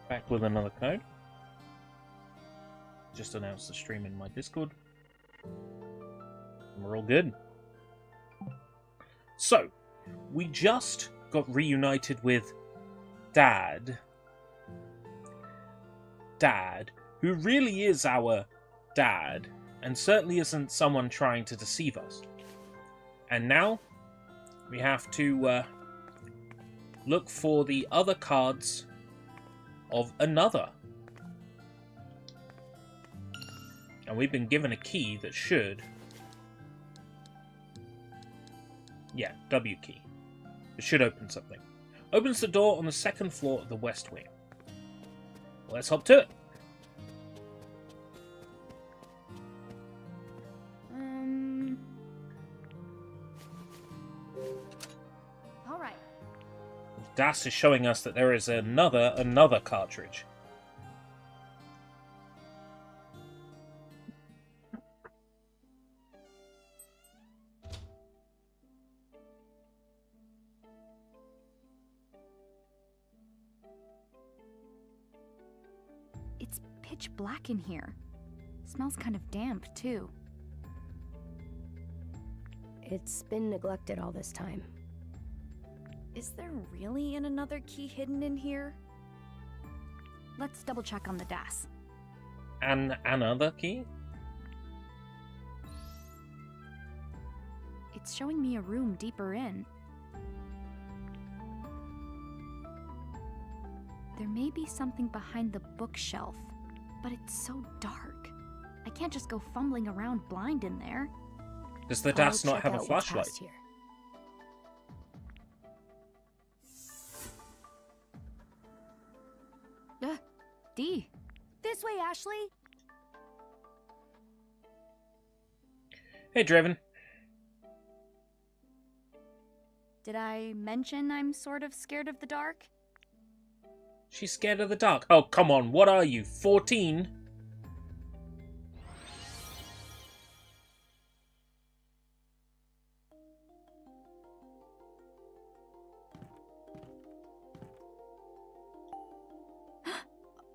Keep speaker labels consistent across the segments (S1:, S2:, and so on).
S1: Back with another code. Just announced the stream in my Discord. And we're all good. So, we just got reunited with Dad. Dad, who really is our dad, and certainly isn't someone trying to deceive us. And now, we have to look for the other cards of another. And we've been given a key that should... Yeah, W key. It should open something. Opens the door on the second floor of the West Wing. Let's hop to it.
S2: All right.
S1: Das is showing us that there is another cartridge.
S2: It's pitch black in here. Smells kind of damp, too.
S3: It's been neglected all this time.
S2: Is there really another key hidden in here? Let's double check on the DAS.
S1: And another key?
S2: It's showing me a room deeper in. There may be something behind the bookshelf, but it's so dark. I can't just go fumbling around blind in there.
S1: Does the
S3: I'll
S1: DAS not
S3: check
S1: have a
S3: out what's
S1: flashlight?
S3: past here.
S2: D. This way, Ashley!
S1: Hey, Draven.
S2: Did I mention I'm sort of scared of the dark?
S1: She's scared of the dark. Oh, come on. What are you, 14?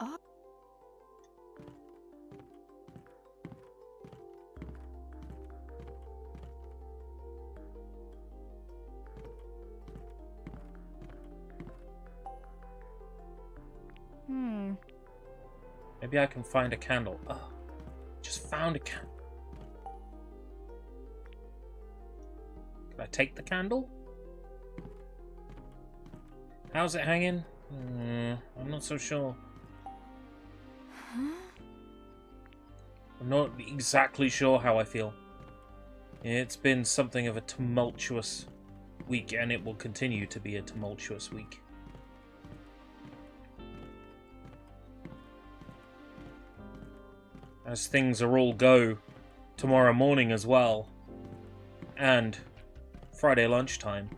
S2: Oh.
S1: Maybe I can find a candle. Oh, just found a candle. Can I take the candle? How's it hanging? I'm not so sure.
S2: Huh?
S1: I'm not exactly sure how I feel. It's been something of a tumultuous week, and it will continue to be a tumultuous week. As things are all go tomorrow morning as well, and Friday lunchtime.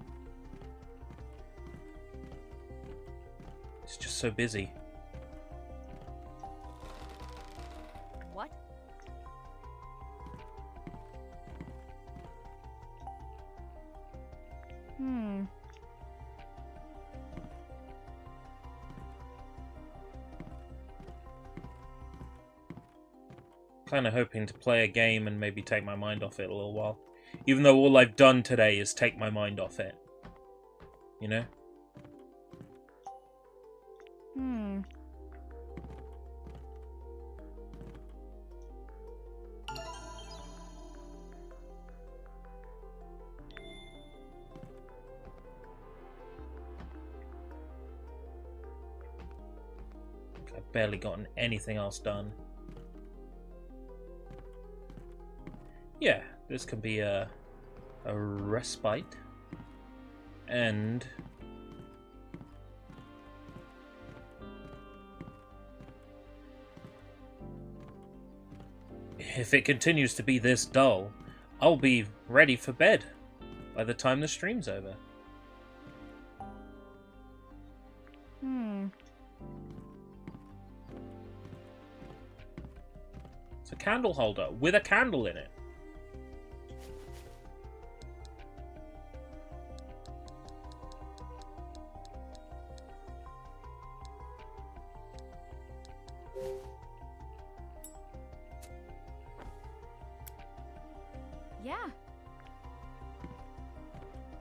S1: It's just so busy.
S2: What?
S1: Kind of hoping to play a game and maybe take my mind off it a little while. Even though all I've done today is take my mind off it. You know? I've barely gotten anything else done. Yeah, this could be a respite. And if it continues to be this dull, I'll be ready for bed by the time the stream's over. It's a candle holder with a candle in it.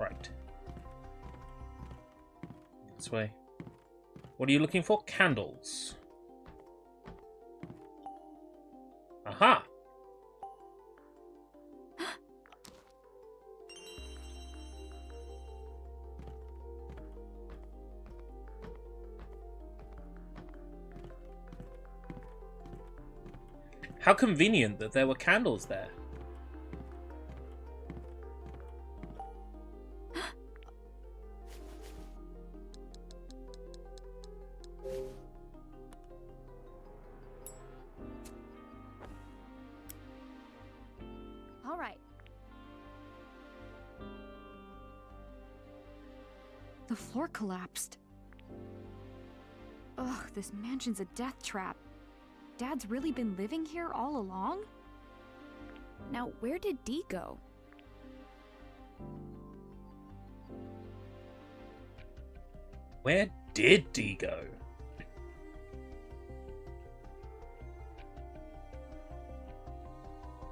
S1: Right. This way. What are you looking for? Candles. Aha! How convenient that there were candles there.
S2: All right. The floor collapsed. Ugh, this mansion's a death trap. Dad's really been living here all along? Now, where did Dee go?
S1: Where did Dee go?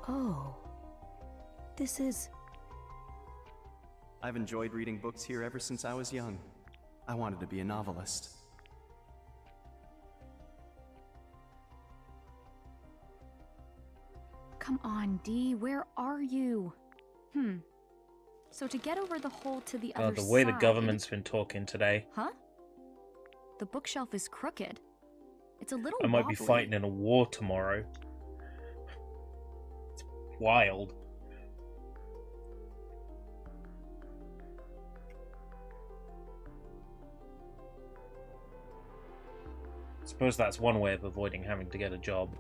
S3: Oh. This is...
S4: I've enjoyed reading books here ever since I was young. I wanted to be a novelist.
S2: Come on, Dee, where are you? So to get over the hole to the other
S1: The way the
S2: side-
S1: government's been talking today.
S2: Huh? The bookshelf is crooked. It's a little
S1: I might be
S2: wobbly.
S1: fighting in a war tomorrow. It's wild. I suppose that's one way of avoiding having to get a job.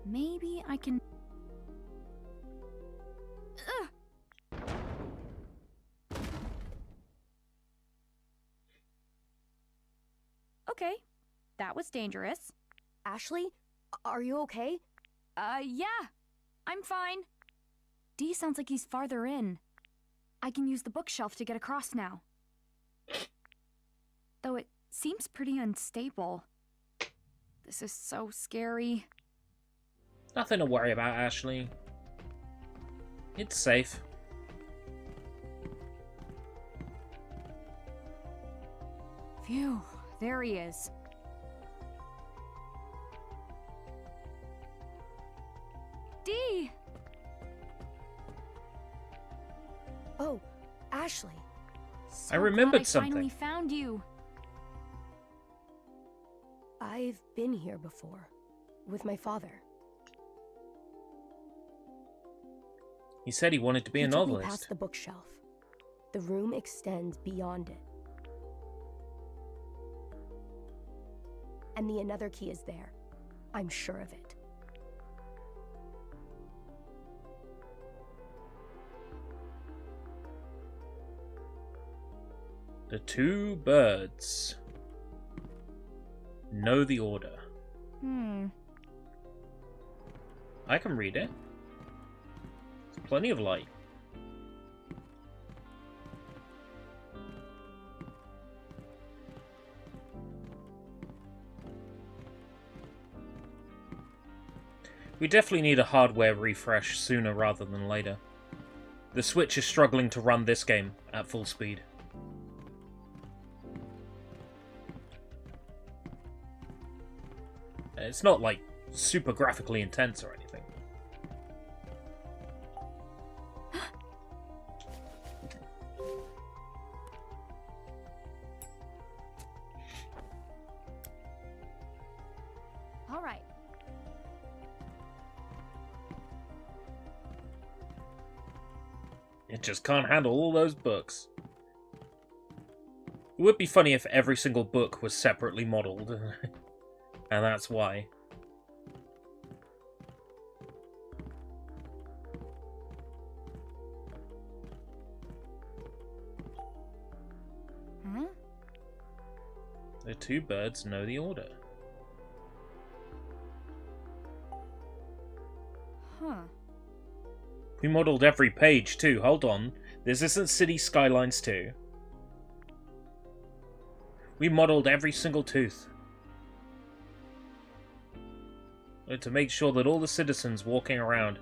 S2: Maybe I can... Ugh. Okay, that was dangerous.
S3: Ashley? Are you okay?
S2: Yeah, I'm fine. Dee sounds like he's farther in. I can use the bookshelf to get across now. Though it seems pretty unstable. This is so scary.
S1: Nothing to worry about, Ashley. It's safe.
S2: Phew, there he is. Dee!
S3: Oh, Ashley.
S2: So
S1: I remembered
S2: glad I finally
S1: something.
S2: found you.
S3: I've been here before. With my father.
S1: He said he wanted to be a
S3: He took me
S1: novelist.
S3: past the bookshelf. The room extends beyond it. And the another key is there. I'm sure of it.
S1: The two birds know the order. I can read it. There's plenty of light. We definitely need a hardware refresh sooner rather than later. The Switch is struggling to run this game at full speed. It's not like super graphically intense or anything.
S2: All right.
S1: It just can't handle all those books. It would be funny if every single book was separately modeled, and that's why.
S2: Huh?
S1: The two birds know the order.
S2: Huh.
S1: We modelled every page too, hold on. This isn't City Skylines 2. We modelled every single tooth. To make sure that all the citizens walking around...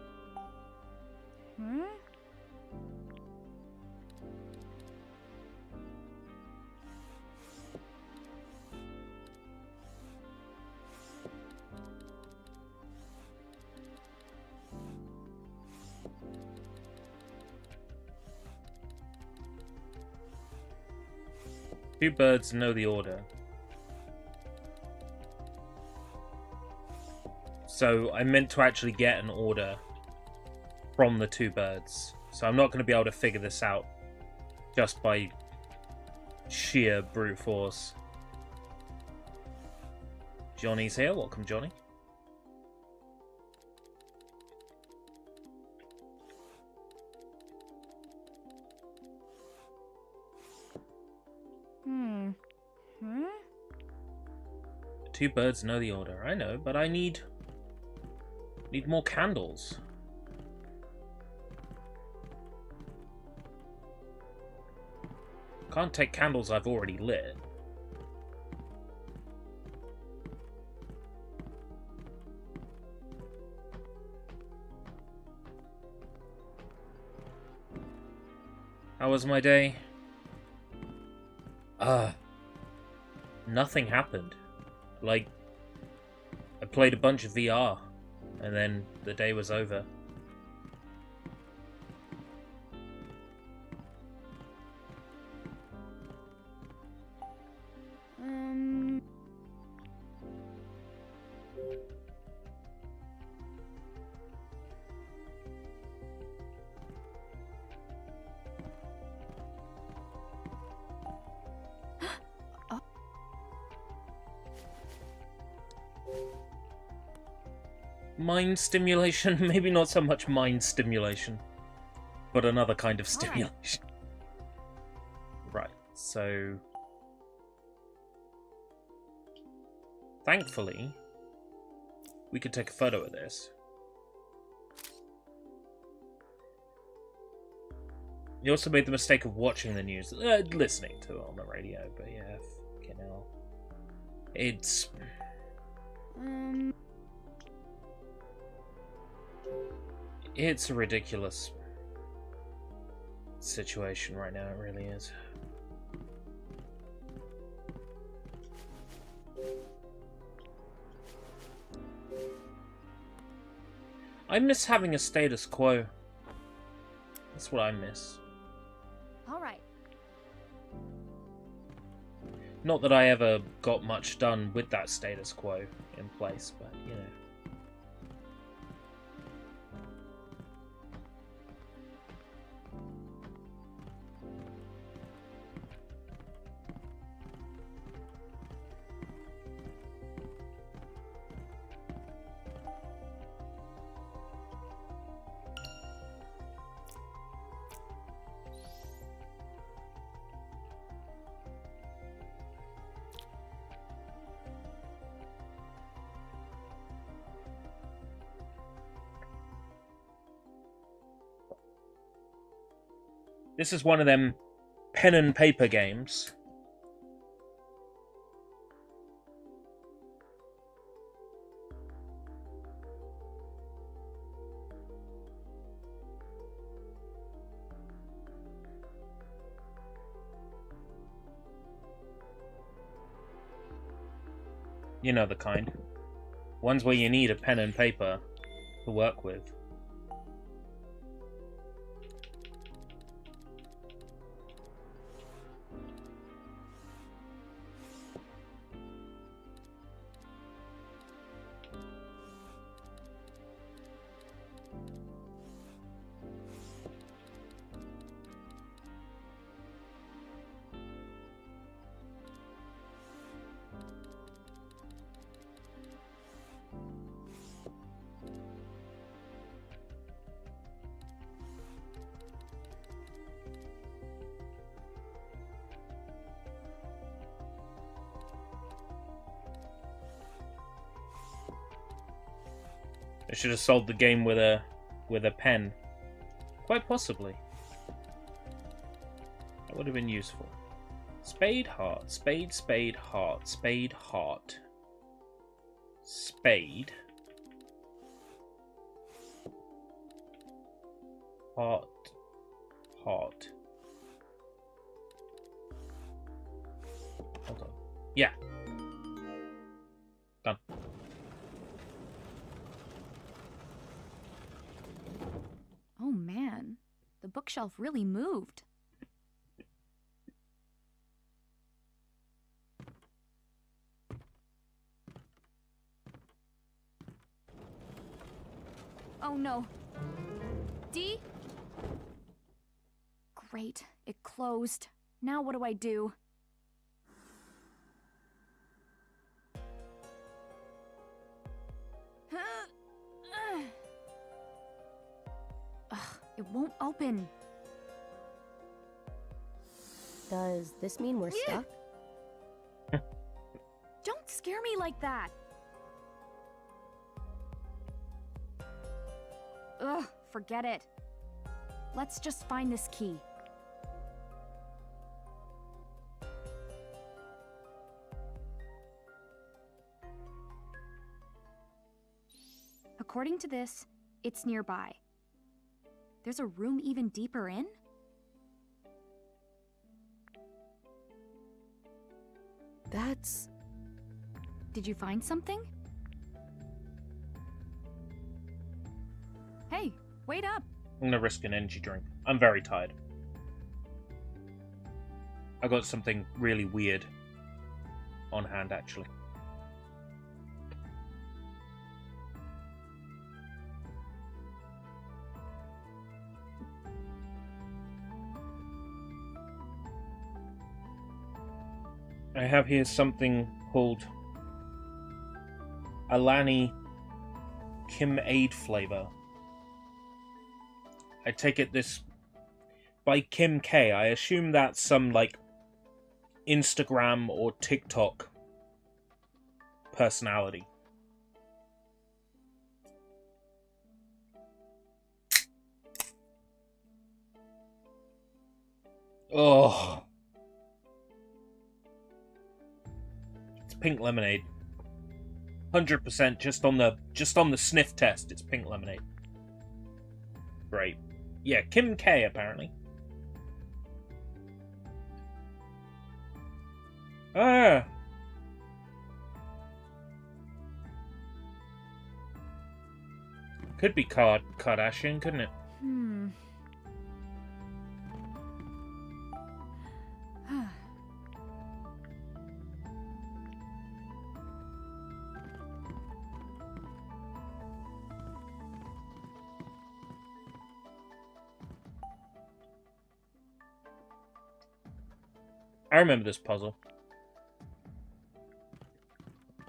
S1: Two birds know the order. So I meant to actually get an order from the two birds. So I'm not going to be able to figure this out just by sheer brute force. Johnny's here. Welcome, Johnny. Two birds know the order. I know, but I need more candles. Can't take candles I've already lit. How was my day? Nothing happened. Like, I played a bunch of VR, and then the day was over. Mind stimulation? Maybe not so much mind stimulation, but another kind of stimulation. Right, so... Thankfully, we could take a photo of this. You also made the mistake of watching the news, listening to it on the radio, but yeah, fucking hell. It's a ridiculous situation right now, it really is. I miss having a status quo. That's what I miss.
S2: All right.
S1: Not that I ever got much done with that status quo in place, but, you know. This is one of them pen and paper games. You know the kind. Ones where you need a pen and paper to work with. I should have solved the game with a pen. Quite possibly. That would have been useful. Spade, heart. Spade, spade, heart. Spade, heart. Spade. Heart. Heart. Hold on. Yeah. Done.
S2: Oh man, the bookshelf really moved. Oh no. Dee? Great, it closed. Now what do I do? Ugh, it won't open.
S3: Does this mean we're stuck?
S2: Don't scare me like that. Ugh, forget it. Let's just find this key. According to this, it's nearby. There's a room even deeper in?
S3: That's...
S2: Did you find something? Hey, wait up!
S1: I'm gonna risk an energy drink. I'm very tired. I got something really weird on hand, actually. I have here something called Alani Kim Aid flavor. I take it this by Kim K. I assume that's some like Instagram or TikTok personality. Oh. It's pink lemonade. 100% just on the sniff test, it's pink lemonade. Great. Yeah, Kim K apparently. Ah. Could be Kardashian, couldn't it? I remember this puzzle.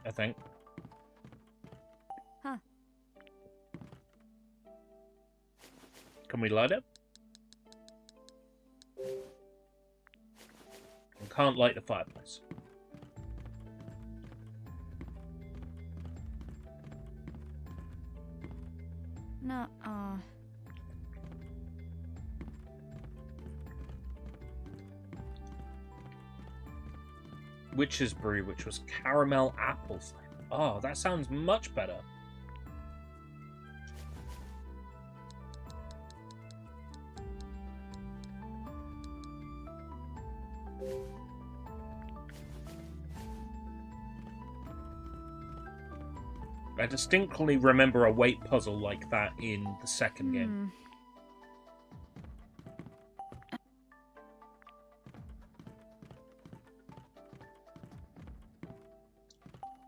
S1: I think.
S2: Huh.
S1: Can we light it? We can't light the fireplace.
S2: Nuh-uh.
S1: Witch's Brew, which was caramel apple flavor. Oh, that sounds much better. I distinctly remember a weight puzzle like that in the second game.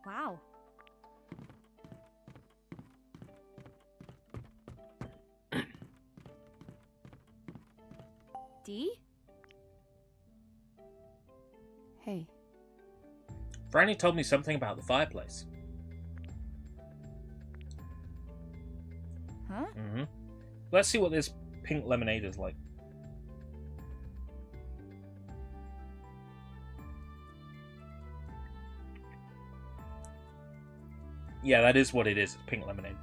S2: Wow. Dee?
S3: Hey.
S1: Franny told me something about the fireplace.
S2: Huh?
S1: Mm-hmm. Let's see what this pink lemonade is like. Yeah, that is what it is. It's pink lemonade.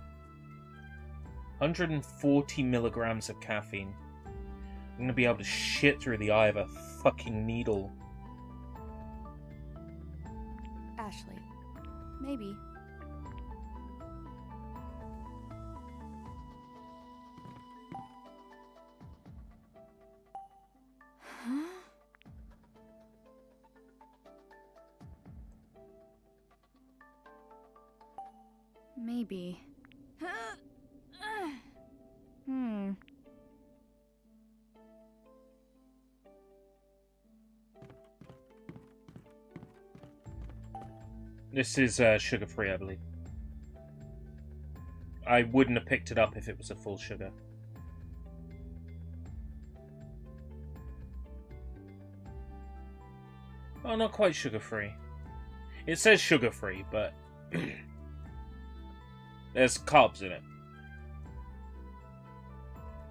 S1: 140 milligrams of caffeine. I'm gonna be able to shit through the eye of a fucking needle.
S3: Ashley.
S2: Maybe. Huh? Maybe.
S1: This is sugar-free, I believe. I wouldn't have picked it up if it was a full sugar. Oh, not quite sugar-free. It says sugar-free, but there's carbs in it.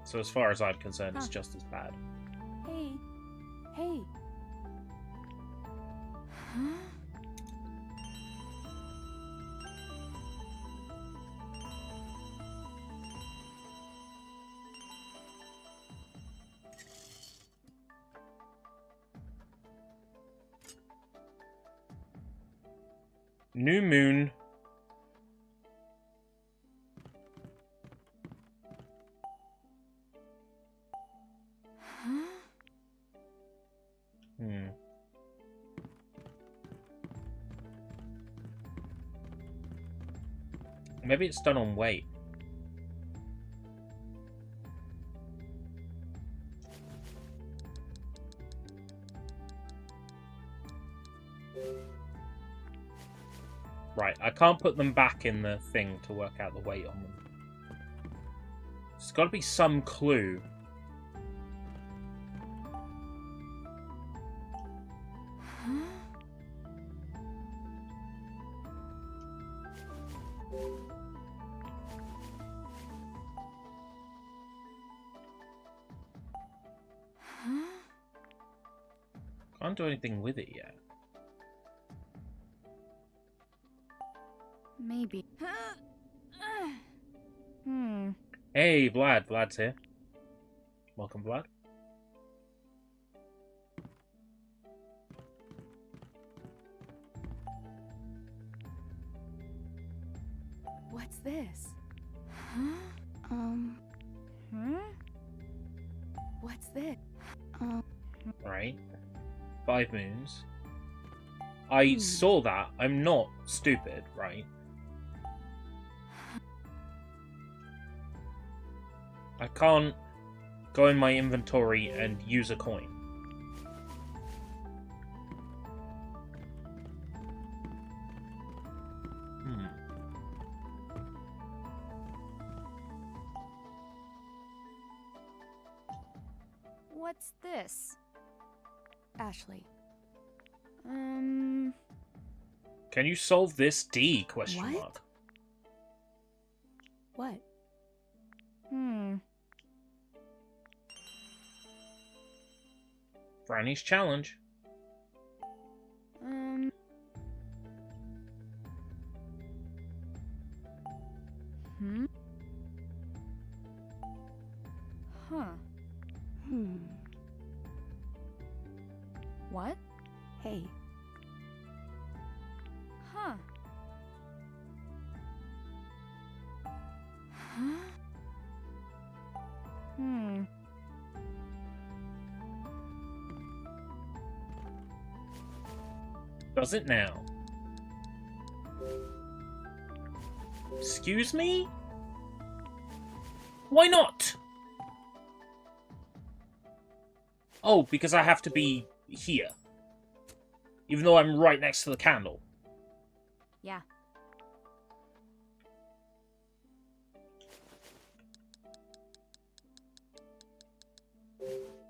S1: So as far as I'm concerned, it's just as bad.
S3: Hey. Hey. Huh?
S1: New moon.
S2: Huh?
S1: Maybe it's done on weight. Right, I can't put them back in the thing to work out the weight on them. There's got to be some clue.
S2: Huh? Huh?
S1: Can't do anything with it yet.
S2: Maybe.
S1: Hey, Vlad. Vlad's here. Welcome, Vlad.
S3: What's this?
S2: Huh?
S3: What's this?
S1: Right. 5 moons. I saw that. I'm not stupid, right? I can't go in my inventory and use a coin.
S2: What's this?
S3: Ashley.
S1: Can you solve this D? Question
S3: What?
S1: mark.
S3: What?
S1: Franny's challenge.
S2: Huh.
S3: Hmm.
S2: What?
S3: Hey.
S2: Huh. Huh?
S1: Does it now? Excuse me? Why not? Oh, because I have to be here. Even though I'm right next to the candle.
S2: Yeah.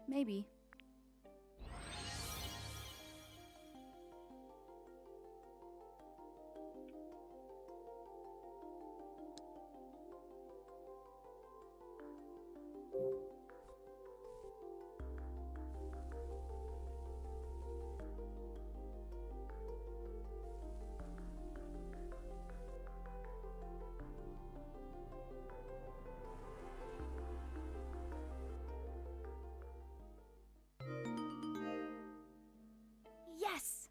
S2: Maybe.
S3: Yes!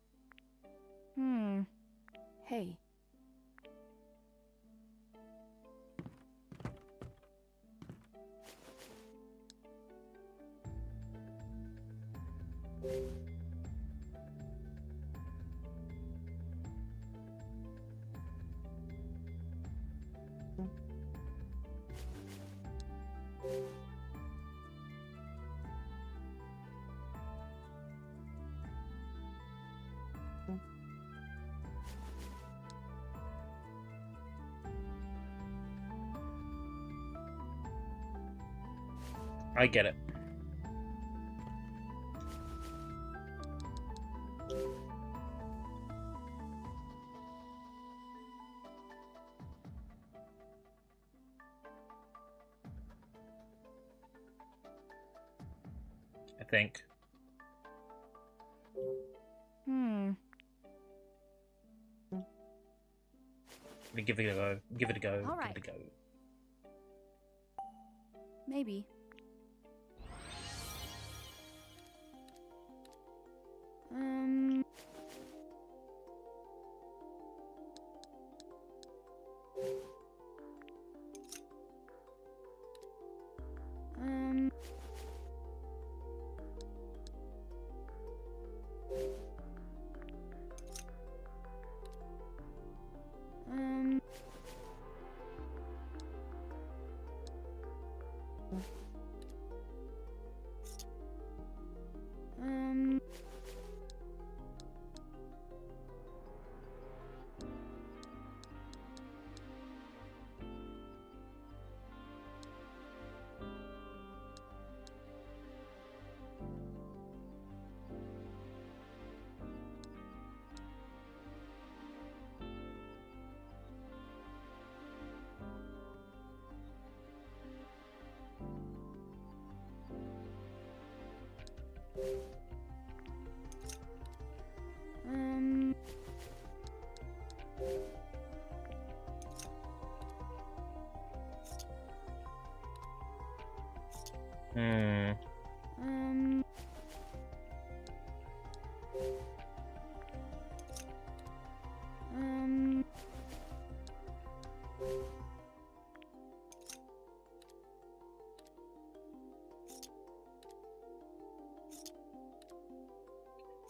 S3: Hey.
S1: I get it. I think. Give it a go. Give it a go.
S2: All right.
S1: Give it a go.
S2: Maybe. Um. Um.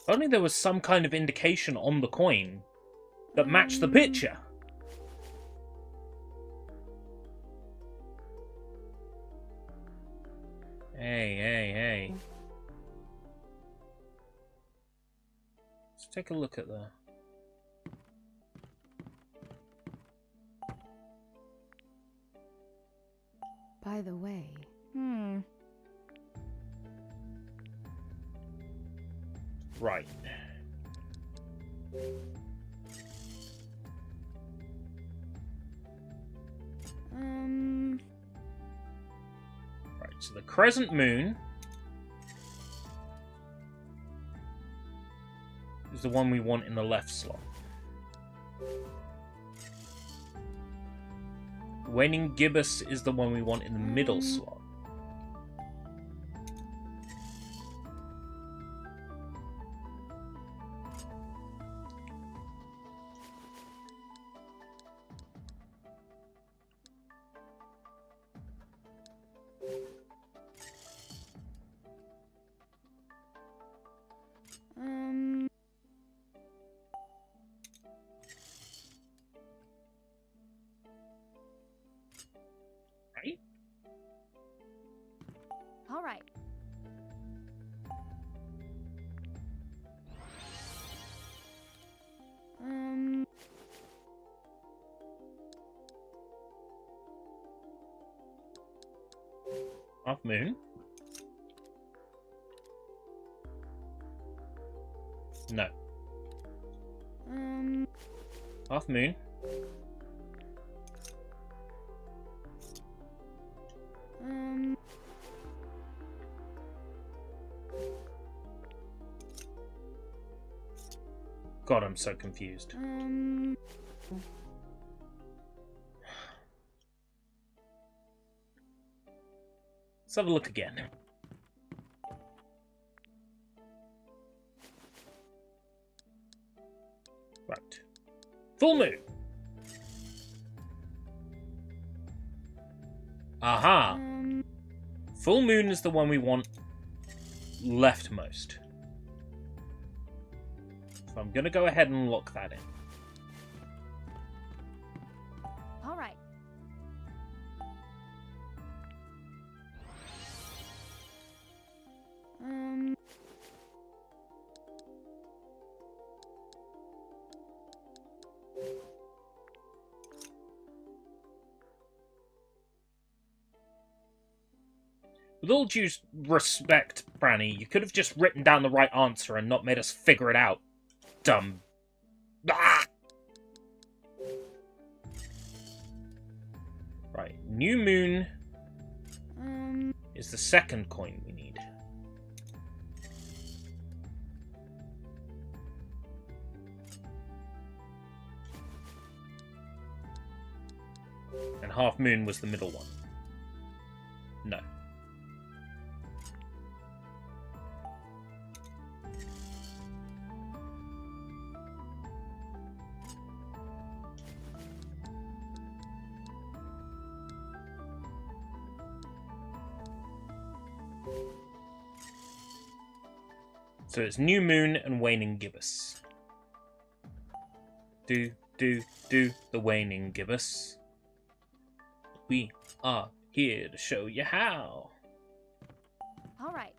S1: If only there was some kind of indication on the coin that matched the picture. Hey. Let's take a look at the...
S3: By the way,
S1: Right. Right, so the crescent moon is the one we want in the left slot. Waning gibbous is the one we want in the middle slot. Right?
S2: All right.
S1: Half moon. No. Half moon. God, I'm so confused. Let's have a look again. Right. Full moon. Aha. Full moon is the one we want leftmost. So I'm going to go ahead and lock that in.
S2: All right.
S1: With all due respect, Franny, you could have just written down the right answer and not made us figure it out. Dumb. Ah! Right, New Moon is the second coin we need. And Half Moon was the middle one. No. So it's New Moon and Waning Gibbous. Do the Waning Gibbous. We are here to show you how.
S2: All right.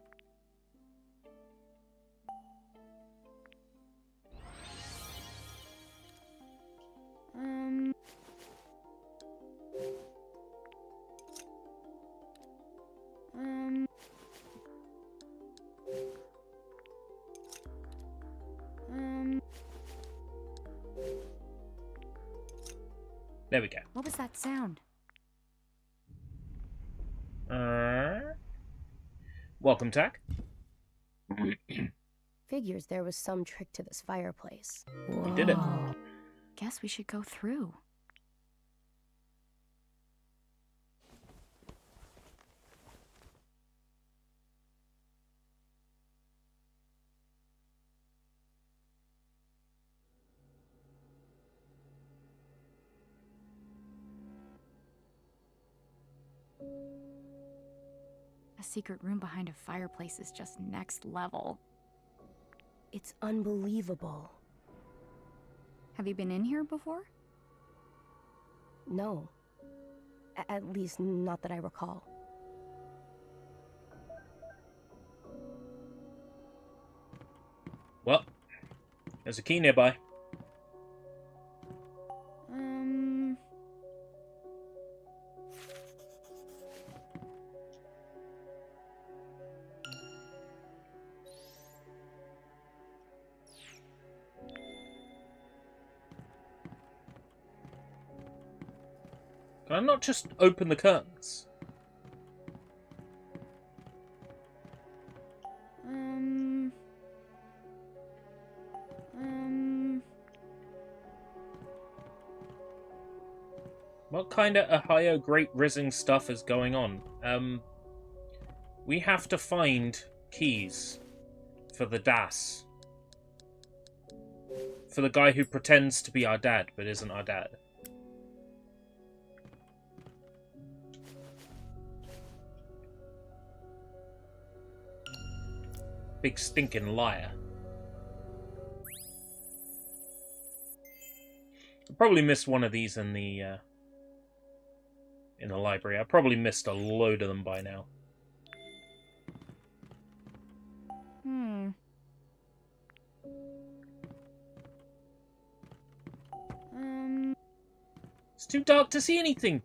S1: There we go.
S2: What was that sound?
S1: Welcome, Tack.
S3: Figures there was some trick to this fireplace.
S1: We did it.
S2: Guess we should go through. A secret room behind a fireplace is just next level.
S3: It's unbelievable.
S2: Have you been in here before?
S3: No. At least, not that I recall.
S1: Well, there's a key nearby. Can I not just open the curtains? What kind of Ohio Great Rising stuff is going on? We have to find keys for the DAS. For the guy who pretends to be our dad, but isn't our dad. Big stinking liar. I probably missed one of these in the library. I probably missed a load of them by now. It's too dark to see anything.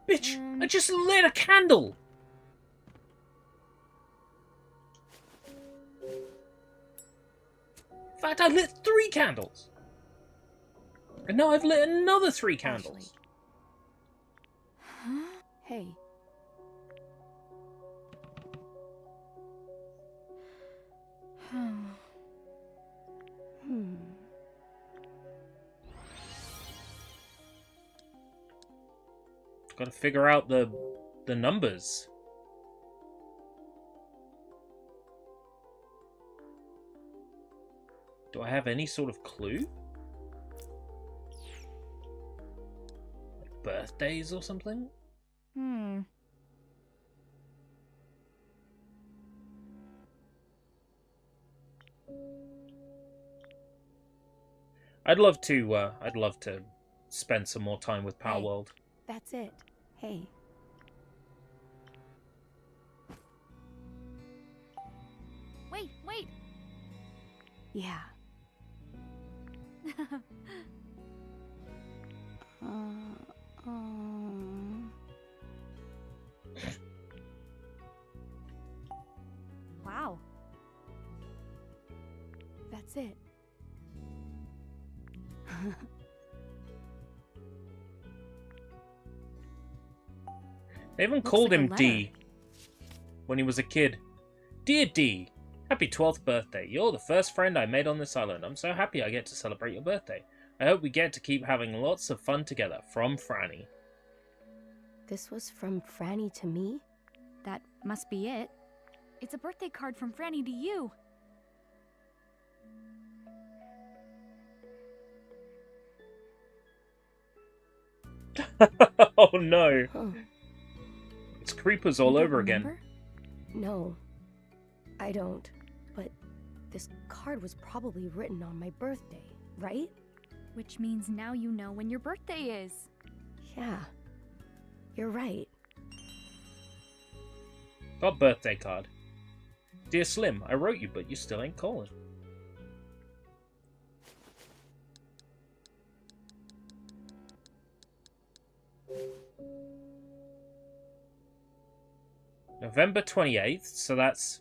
S1: Bitch, I just lit a candle. In fact, I lit 3 candles. And now I've lit another 3 candles.
S3: Huh? Hey.
S1: Gotta figure out the numbers. Do I have any sort of clue? Like birthdays or something? I'd love to spend some more time with Power World.
S3: That's it. Hey.
S2: Wait!
S3: Yeah. That's it.
S1: They even
S2: Looks
S1: called
S2: like a
S1: him
S2: letter.
S1: D when he was a kid. Dear D, happy 12th birthday. You're the first friend I made on this island. I'm so happy I get to celebrate your birthday. I hope we get to keep having lots of fun together. From Franny.
S3: This was from Franny to me?
S2: That must be it. It's a birthday card from Franny to you.
S1: Oh no.
S3: Huh.
S1: It's creepers all
S2: You don't
S1: over again.
S2: remember?
S3: No, I don't. But this card was probably written on my birthday, right?
S2: Which means now you know when your birthday is.
S3: Yeah, you're right.
S1: Got birthday card. Dear Slim, I wrote you, but you still ain't calling. November 28th, so that's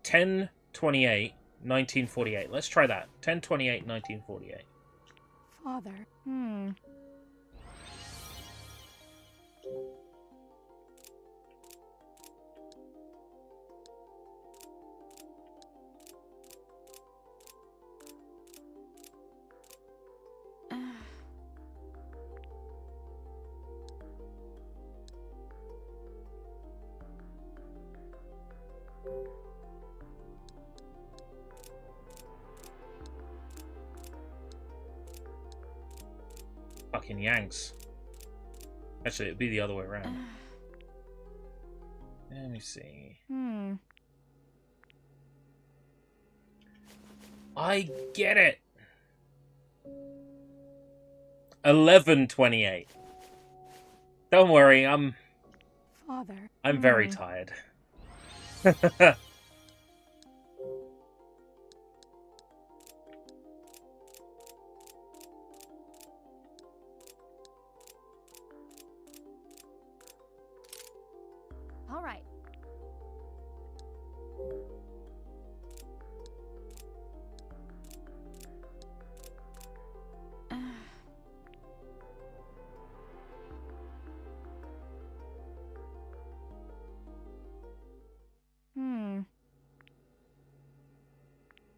S1: 10/28/1948. Let's try that. 10/28/1948.
S3: Father.
S1: Fucking Yanks. Actually, it'd be the other way around. Let me see. I get it. 11/28. Don't worry, I'm
S3: Father.
S1: very tired.
S2: All right.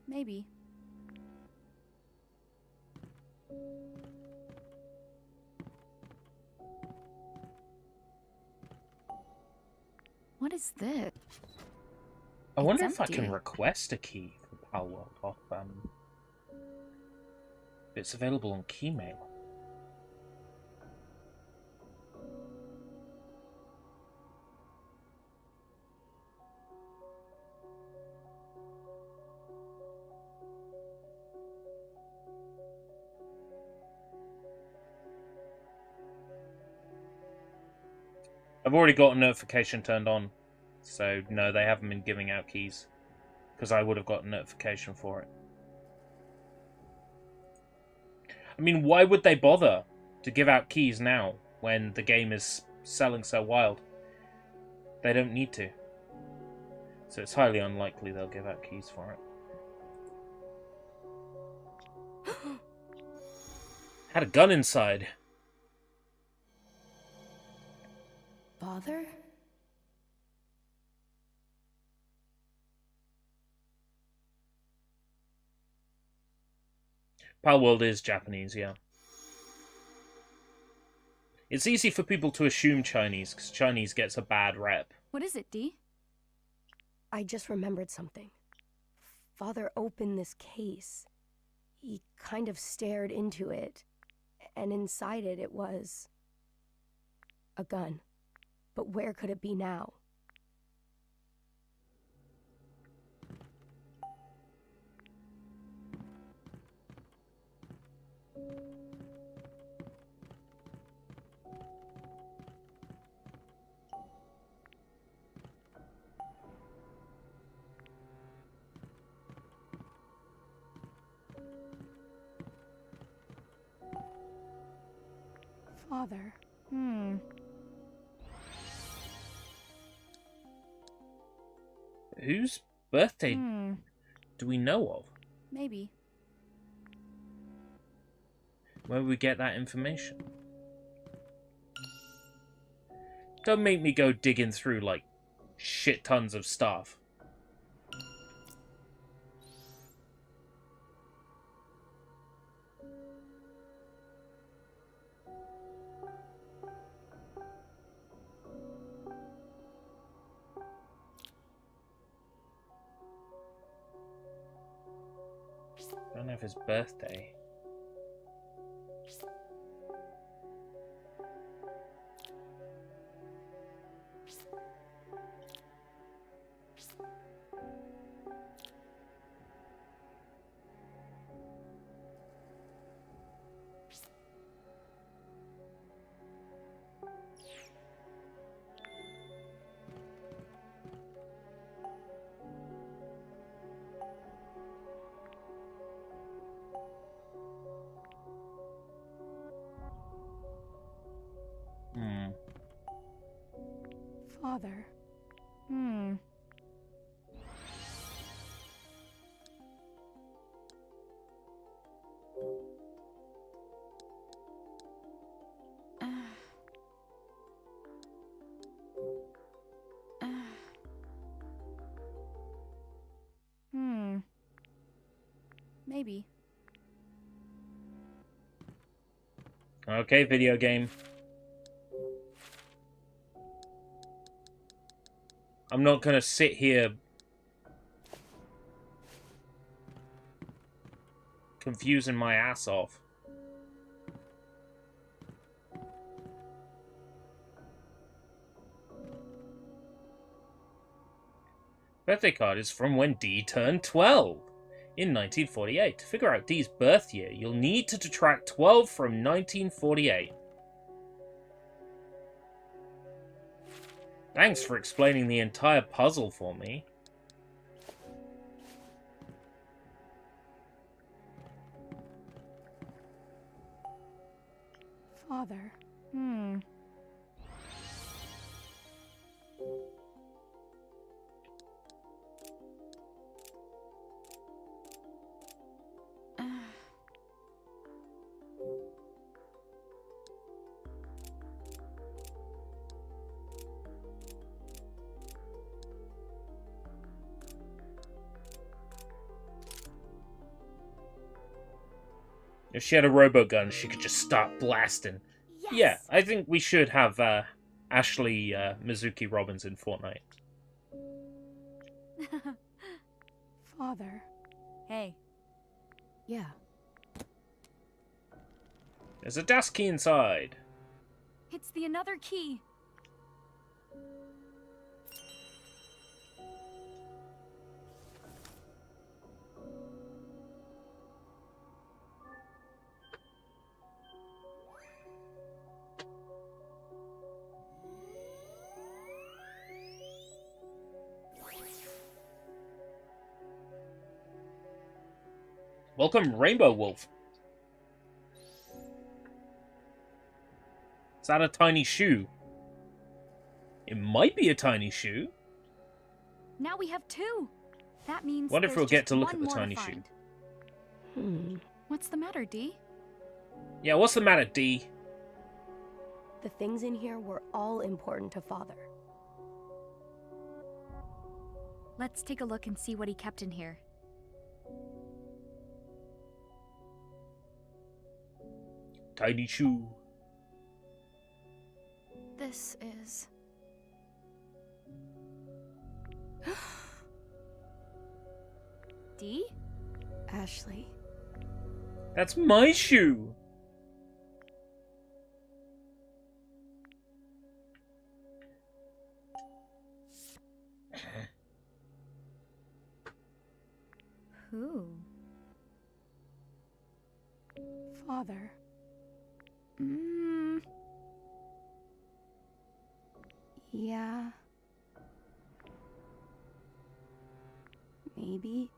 S2: Maybe. What is this?
S1: I wonder
S2: It's
S1: if I can
S2: empty.
S1: request a key from Palworld off it's available on Keymail. I've already got a notification turned on, so no, they haven't been giving out keys, because I would have got a notification for it. I mean, why would they bother to give out keys now when the game is selling so wild? They don't need to. So it's highly unlikely they'll give out keys for it. Had a gun inside.
S3: Father?
S1: Palworld is Japanese, yeah. It's easy for people to assume Chinese, because Chinese gets a bad rep.
S2: What is it, Dee?
S3: I just remembered something. Father opened this case. He kind of stared into it, and inside it, it was a gun. But where could it be now? Father.
S1: Whose birthday do we know of?
S2: Maybe.
S1: Where would we get that information? Don't make me go digging through, like, shit tons of stuff. I don't know if his birthday.
S3: Father.
S2: Maybe.
S1: Okay, video game. I'm not gonna sit here confusing my ass off. Birthday card is from when Dee turned 12 in 1948. To figure out Dee's birth year, you'll need to detract 12 from 1948. Thanks for explaining the entire puzzle for me.
S3: Father.
S1: If she had a robogun, she could just start blasting.
S2: Yes!
S1: Yeah, I think we should have Ashley Mizuki Robbins in Fortnite.
S3: Father.
S2: Hey.
S3: Yeah.
S1: There's a desk key inside.
S2: It's the another key.
S1: Welcome, Rainbow Wolf. Is that a tiny shoe? It might be a tiny shoe.
S2: Now we have two. That means
S1: Wonder if
S2: there's
S1: we'll get
S2: just
S1: to look
S2: one
S1: at the
S2: more
S1: tiny
S2: to
S1: shoe.
S2: find. What's the matter, Dee?
S1: Yeah, what's the matter, Dee?
S3: The things in here were all important to Father.
S2: Let's take a look and see what he kept in here.
S1: Tiny shoe.
S2: This is... Dee?
S3: Ashley.
S1: That's my shoe.
S2: Who?
S3: Father. Yeah. Maybe.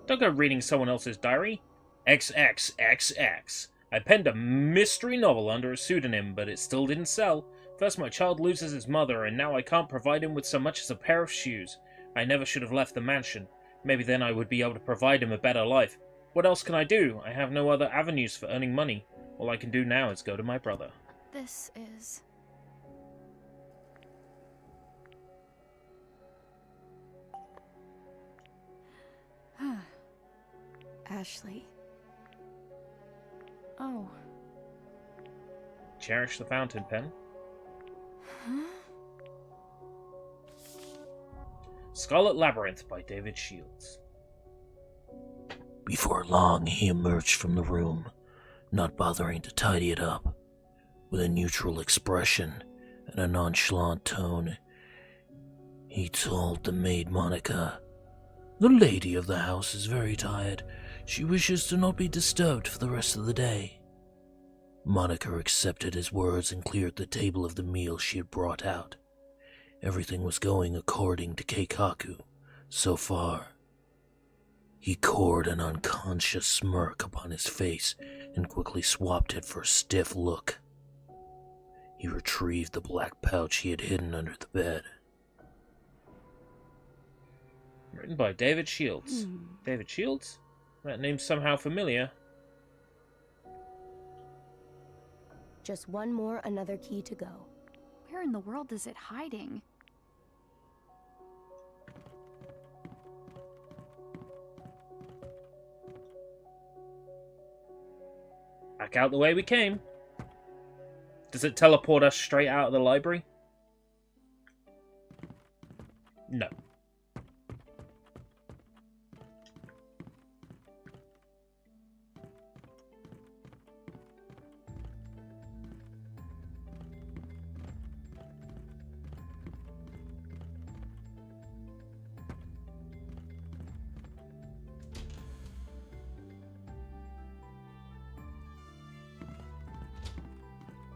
S1: Don't go reading someone else's diary. XXXX. I penned a mystery novel under a pseudonym, but it still didn't sell. First my child loses his mother, and now I can't provide him with so much as a pair of shoes. I never should have left the mansion. Maybe then I would be able to provide him a better life. What else can I do? I have no other avenues for earning money. All I can do now is go to my brother.
S2: This is...
S3: Ashley.
S2: Oh.
S1: Cherish the fountain pen.
S2: Huh?
S1: Scarlet Labyrinth by David Shields.
S5: Before long, he emerged from the room, not bothering to tidy it up. With a neutral expression and a nonchalant tone, he told the maid Monica, "The lady of the house is very tired. She wishes to not be disturbed for the rest of the day." Monica accepted his words and cleared the table of the meal she had brought out. Everything was going according to Keikaku, so far. He cored an unconscious smirk upon his face and quickly swapped it for a stiff look. He retrieved the black pouch he had hidden under the bed.
S1: Written by David Shields. David Shields? That name's somehow familiar.
S3: Just one more, another key to go.
S2: Where in the world is it hiding?
S1: Back out the way we came. Does it teleport us straight out of the library? No.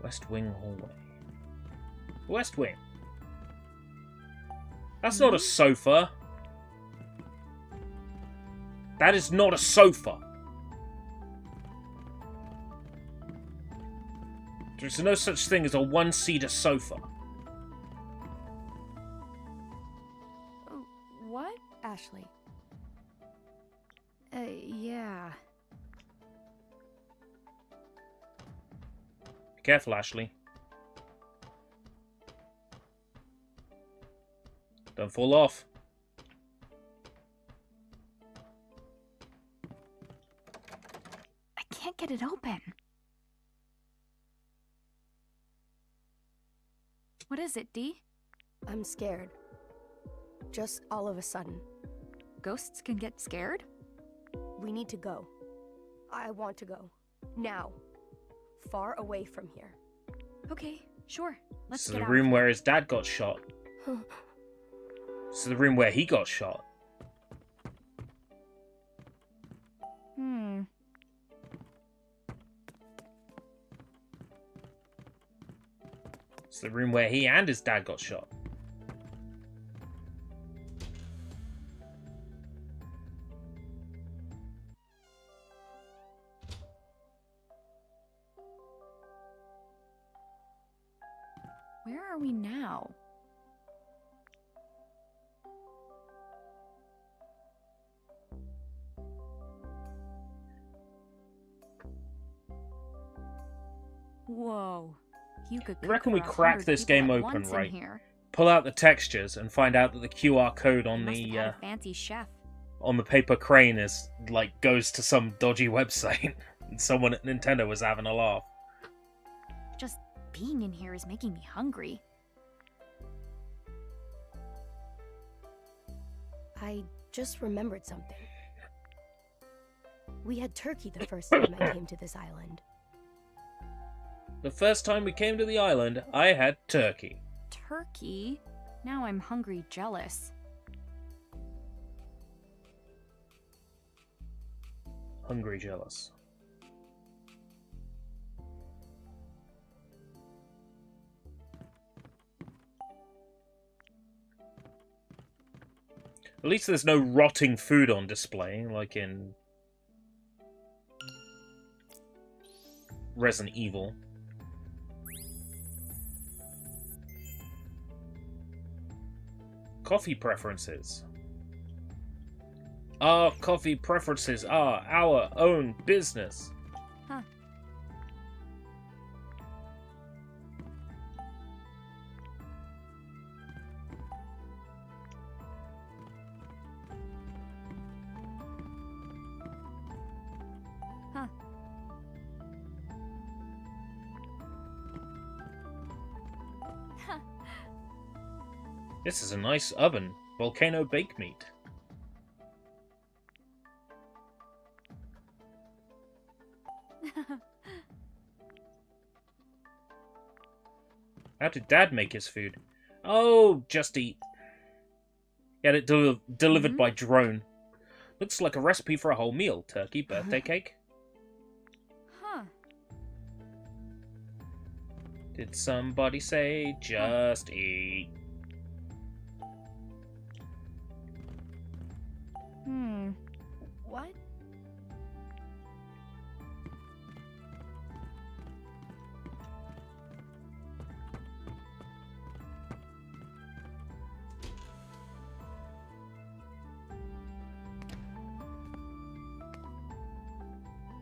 S1: West Wing hallway. West Wing. That's not a sofa. That is not a sofa. There's no such thing as a one-seater sofa.
S2: What?
S3: Ashley.
S2: Yeah.
S1: Careful, Ashley. Don't fall off.
S2: I can't get it open. What is it, Dee?
S3: I'm scared. Just all of a sudden.
S2: Ghosts can get scared?
S3: We need to go. I want to go. Now. Far away from here.
S2: Okay, sure. Let's
S1: This is
S2: get
S1: the
S2: out.
S1: room where his dad got shot. This is the room where he got shot. It's the room where he and his dad got shot.
S2: Where are we now? Whoa. You could
S1: I reckon
S2: cook
S1: we
S2: for
S1: crack
S2: 100
S1: this
S2: people
S1: game
S2: at
S1: open,
S2: once in
S1: right?
S2: here.
S1: Pull out the textures and find out that the QR code on
S2: Must have
S1: the
S2: had a fancy chef.
S1: on the paper crane is like goes to some dodgy website. And someone at Nintendo was having a laugh.
S2: Just being in here is making me hungry.
S3: I just remembered something. We had turkey the first time I came to this island.
S1: The first time we came to the island, I had turkey.
S2: Turkey? Now I'm hungry jealous.
S1: Hungry jealous. At least there's no rotting food on display, like in Resident Evil. Coffee preferences. Our coffee preferences are our own business.
S2: Huh. Huh.
S1: This is a nice oven. Volcano bake meat. How did Dad make his food? Oh, just eat. Get it delivered by drone. Looks like a recipe for a whole meal. Turkey, birthday cake.
S2: Huh.
S1: Did somebody say just eat?
S2: What?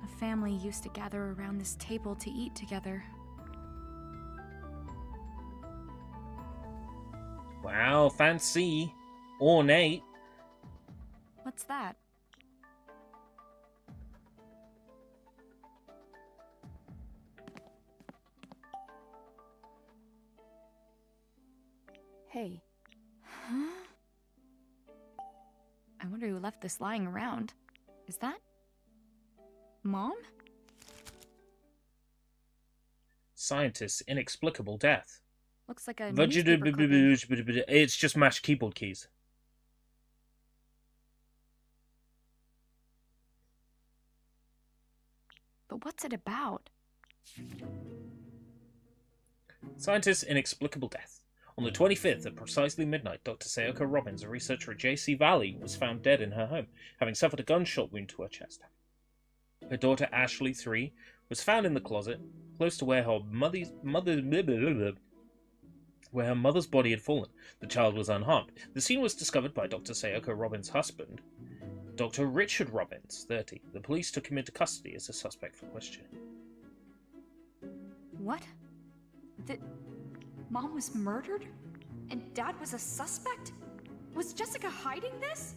S2: A family used to gather around this table to eat together.
S1: Wow, fancy. Ornate.
S2: What's that?
S3: Hey,
S2: Huh? I wonder who left this lying around. Is that... Mom?
S1: Scientist's inexplicable death.
S2: Looks like a newspaper clipping.
S1: It's just mashed keyboard keys.
S2: But what's it about?
S1: Scientist's inexplicable death. On the 25th, at precisely midnight, Dr. Sayoko Robbins, a researcher at JC Valley, was found dead in her home, having suffered a gunshot wound to her chest. Her daughter, Ashley, 3, was found in the closet, close to where her mother's body had fallen. The child was unharmed. The scene was discovered by Dr. Sayoko Robbins' husband, Dr. Richard Robbins, 30. The police took him into custody as a suspect for questioning.
S2: What? Mom was murdered? And Dad was a suspect? Was Jessica hiding this?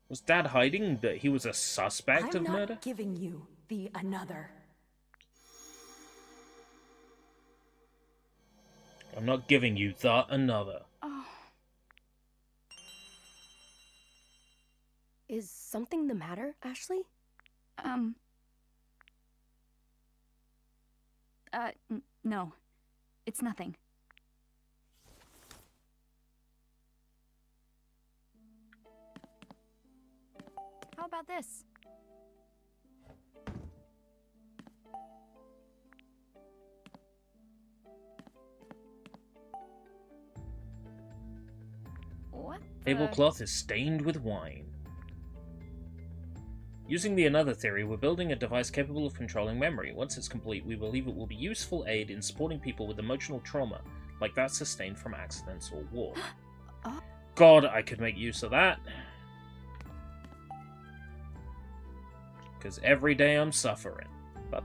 S1: Was Dad hiding that he was a suspect of murder?
S6: I'm not giving you the another.
S1: I'm not giving you the another.
S2: Oh.
S3: is something the matter, Ashley?
S2: No. It's nothing. How about this? What the...
S1: Tablecloth is stained with wine. Using the another theory, we're building a device capable of controlling memory. Once it's complete, we believe it will be useful aid in supporting people with emotional trauma, like that sustained from accidents or war.
S2: Oh.
S1: God, I could make use of that. Because every day I'm suffering.
S2: Huh?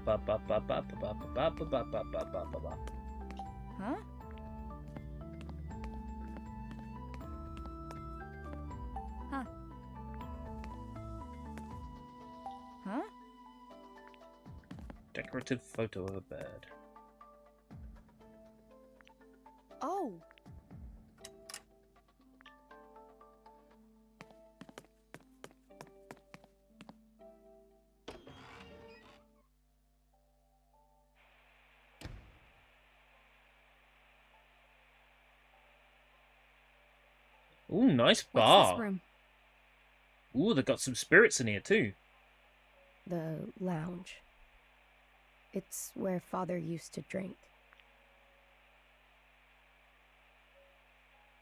S2: Huh? Huh?
S1: Decorative photo of a bird.
S3: Oh,
S1: Ooh, nice
S2: What's
S1: bar.
S2: this room?
S1: Ooh, they've got some spirits in here too.
S3: the lounge. It's where Father used to drink.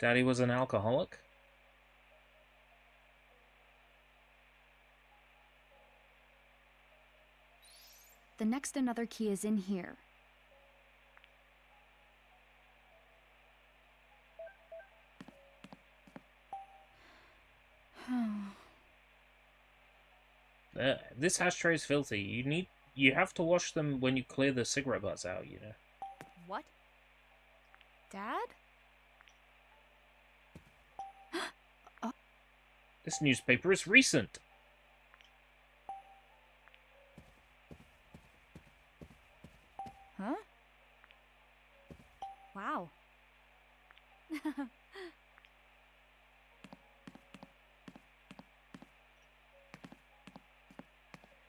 S1: Daddy was an alcoholic.
S2: The next another key is in here.
S1: This ashtray is filthy. You have to wash them when you clear the cigarette butts out, you know.
S2: What? Dad?
S1: This newspaper is recent.
S2: Huh? Wow.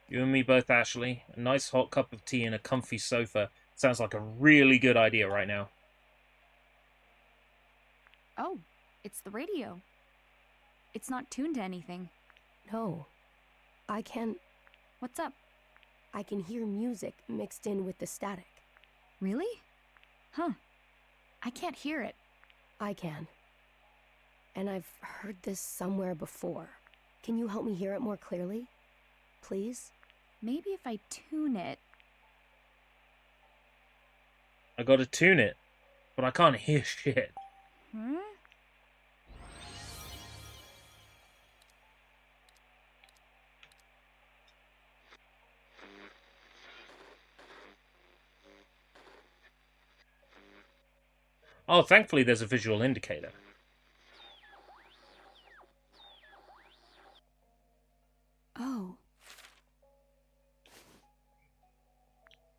S1: You and me both, Ashley. A nice hot cup of tea and a comfy sofa. Sounds like a really good idea right now.
S2: Oh, it's the radio. It's not tuned to anything.
S3: No. I can
S2: What's up?
S3: hear music mixed in with the static.
S2: Really? Huh. I can't hear it.
S3: I can. And I've heard this somewhere before. Can you help me hear it more clearly? Please?
S2: Maybe if I tune it.
S1: I gotta tune it, but I can't hear shit.
S2: Hmm?
S1: Oh, thankfully there's a visual indicator.
S2: Oh.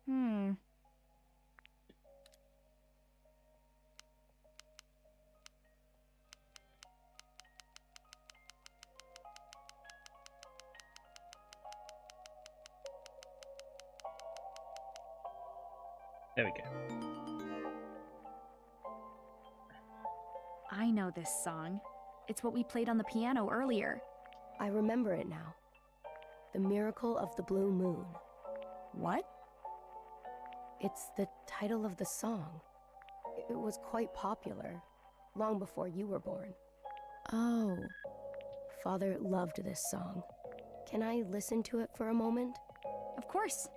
S2: Hmm.
S1: There we go.
S2: I know this song. It's what we played on the piano earlier.
S3: I remember it now. The Miracle of the Blue Moon.
S2: What?
S3: It's the title of the song. It was quite popular, long before you were born.
S2: Oh.
S3: Father loved this song. Can I listen to it for a moment?
S2: Of course.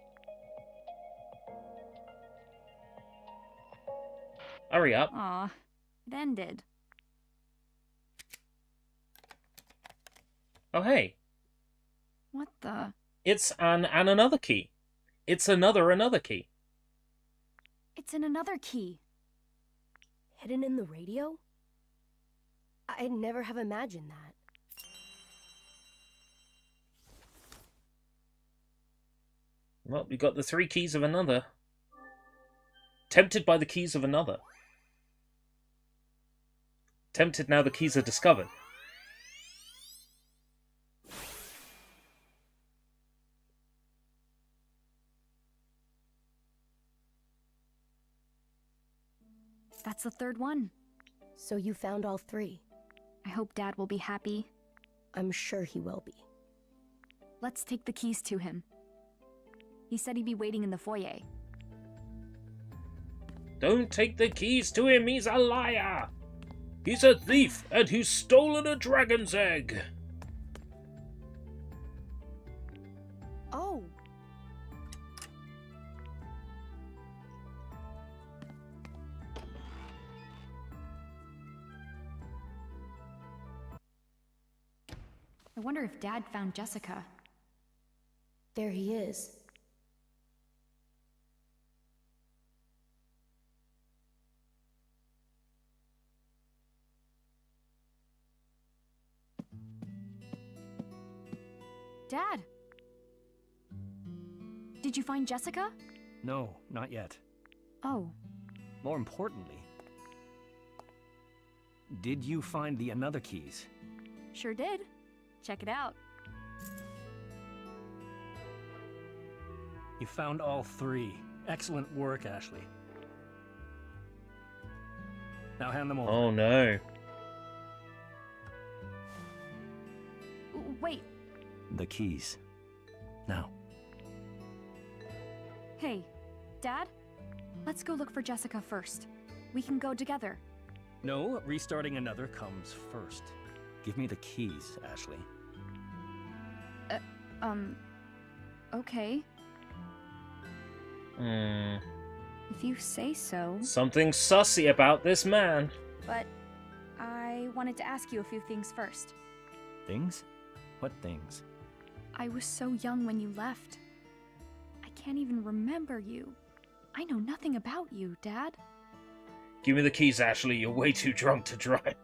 S1: Hurry up.
S2: Aw. It ended.
S1: Oh, hey.
S2: What the?
S1: It's another key. It's another key.
S2: It's in another key.
S3: Hidden in the radio? I'd never have imagined that.
S1: Well, we got the 3 keys of another. Tempted by the keys of another. Tempted now the keys are discovered.
S2: That's the third one.
S3: So you found all 3.
S2: I hope Dad will be happy.
S3: I'm sure he will be.
S2: Let's take the keys to him. He said he'd be waiting in the foyer.
S1: Don't take the keys to him, he's a liar! He's a thief, and he's stolen a dragon's egg!
S2: Oh! I wonder if Dad found Jessica.
S3: There he is.
S2: Dad! Did you find Jessica?
S7: No, not yet.
S2: Oh.
S7: More importantly, did you find the another keys?
S2: Sure did. Check it out.
S7: You found all 3. Excellent work, Ashley. Now hand them over.
S1: Oh no.
S2: Wait.
S7: The keys. Now.
S2: Hey, Dad? Let's go look for Jessica first. We can go together.
S7: No, restarting another comes first. Give me the keys, Ashley.
S2: Okay. If you say so.
S1: Something sussy about this man.
S2: But I wanted to ask you a few things first.
S7: Things? What things?
S2: I was so young when you left. I can't even remember you. I know nothing about you, Dad.
S1: Give me the keys, Ashley. You're way too drunk to drive.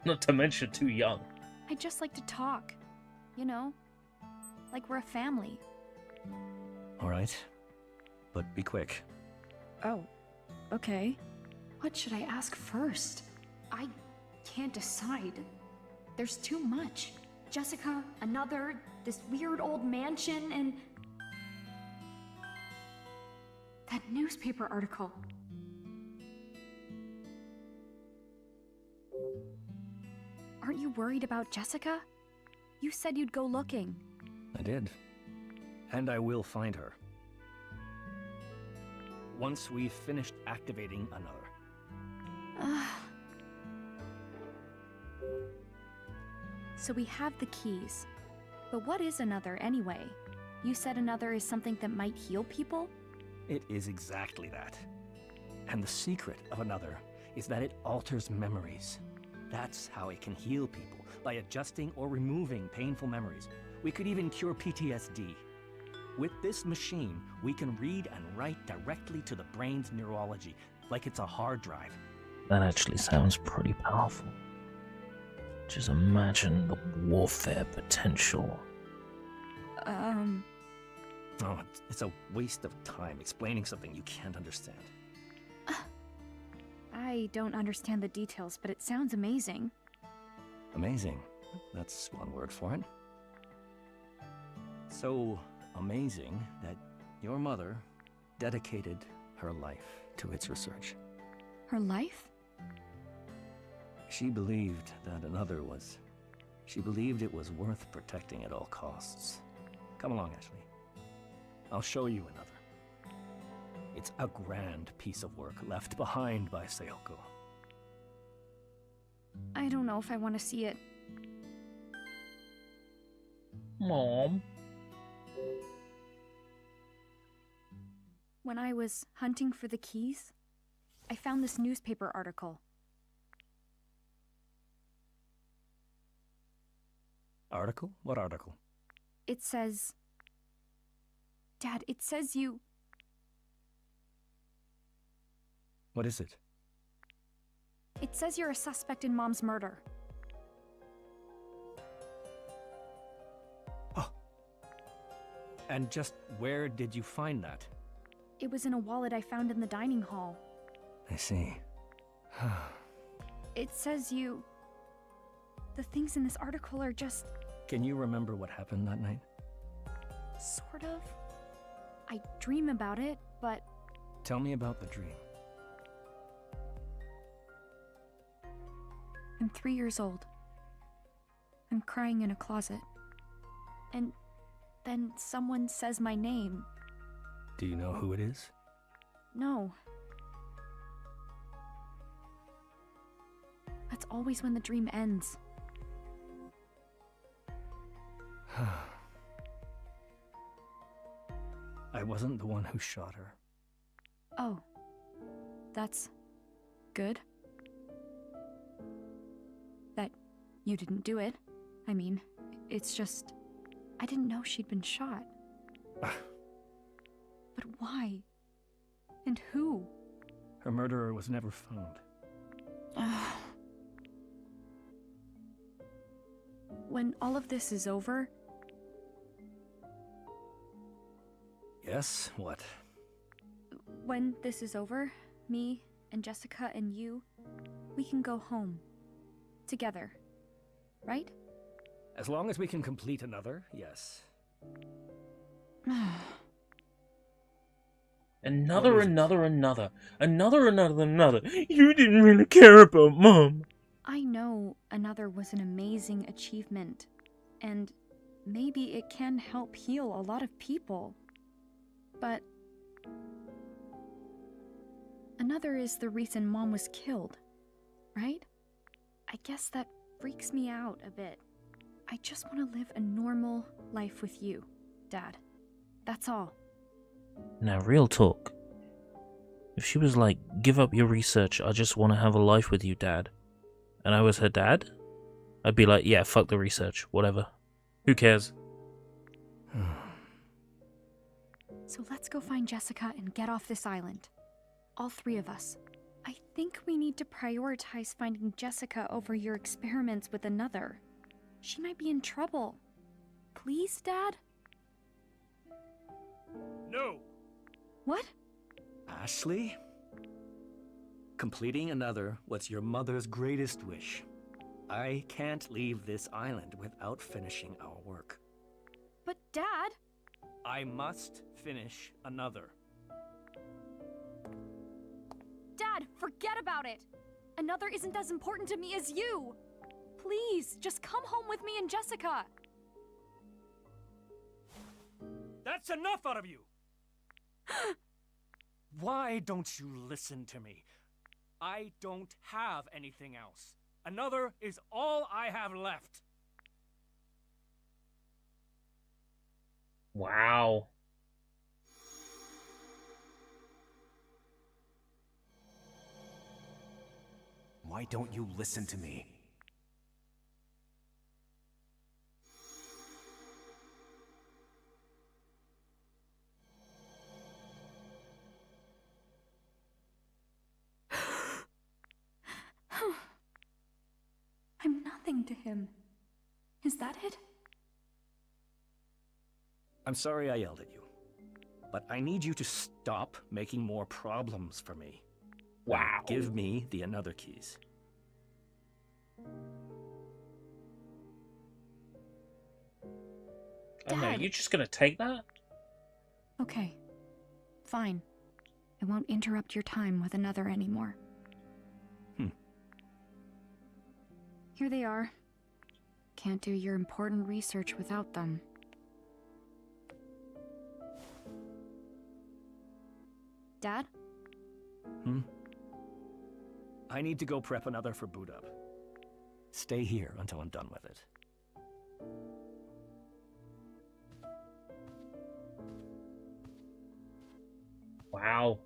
S1: Not to mention too young.
S2: I just like to talk. You know? Like we're a family.
S7: Alright. But be quick.
S2: Oh, okay. What should I ask first? I can't decide. There's too much. Jessica, another, this weird old mansion, and... that newspaper article. Aren't you worried about Jessica? You said you'd go looking.
S7: I did. And I will find her. Once we've finished activating another.
S2: So we have the keys. But what is another anyway? You said another is something that might heal people?
S7: It is exactly that. And the secret of another is that it alters memories. That's how it can heal people, by adjusting or removing painful memories. We could even cure PTSD. With this machine, we can read and write directly to the brain's neurology, like it's a hard drive.
S5: That actually sounds pretty powerful. Just imagine the warfare potential.
S7: Oh, it's a waste of time explaining something you can't understand.
S2: I don't understand the details, but it sounds amazing.
S7: Amazing. That's one word for it. So amazing that your mother dedicated her life to its research.
S2: Her life?
S7: She believed that another was... She believed it was worth protecting at all costs. Come along, Ashley. I'll show you another. It's a grand piece of work left behind by Sayoko.
S2: I don't know if I want to see it.
S1: Mom.
S2: When I was hunting for the keys, I found this newspaper article.
S7: Article? What article?
S2: It says... Dad, it says you...
S7: What is it?
S2: It says you're a suspect in Mom's murder.
S7: Oh. And just where did you find that?
S2: It was in a wallet I found in the dining hall.
S7: I see.
S2: It says you... The things in this article are just...
S7: Can you remember what happened that night?
S2: Sort of. I dream about it, but...
S7: Tell me about the dream.
S2: I'm 3 years old. I'm crying in a closet. And then someone says my name.
S7: Do you know who it is?
S2: No. That's always when the dream ends.
S7: I wasn't the one who shot her.
S2: Oh. That's... good? That you didn't do it. I mean, it's just... I didn't know she'd been shot. But why? And who?
S7: Her murderer was never found.
S2: When all of this is over...
S7: Yes? What?
S2: When this is over, me and Jessica and you, we can go home. Together. Right?
S7: As long as we can complete another, yes.
S1: Another.
S7: What is
S1: it? You didn't really care about Mom.
S2: I know another was an amazing achievement, and maybe it can help heal a lot of people. But another is the reason Mom was killed, right? I guess that freaks me out a bit. I just want to live a normal life with you, Dad. That's all.
S5: Now, real talk. If she was like, give up your research, I just want to have a life with you, Dad, and I was her dad, I'd be like, yeah, fuck the research, whatever. Who cares?
S2: So let's go find Jessica and get off this island. All three of us. I think we need to prioritize finding Jessica over your experiments with another. She might be in trouble. Please, Dad?
S7: No!
S2: What?
S7: Ashley? Completing another was your mother's greatest wish. I can't leave this island without finishing our work.
S2: But, Dad...
S7: I must finish another.
S2: Dad, forget about it! Another isn't as important to me as you! Please, just come home with me and Jessica!
S7: That's enough out of you! Why don't you listen to me? I don't have anything else. Another is all I have left.
S1: Wow.
S8: Why don't you listen to me?
S2: I'm nothing to him. Is that it?
S7: I'm sorry I yelled at you, but I need you to stop making more problems for me.
S1: Wow.
S7: Give me the another keys.
S1: I don't know,
S2: Dad.
S1: you just gonna take that?
S2: Okay. Fine. I won't interrupt your time with another anymore. Here they are. Can't do your important research without them. Dad?
S7: I need to go prep another for boot up. Stay here until I'm done with it.
S1: Wow.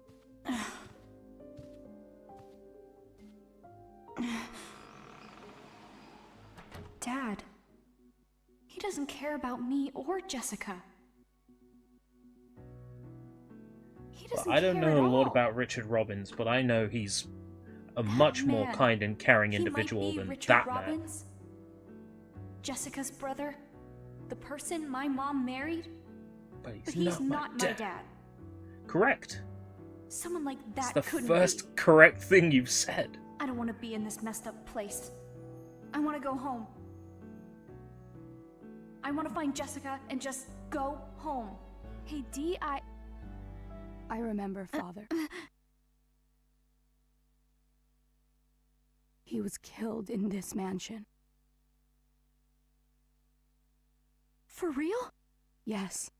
S2: Dad. He doesn't care about me or Jessica. He doesn't
S1: I don't
S2: care
S1: know
S2: at
S1: a lot
S2: all.
S1: about Richard Robbins, but I know he's a much more
S2: man.
S1: kind and caring
S2: He
S1: individual
S2: might be
S1: than
S2: Richard
S1: that man.
S2: Robbins, Jessica's brother, the person my mom married,
S1: But
S2: but
S1: he's
S2: he's not my
S1: dad.
S2: dad.
S1: Correct.
S2: Someone like
S1: It's
S2: that
S1: the
S2: couldn't
S1: first
S2: be.
S1: correct thing you've said.
S2: I don't want to be in this messed up place. I want to go home. I want to find Jessica and just go home. Hey, Dee,
S3: I remember, Father. He was killed in this mansion.
S2: For real?
S3: Yes.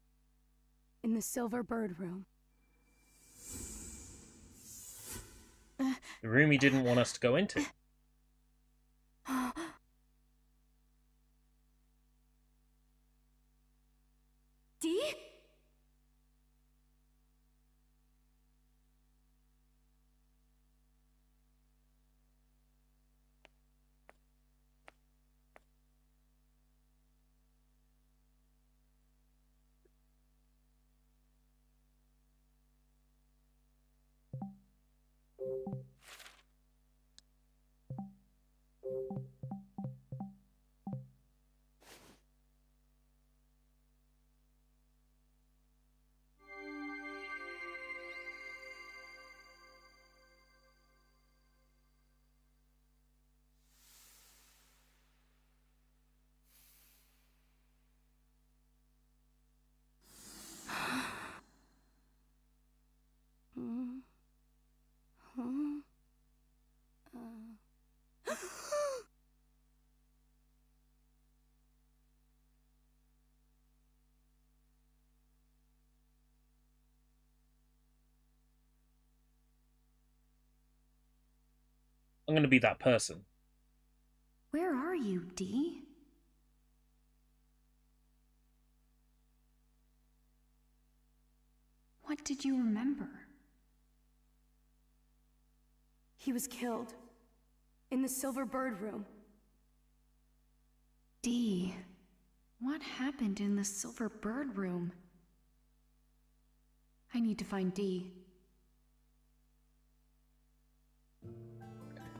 S3: In the Silver Bird room.
S1: The room he didn't want us to go into.
S2: Dee?
S1: I'm gonna be that person.
S2: Where are you, Dee? What did you remember?
S3: He was killed. In the Silver Bird room.
S2: Dee, What happened in the Silver Bird room? I need to find Dee.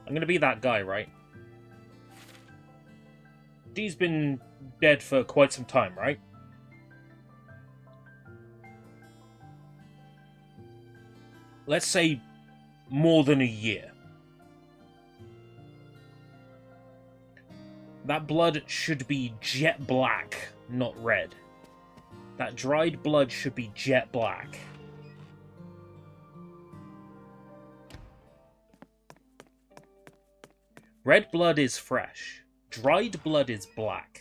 S1: I'm gonna be that guy, right? Dee's been dead for quite some time, right? Let's say more than a year. That blood should be jet black, not red. That dried blood should be jet black. Red blood is fresh. Dried blood is black.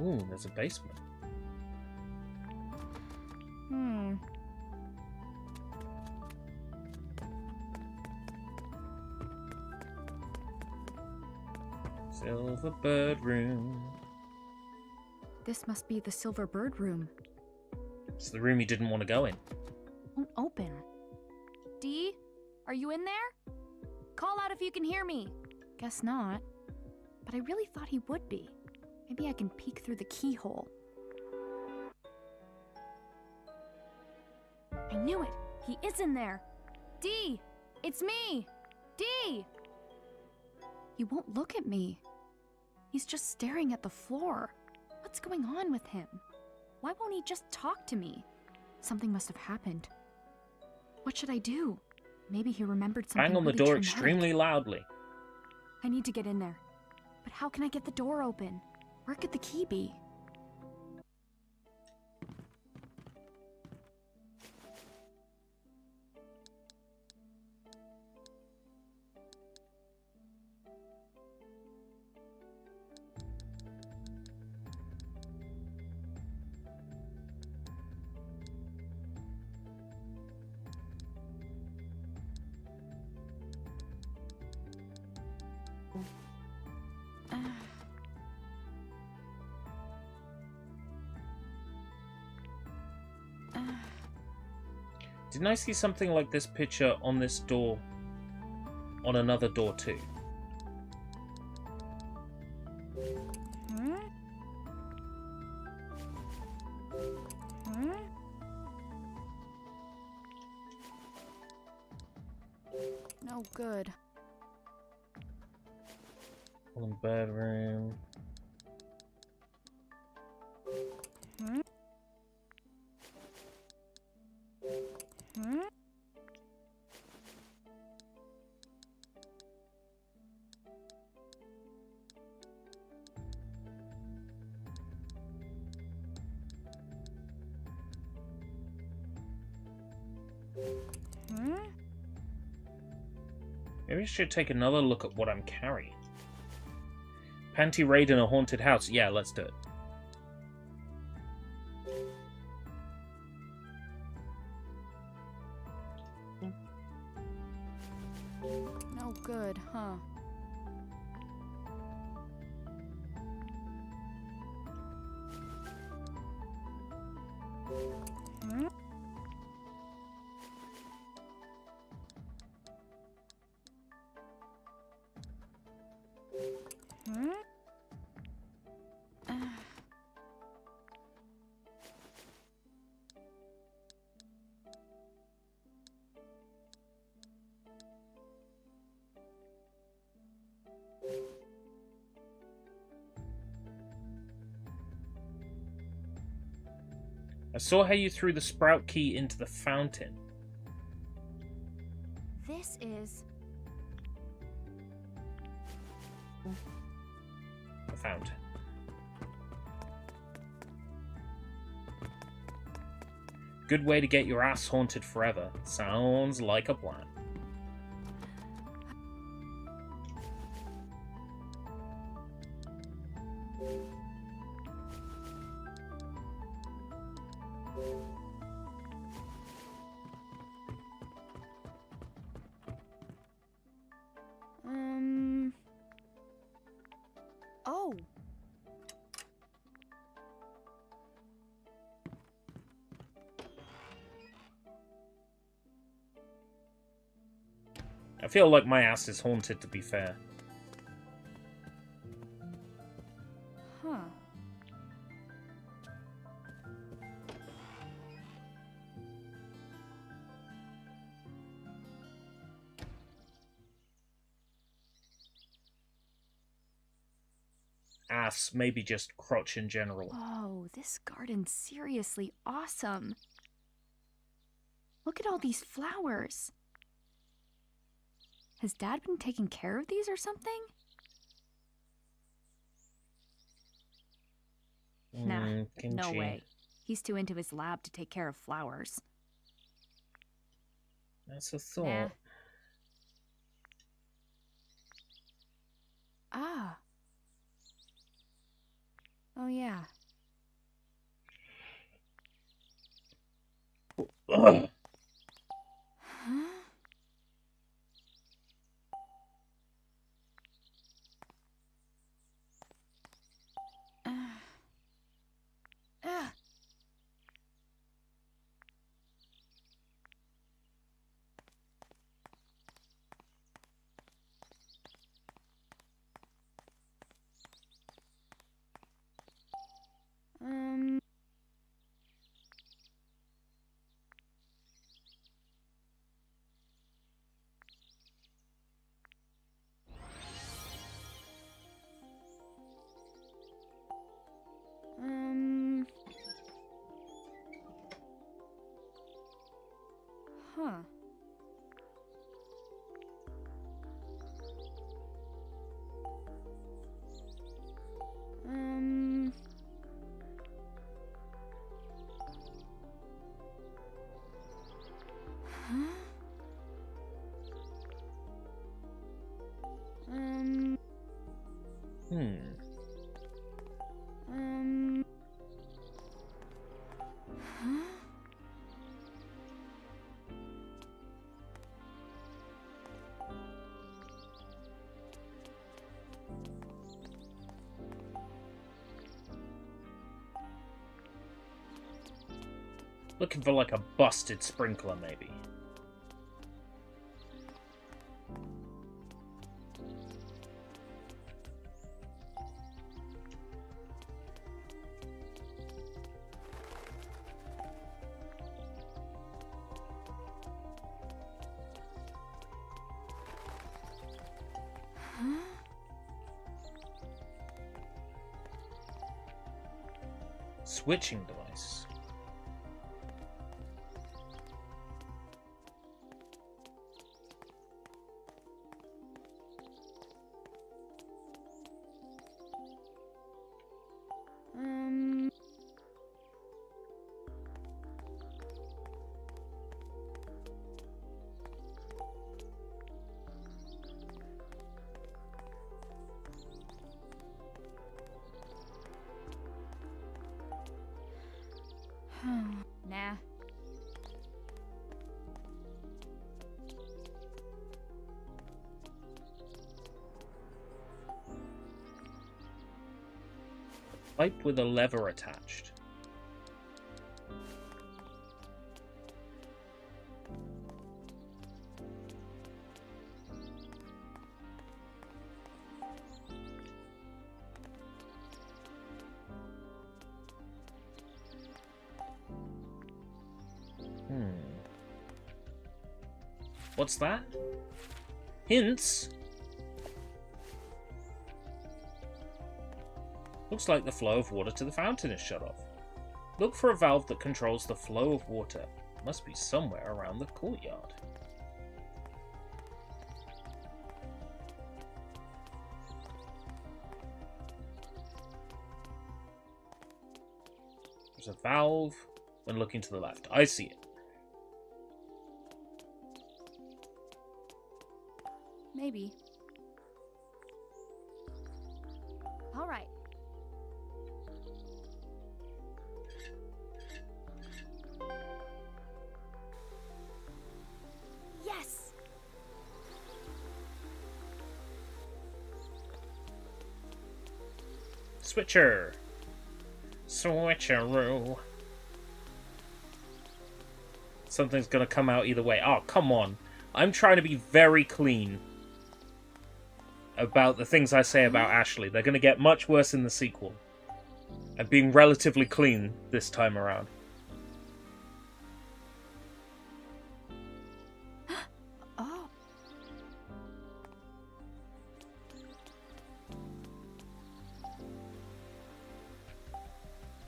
S1: Ooh, there's a basement. Silver Bird room.
S2: This must be the Silver Bird room.
S1: It's the room he didn't want to go in.
S2: Won't open. Dee? Are you in there? Call out if you can hear me. Guess not. But I really thought he would be. Maybe I can peek through the keyhole. I knew it! He is in there! Dee! It's me! Dee! He won't look at me. He's just staring at the floor. What's going on with him? Why won't he just talk to me? Something must have happened. What should I do? Maybe he remembered something
S1: Bang on the
S2: really
S1: door
S2: traumatic.
S1: extremely loudly.
S2: I need to get in there. But how can I get the door open? Where could the key be?
S1: Didn't I see something like this picture on this door? On another door too?
S2: No good.
S1: One bedroom. Maybe I should take another look at what I'm carrying. Panty raid in a haunted house. Yeah, let's do it.
S2: No good, huh?
S1: I saw how you threw the sprout key into the fountain.
S2: This is...
S1: The fountain. Good way to get your ass haunted forever. Sounds like a plan.
S2: Oh.
S1: I feel like my ass is haunted, to be fair.
S2: Huh.
S1: Ass, maybe just crotch in general.
S2: Oh, this garden's seriously awesome. Look at all these flowers. Has Dad been taking care of these or something? Nah, no
S1: Kimchi.
S2: way. He's too into his lab to take care of flowers.
S1: That's a thought.
S2: Nah. Ah. Oh, yeah.
S1: Ugh.
S2: Huh? Ugh. Um. Um. Huh. Um. Huh?
S1: Hmm.
S2: Huh?
S1: Looking for like a busted sprinkler, maybe.
S2: Huh?
S1: Switching device.
S2: Um. Nah.
S1: Pipe with a lever attached. What's that? Hints? Looks like the flow of water to the fountain is shut off. Look for a valve that controls the flow of water. Must be somewhere around the courtyard. There's a valve when looking to the left. I see it.
S2: Maybe. All right.
S1: Switcher. Switcheroo. Something's gonna come out either way. Oh, come on. I'm trying to be very clean about the things I say about Ashley. They're gonna get much worse in the sequel. I'm being relatively clean this time around.
S2: Oh.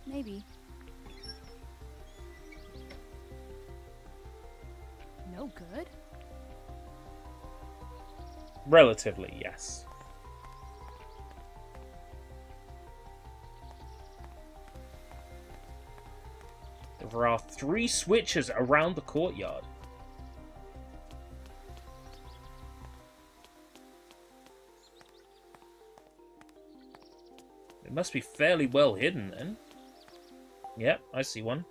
S2: Maybe. No good?
S1: Relatively, yes. There are 3 switches around the courtyard. It must be fairly well hidden then. Yep, I see one.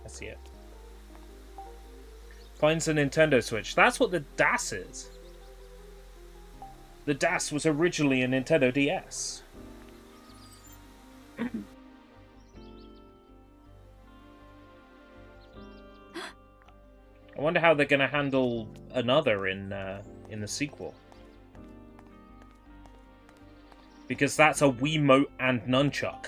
S1: I see it. Finds a Nintendo Switch. That's what the DAS is. The DAS was originally a Nintendo DS. I wonder how they're going to handle another in the sequel. Because that's a Wiimote and nunchuck.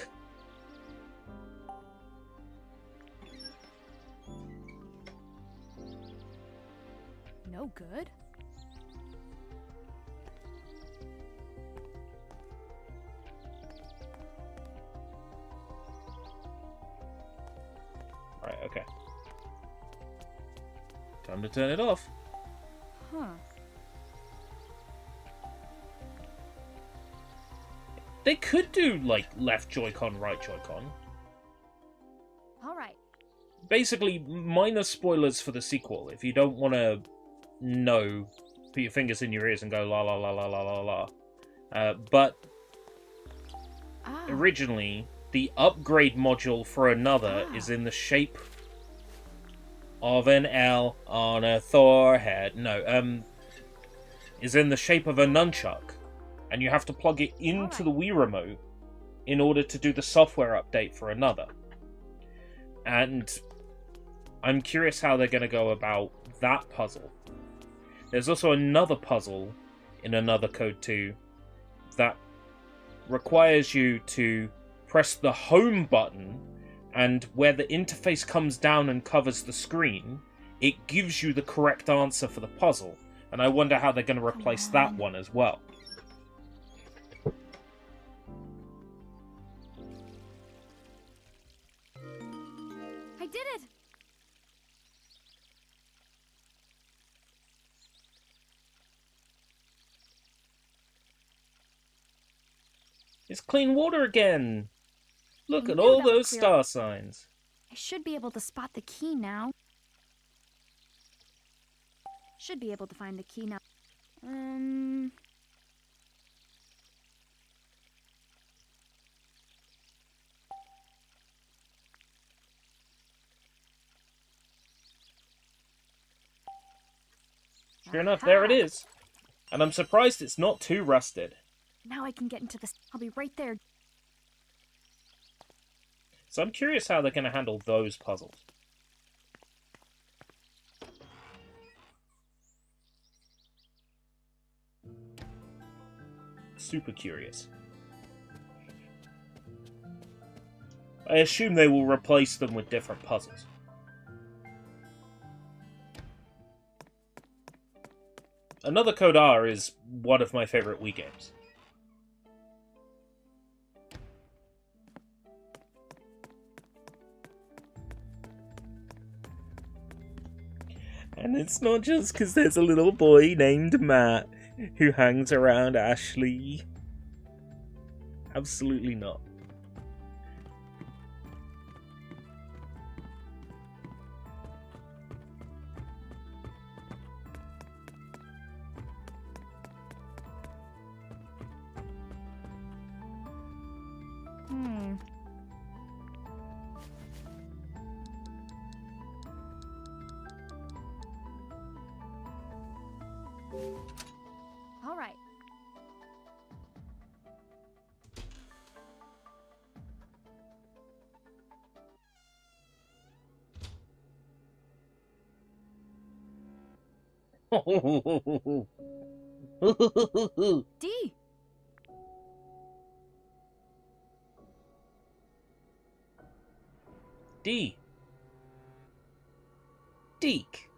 S2: No good?
S1: Right, okay. Time to turn it off.
S2: Huh.
S1: They could do, like, left Joy-Con, right Joy-Con.
S2: Alright.
S1: Basically, minor spoilers for the sequel. If you don't want to know, put your fingers in your ears and go la la la la la la la. But originally, the upgrade module for another is in the shape of an L on a Thor head. No, is in the shape of a nunchuck. And you have to plug it into the Wii Remote in order to do the software update for another. And I'm curious how they're going to go about that puzzle. There's also another puzzle in another Code 2 that requires you to press the home button, and where the interface comes down and covers the screen, it gives you the correct answer for the puzzle. And I wonder how they're going to replace that one as well.
S2: I did it!
S1: It's clean water again! Look
S2: I
S1: at
S2: knew
S1: all
S2: that would
S1: those
S2: clear
S1: star
S2: up.
S1: signs.
S2: I should be able to spot the key now. Should be able to find the key now.
S1: Sure enough, there it is. And I'm surprised it's not too rusted.
S2: Now I can get into this. I'll be right there.
S1: So I'm curious how they're going to handle those puzzles. Super curious. I assume they will replace them with different puzzles. Another Code R is one of my favorite Wii games. And it's not just because there's a little boy named Matt who hangs around Ashley. Absolutely not.
S2: All right. D.
S1: D. Deke.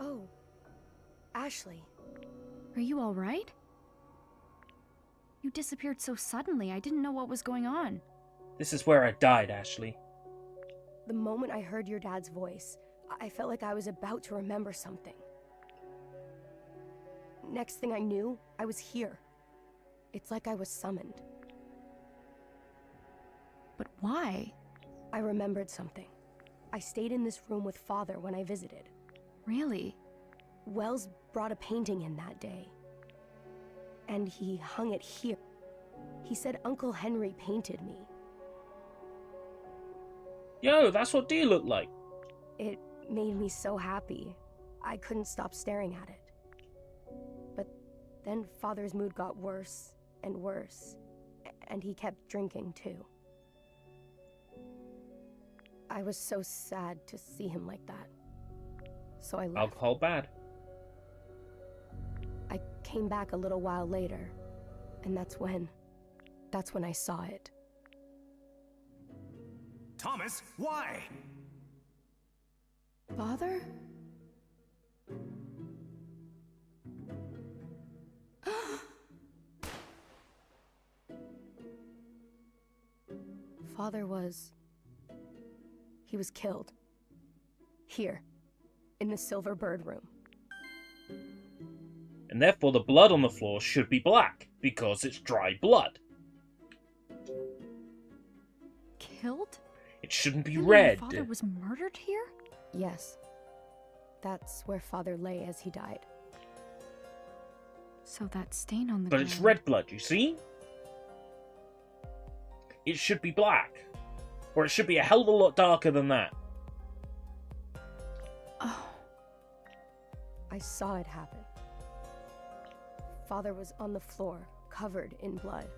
S3: Oh, Ashley.
S2: Are you all right? You disappeared so suddenly, I didn't know what was going on.
S1: This is where I died, Ashley.
S3: The moment I heard your dad's voice, I felt like I was about to remember something. Next thing I knew, I was here. It's like I was summoned.
S2: But why?
S3: I remembered something. I stayed in this room with Father when I visited.
S2: Really?
S3: Wells brought a painting in that day. And he hung it here. He said Uncle Henry painted me.
S1: Yo, that's what D looked like.
S3: It made me so happy. I couldn't stop staring at it. But then Father's mood got worse and worse, and he kept drinking too. I was so sad to see him like that. So I left.
S1: Alcohol bad.
S3: I came back a little while later, and that's when I saw it.
S8: Thomas, why?
S3: Father? Father he was killed. Here, in the Silver Bird room.
S1: And therefore the blood on the floor should be black, because it's dry blood.
S2: Killed?
S1: It shouldn't be
S2: You mean
S1: red.
S2: Father was murdered here?
S3: Yes. That's where Father lay as he died.
S2: So that stain on the
S1: But
S2: ground...
S1: it's red blood, you see? It should be black. Or it should be a hell of a lot darker than that.
S2: Oh.
S3: I saw it happen. Father was on the floor, covered in blood.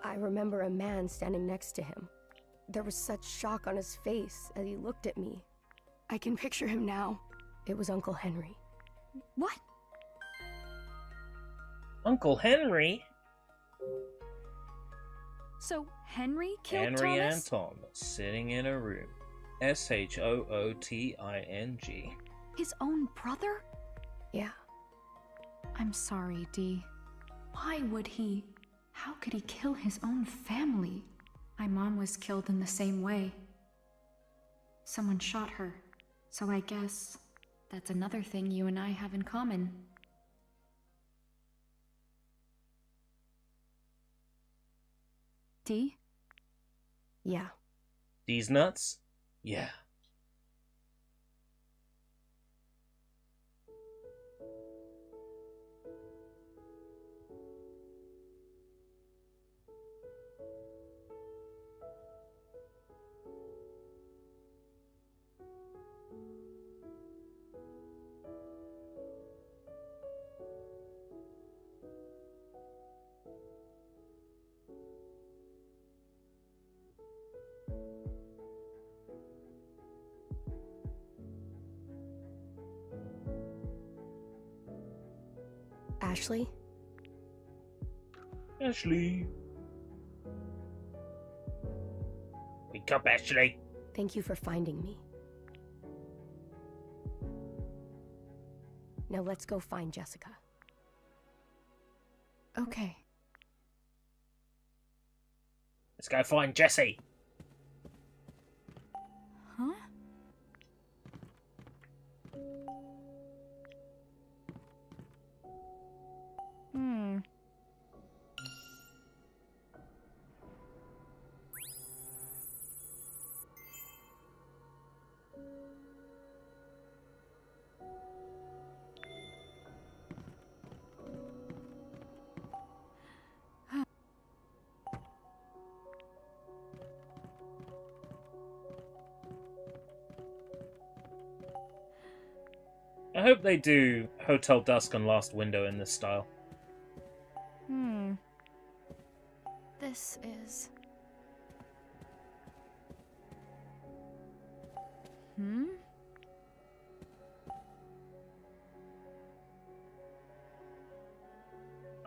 S3: I remember a man standing next to him. There was such shock on his face as he looked at me. I can picture him now. It was Uncle Henry.
S2: What?
S1: Uncle Henry?
S2: So Henry killed
S1: Henry
S2: Thomas?
S1: and Tom sitting in a room. Shooting.
S2: His own brother?
S3: Yeah.
S2: I'm sorry, Dee. Why would he? How could he kill his own family? My mom was killed in the same way. Someone shot her. So I guess that's another thing you and I have in common. Dee?
S3: Yeah.
S1: These nuts? Yeah.
S3: Ashley?
S1: Ashley. Wake up, Ashley.
S3: Thank you for finding me. Now let's go find Jessica.
S2: Okay.
S1: Let's go find Jesse.
S2: Huh? Hmm.
S1: I hope they do Hotel Dusk and Last Window in this style.
S2: This is...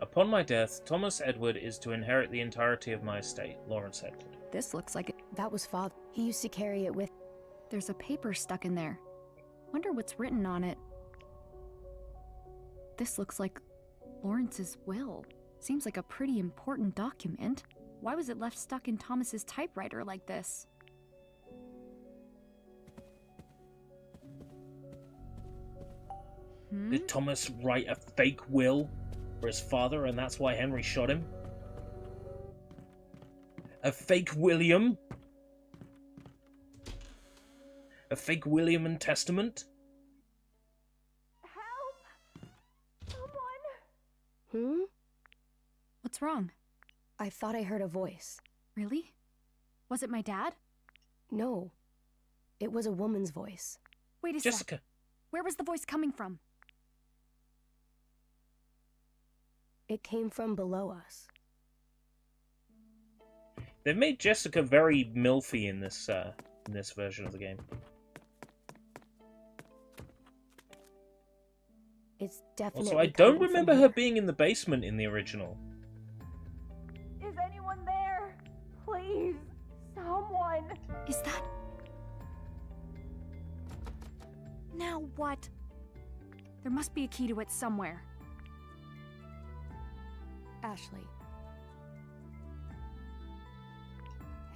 S1: Upon my death, Thomas Edward is to inherit the entirety of my estate, Lawrence Edward.
S3: This looks like it. That was Father. He used to carry it with.
S2: There's a paper stuck in there. Wonder what's written on it. This looks like Lawrence's will. Seems like a pretty important document. Why was it left stuck in Thomas's typewriter like this?
S1: Did Thomas write a fake will for his father, and that's why Henry shot him? A fake William? A fake William and Testament?
S3: Help! Someone!
S2: What's wrong?
S3: I thought I heard a voice.
S2: Really? Was it my dad?
S3: No. It was a woman's voice.
S2: Wait a sec.
S1: Jessica.
S2: Where was the voice coming from?
S3: It came from below us.
S1: They've made Jessica very milfy in this version of the game.
S3: It's definitely.
S1: Also, I don't
S3: coming from
S1: remember
S3: here.
S1: her being in the basement in the original.
S6: Is anyone there? Please, someone.
S2: Is that... Now what? There must be a key to it somewhere.
S3: Ashley.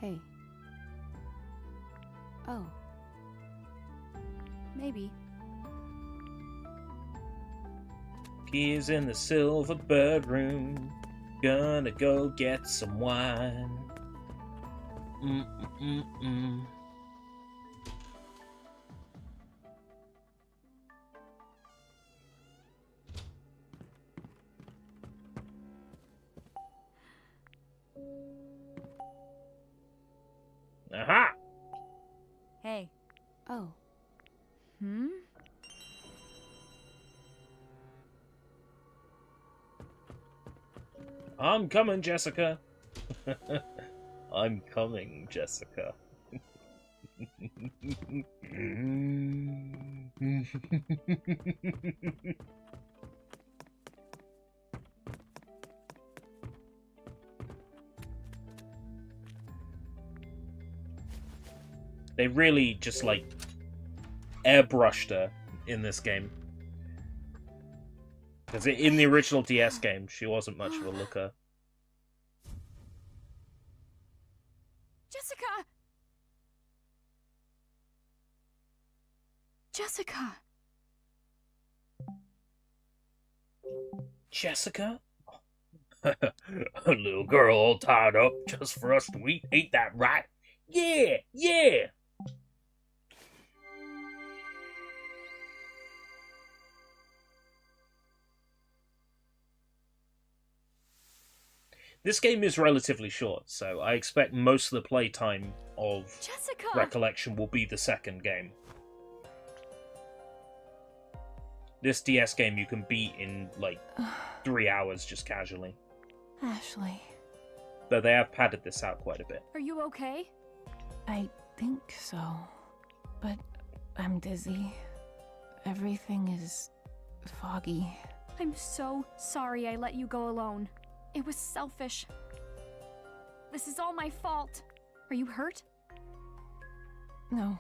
S3: Hey. Oh.
S2: Maybe.
S1: Keys in the silver bird room. Gonna go get some wine. Mm-mm-mm-mm. Aha!
S2: Hey.
S3: Oh.
S1: I'm coming, Jessica. I'm coming, Jessica. They really just, like, airbrushed her in this game. Because in the original DS game, she wasn't much of a looker.
S2: Jessica! Jessica!
S1: Jessica? A little girl all tied up just for us to eat. Ain't that right? Yeah! Yeah! This game is relatively short, so I expect most of the playtime of
S2: Jessica!
S1: Recollection will be the second game. This DS game you can beat in, like, 3 hours just casually.
S6: Ashley,
S1: Though they have padded this out quite a bit.
S2: Are you okay?
S6: I think so. But I'm dizzy. Everything is foggy.
S2: I'm so sorry I let you go alone. It was selfish. This is all my fault. Are you hurt?
S6: No,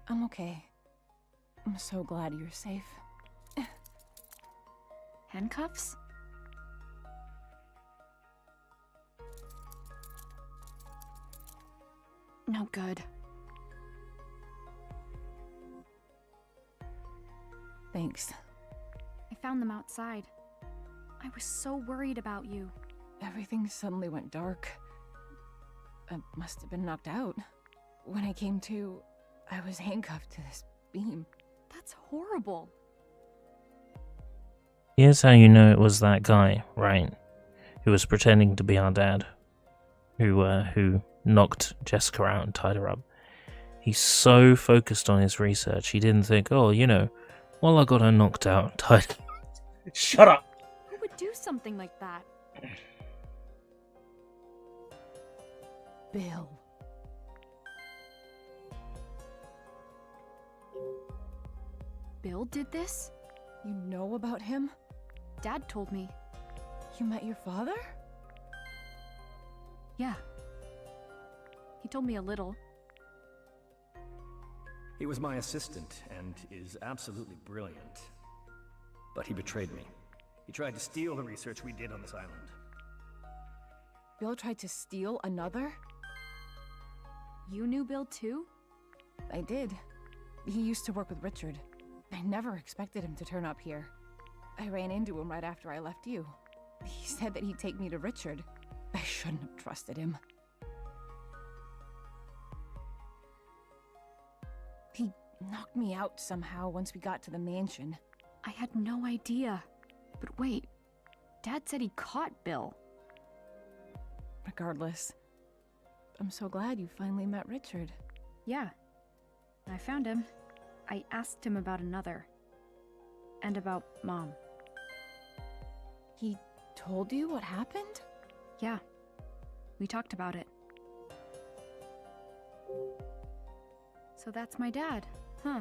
S6: I'm okay. I'm so glad you're safe.
S2: Handcuffs? No good.
S6: Thanks.
S2: I found them outside. I was so worried about you.
S6: Everything suddenly went dark. I must have been knocked out. When I came to, I was handcuffed to this beam.
S2: That's horrible.
S5: Here's how you know it was that guy, right? Who was pretending to be our dad. Who knocked Jessica out and tied her up. He's so focused on his research, he didn't think, oh, you know, Well, I got her knocked out and tied.
S1: Shut up!
S2: Who would do something like that?
S6: Bill.
S2: Bill did this?
S6: You know about him?
S2: Dad told me.
S6: You met your father?
S2: Yeah. He told me a little.
S7: He was my assistant and is absolutely brilliant. But he betrayed me. He tried to steal the research we did on this island.
S6: Bill tried to steal another?
S2: You knew Bill too?
S6: I did. He used to work with Richard. I never expected him to turn up here. I ran into him right after I left you. He said that he'd take me to Richard. I shouldn't have trusted him. He knocked me out somehow once we got to the mansion.
S2: I had no idea. But wait, Dad said he caught Bill.
S6: Regardless, I'm so glad you finally met Richard.
S2: Yeah, I found him. I asked him about another. And about Mom.
S6: He told you what happened?
S2: Yeah, we talked about it. So that's my dad, huh?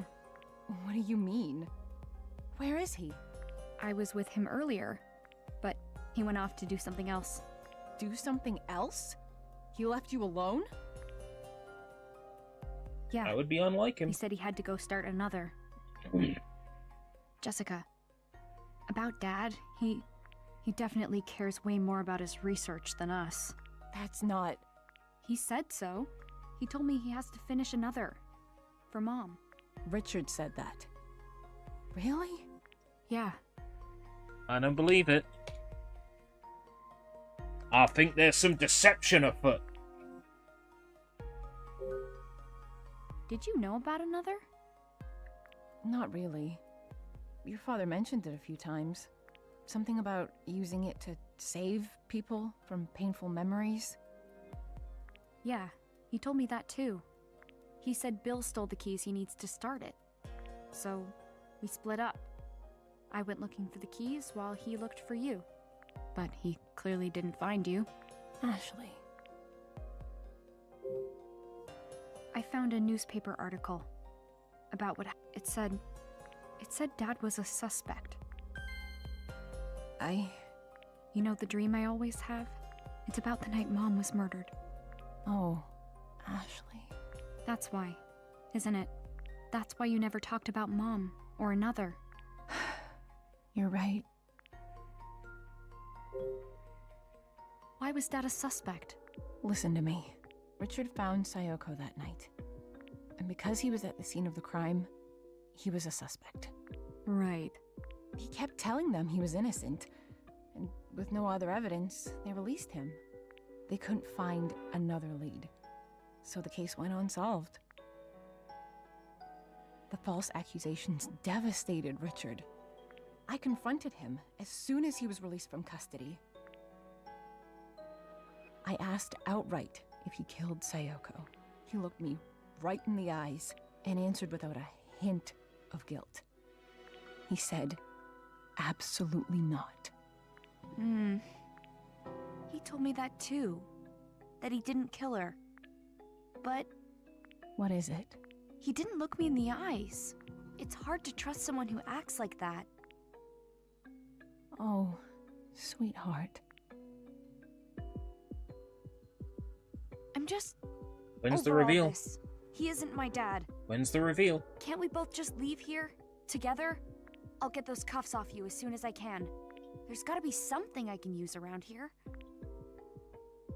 S6: What do you mean? Where is he?
S2: I was with him earlier, but he went off to do something else.
S6: Do something else? He left you alone?
S2: Yeah.
S1: That would be unlike him.
S2: He said he had to go start another. Jessica, about Dad, he definitely cares way more about his research than us.
S6: That's not...
S2: He said so. He told me he has to finish another. For Mom.
S6: Richard said that. Really?
S2: Yeah.
S1: I don't believe it. I think there's some deception afoot.
S2: Did you know about another?
S6: Not really. Your father mentioned it a few times. Something about using it to save people from painful memories.
S2: Yeah, he told me that too. He said Bill stole the keys he needs to start it. So, we split up. I went looking for the keys while he looked for you. But he clearly didn't find you.
S6: Ashley.
S2: I found a newspaper article about what it said Dad was a suspect. You know the dream I always have? It's about the night Mom was murdered.
S6: Oh, Ashley.
S2: That's why, isn't it? That's why you never talked about Mom or another.
S6: You're right.
S2: Why was Dad a suspect?
S6: Listen to me. Richard found Sayoko that night. And because he was at the scene of the crime, he was a suspect.
S2: Right.
S6: He kept telling them he was innocent. And with no other evidence, they released him. They couldn't find another lead. So the case went unsolved. The false accusations devastated Richard. I confronted him as soon as he was released from custody. I asked outright if he killed Sayoko. He looked me right in the eyes and answered without a hint of guilt. He said, absolutely not.
S2: He told me that too. That he didn't kill her. But
S6: What is it?
S2: he didn't look me in the eyes. It's hard to trust someone who acts like that.
S6: Oh, sweetheart.
S2: I'm just
S1: When's the
S2: over all
S1: reveal?
S2: this. He isn't my dad.
S1: When's the reveal?
S2: Can't we both just leave here? Together? I'll get those cuffs off you as soon as I can. There's gotta be something I can use around here.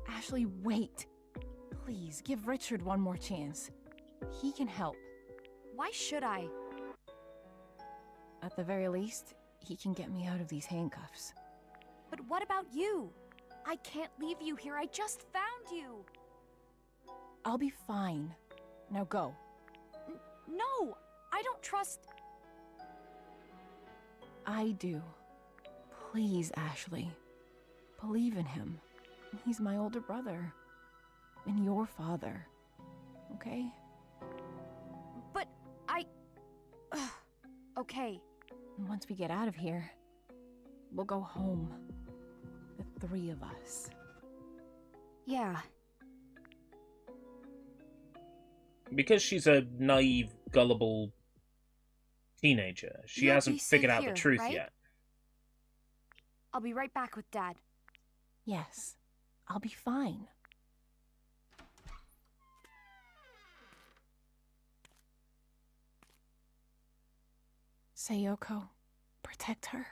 S6: Ashley, wait. Please, give Richard one more chance. He can help.
S2: Why should I?
S6: At the very least, he can get me out of these handcuffs.
S2: But what about you? I can't leave you here. I just found you.
S6: I'll be fine. Now go.
S2: No, I don't trust...
S6: I do. Please, Ashley. Believe in him. He's my older brother. And your father. Okay?
S2: But I... Ugh. Okay,
S6: And once we get out of here, we'll go home. The three of us.
S2: Yeah.
S1: Because she's a naive, gullible teenager, she
S2: You'll
S1: hasn't
S2: be safe
S1: figured out
S2: here,
S1: the truth
S2: right?
S1: yet.
S2: I'll be right back with Dad.
S6: Yes, I'll be fine. Sayoko, protect her.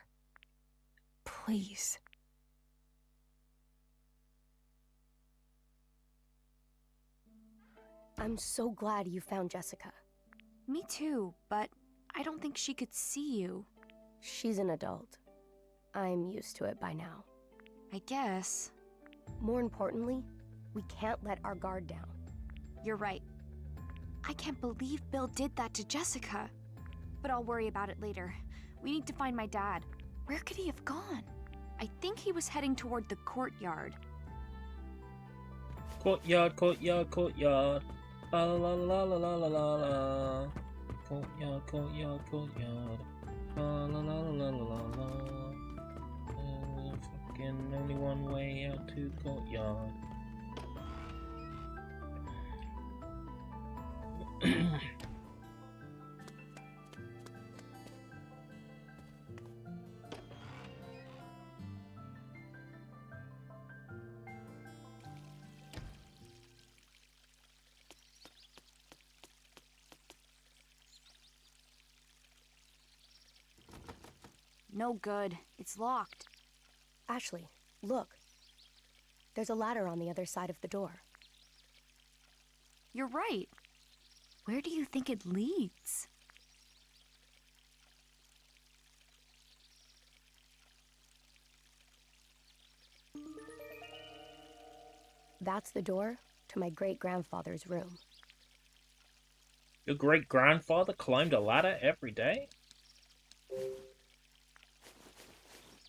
S6: Please.
S3: I'm so glad you found Jessica.
S2: Me too, but I don't think she could see you.
S3: She's an adult. I'm used to it by now.
S2: I guess.
S3: More importantly, we can't let our guard down.
S2: You're right. I can't believe Bill did that to Jessica. But I'll worry about it later. We need to find my dad. Where could he have gone? I think he was heading toward the courtyard.
S1: Courtyard, courtyard, courtyard. La la la la la la la la. Courtyard, courtyard, courtyard. La la la la la la la. Fucking only one way out to the courtyard.
S2: No good. It's locked.
S3: Ashley, look. There's a ladder on the other side of the door.
S2: You're right. Where do you think it leads?
S3: That's the door to my great-grandfather's room.
S1: Your great-grandfather climbed a ladder every day?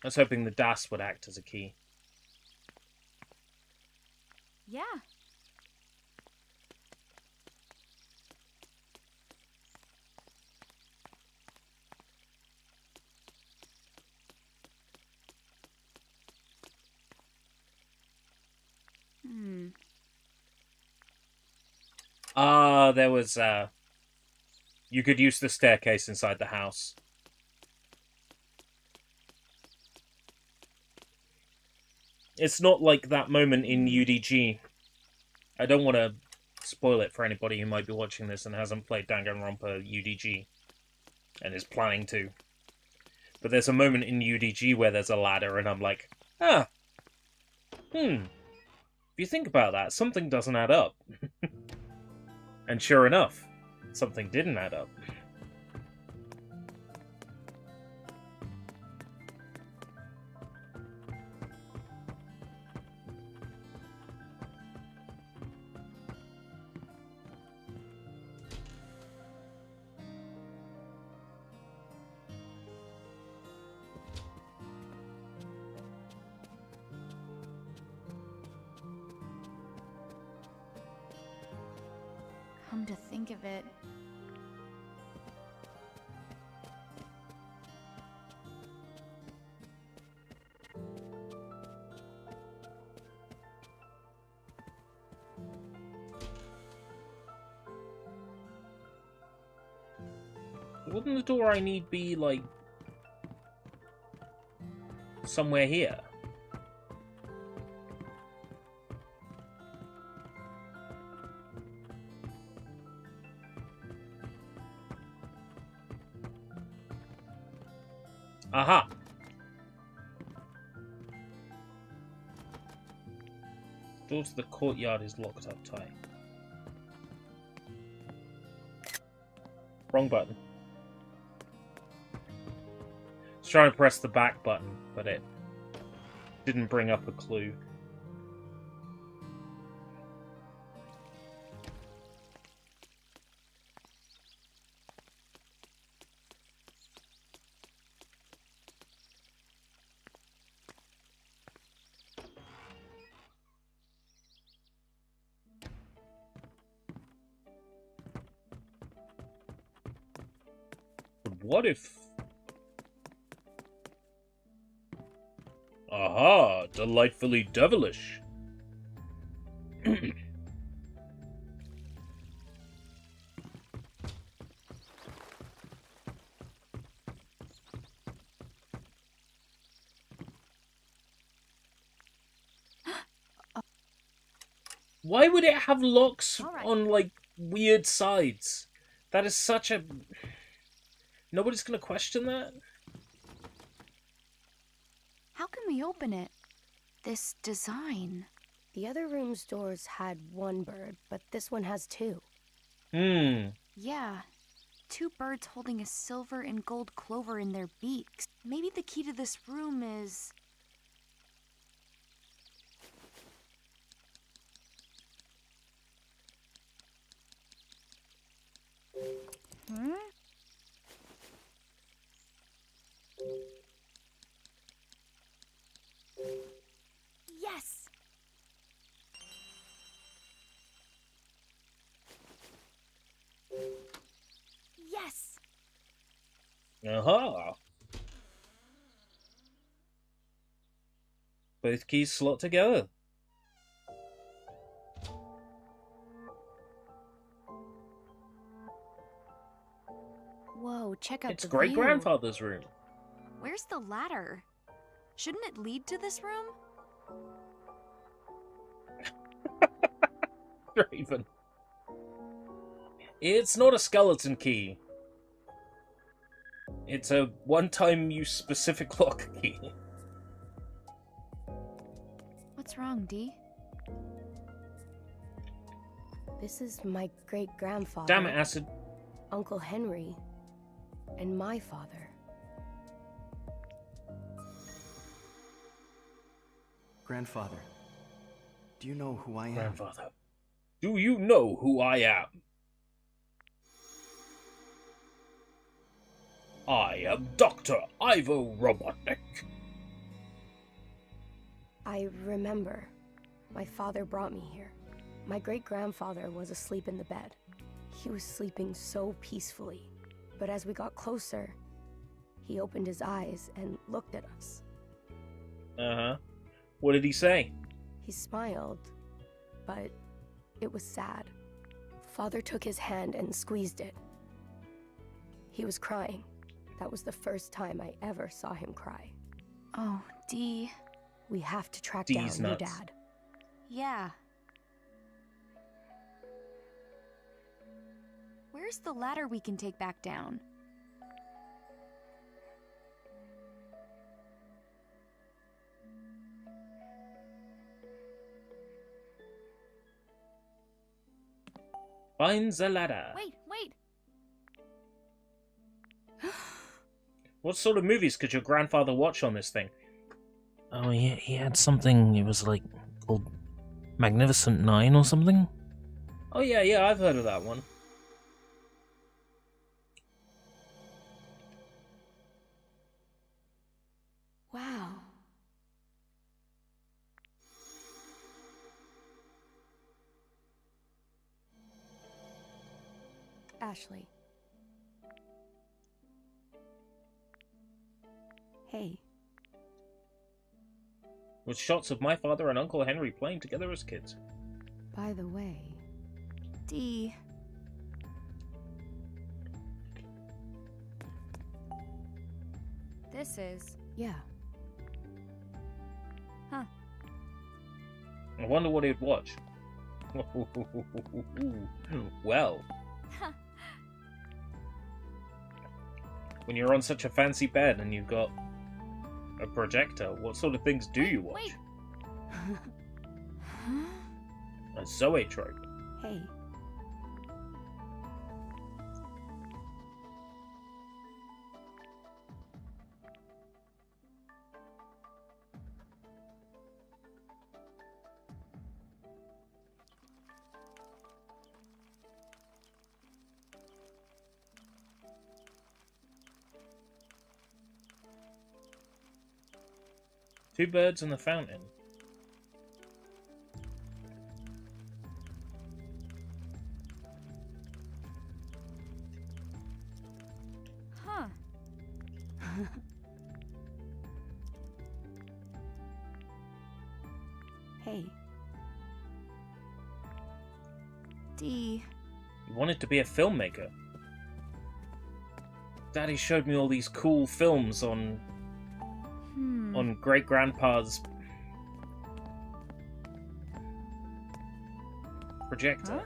S1: I was hoping the DAS would act as a key.
S2: Yeah.
S1: There was, you could use the staircase inside the house. It's not like that moment in UDG. I don't want to spoil it for anybody who might be watching this and hasn't played Danganronpa UDG and is planning to. But there's a moment in UDG where there's a ladder and I'm like, if you think about that, something doesn't add up. And sure enough, something didn't add up.
S2: Come to think of it.
S1: Wouldn't the door I need be, like, somewhere here? Aha! Door to the courtyard is locked up tight. Wrong button. I was trying to press the back button, but it didn't bring up a clue. But what if Aha, delightfully devilish. Why would it have locks
S2: Alright.
S1: on, like, weird sides? That is such a... Nobody's gonna question that?
S2: How can we open it? This design.
S3: The other room's doors had one bird, but this one has two.
S2: Yeah. 2 birds holding a silver and gold clover in their beaks. Maybe the key to this room is... Hmm? Yes! Yes!
S1: Aha! Both keys slot together.
S2: Whoa, check out
S1: It's
S2: the
S1: great-grandfather's room.
S2: view. Where's the ladder? Shouldn't it lead to this room?
S1: Raven. It's not a skeleton key. It's a one-time use specific lock key.
S2: What's wrong, Dee?
S3: This is my great-grandfather,
S1: Damn it, Acid.
S3: Uncle Henry, and my father.
S4: Grandfather, do you know who I am?
S1: Grandfather, do you know who I am? I am Dr. Ivo Robotnik.
S3: I remember. My father brought me here. My great-grandfather was asleep in the bed. He was sleeping so peacefully. But as we got closer, he opened his eyes and looked at us.
S1: Uh-huh. What did he say?
S3: He smiled, but it was sad. Father took his hand and squeezed it. He was crying. That was the first time I ever saw him cry.
S2: Oh, Dee.
S3: We have to track
S1: Dee's
S3: down your
S1: nuts.
S3: dad.
S2: Yeah. Where's the ladder we can take back down?
S1: Find the ladder.
S2: Wait!
S1: What sort of movies could your grandfather watch on this thing?
S5: Oh, he had something, it was like called Magnificent Nine or something?
S1: Oh yeah, I've heard of that one.
S2: Wow.
S3: Ashley. Hey,
S1: With shots of my father and Uncle Henry playing together as kids.
S3: by the way,
S2: Dee. This is...
S3: yeah,
S2: Huh.
S1: I wonder what he'd watch. Well, when you're on such a fancy bed and you've got a projector, what sort of things do you watch?
S2: Wait.
S1: A zoetrope.
S3: hey,
S1: Two birds in the fountain.
S2: Huh.
S3: Hey,
S2: Dee.
S1: You wanted to be a filmmaker. Daddy showed me all these cool films on Great Grandpa's projector.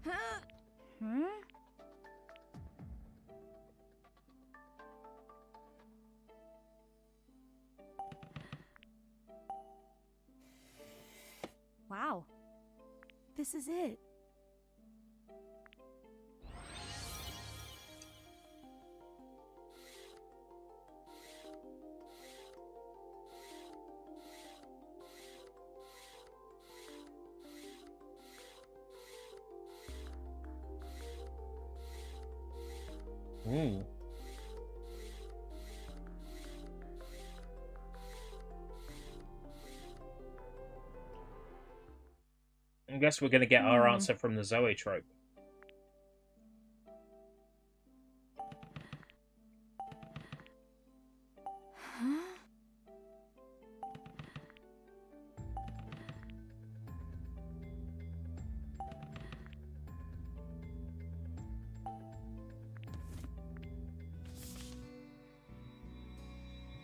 S2: Huh? Hmm? Wow.
S3: this is it.
S1: Ooh. I guess we're going to get our answer from the Zoe trope.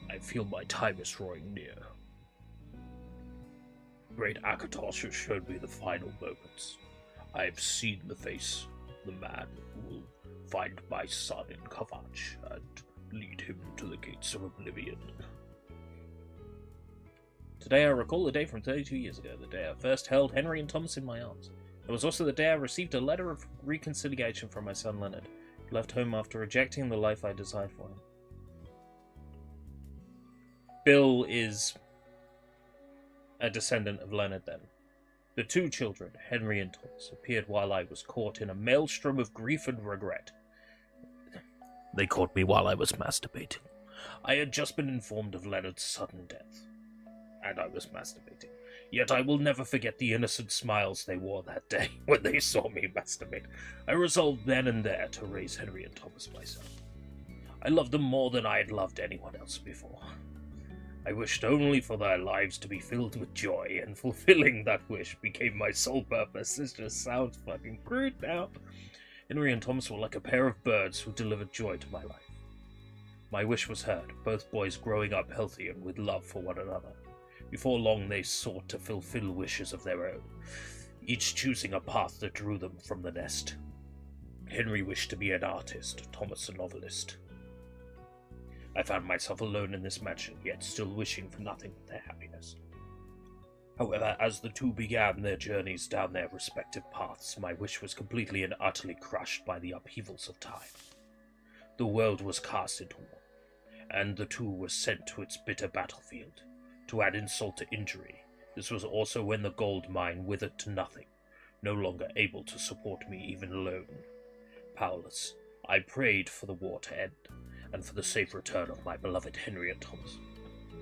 S1: I feel my time is drawing near. Great Akatos has showed me the final moments. I have seen the face of the man who will find my son in Kavach and lead him to the gates of oblivion. Today I recall the day from 32 years ago, the day I first held Henry and Thomas in my arms. It was also the day I received a letter of reconciliation from my son Leonard, who left home after rejecting the life I desired for him. Bill is a descendant of Leonard then. The two children, Henry and Thomas, appeared while I was caught in a maelstrom of grief and regret. They caught me while I was masturbating. I had just been informed of Leonard's sudden death, and I was masturbating. Yet I will never forget the innocent smiles they wore that day when they saw me masturbate. I resolved then and there to raise Henry and Thomas myself. I loved them more than I had loved anyone else before. I wished only for their lives to be filled with joy, and fulfilling that wish became my sole purpose. This just sounds fucking crude now. Henry and Thomas were like a pair of birds who delivered joy to my life. My wish was heard, both boys growing up healthy and with love for one another. Before long they sought to fulfill wishes of their own, each choosing a path that drew them from the nest. Henry wished to be an artist, Thomas a novelist. I found myself alone in this mansion, yet still wishing for nothing but their happiness. However, as the two began their journeys down their respective paths, my wish was completely and utterly crushed by the upheavals of time. The world was cast into war, and the two were sent to its bitter battlefield. To add insult to injury, this was also when the gold mine withered to nothing, no longer able to support me even alone. Powerless, I prayed for the war to end, and for the safe return of my beloved Henry and Thomas.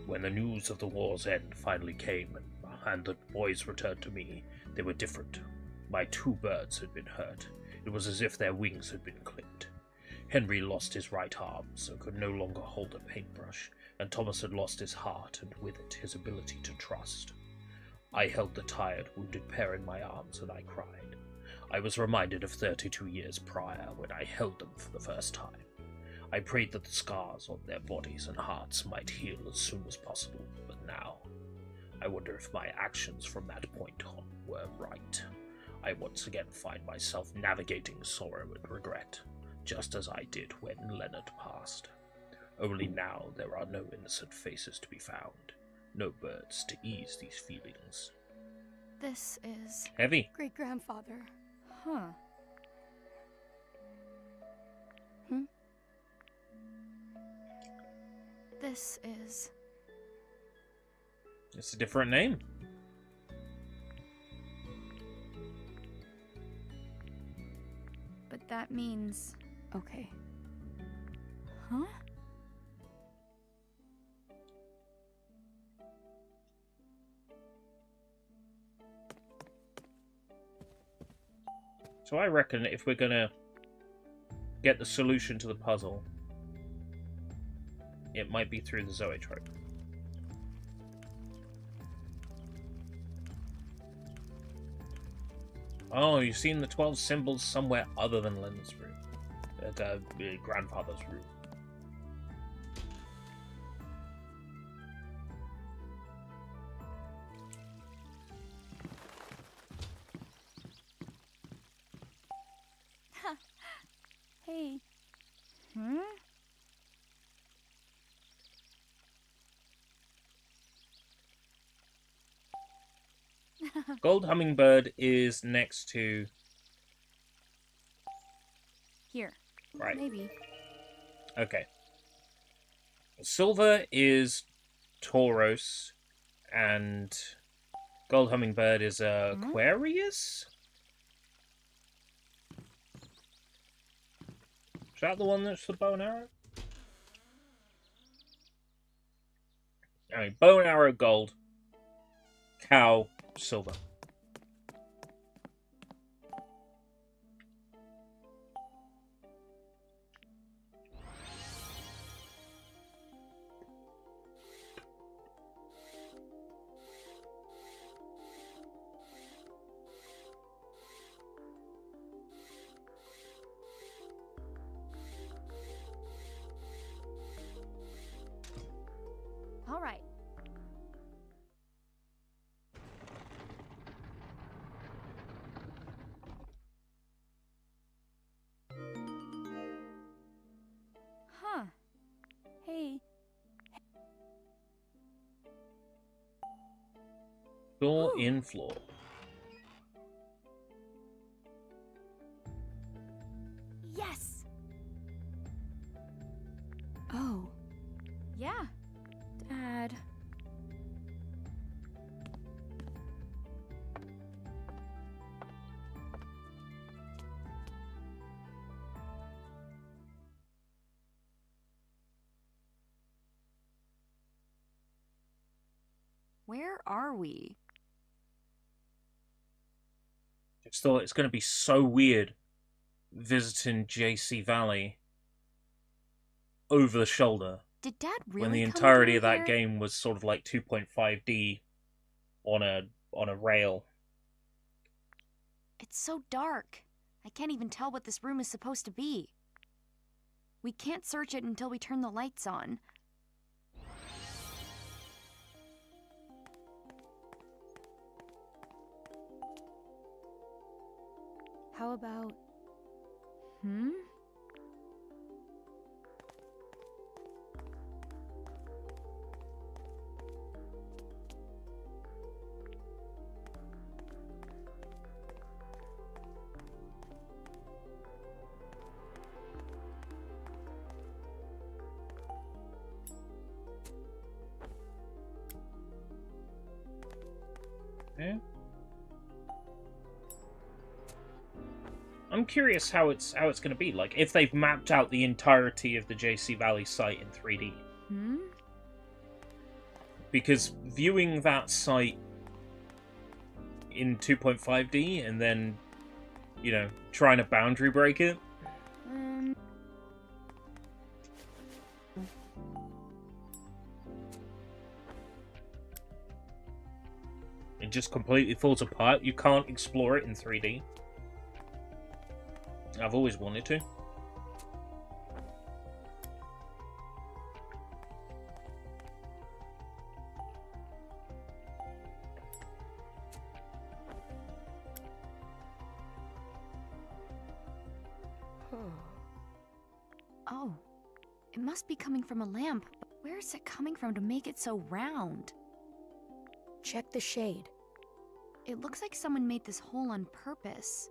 S1: When the news of the war's end finally came, and the boys returned to me, they were different. My two birds had been hurt. It was as if their wings had been clipped. Henry lost his right arm, so could no longer hold a paintbrush, and Thomas had lost his heart, and with it his ability to trust. I held the tired, wounded pair in my arms, and I cried. I was reminded of 32 years prior, when I held them for the first time. I prayed that the scars on their bodies and hearts might heal as soon as possible, but now, I wonder if my actions from that point on were right. I once again find myself navigating sorrow and regret, just as I did when Leonard passed. Only now there are no innocent faces to be found, no birds to ease these feelings.
S2: This is...
S1: Heavy.
S3: Great-grandfather.
S2: Huh. This is...
S1: It's a different name.
S2: But that means...
S3: Okay.
S2: Huh?
S1: So I reckon if we're gonna get the solution to the puzzle, it might be through the zoetrope. Oh, you've seen the 12 symbols somewhere other than Leonard's room. At grandfather's room.
S2: Hey. Hmm?
S1: Gold hummingbird is next to...
S2: Here.
S1: Right.
S2: Maybe.
S1: Okay. Silver is Tauros, and gold hummingbird is Aquarius? Is that the one that's the bow and arrow? I mean, bow and arrow gold, cow silver.
S2: All right. Huh. Hey.
S1: Door in floor.
S2: Yes. Oh. Yeah. Dad. Where are we?
S1: Still, it's going to be so weird visiting JC Valley over the shoulder.
S2: Did Dad really
S1: when the
S2: come
S1: entirety
S2: through
S1: of that
S2: here?
S1: game was sort of like 2.5D on a rail.
S2: It's so dark. I can't even tell what this room is supposed to be. We can't search it until we turn the lights on. How about... Hmm?
S1: Yeah. I'm curious how it's going to be. Like, if they've mapped out the entirety of the JC Valley site in 3D.
S2: Hmm?
S1: Because viewing that site in 2.5D and then, you know, trying to boundary break it. It just completely falls apart. You can't explore it in 3D. I've always wanted to.
S2: Oh, it must be coming from a lamp, but where is it coming from to make it so round?
S3: Check the shade.
S2: It looks like someone made this hole on purpose.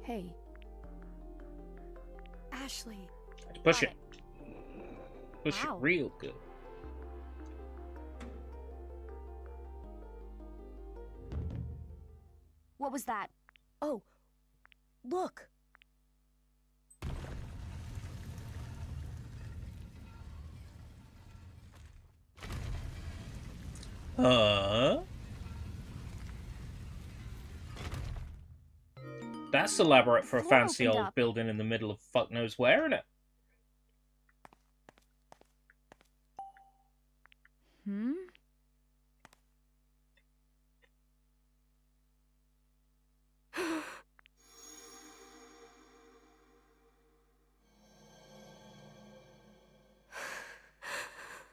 S3: Hey. Ashley.
S1: Push
S2: Got
S1: it. Push
S2: Wow.
S1: it real good.
S2: What was that?
S3: Oh, look.
S1: That's elaborate for a
S2: Floor
S1: fancy
S2: opened
S1: old
S2: up.
S1: building in the middle of fuck knows where, isn't it?
S2: Hmm?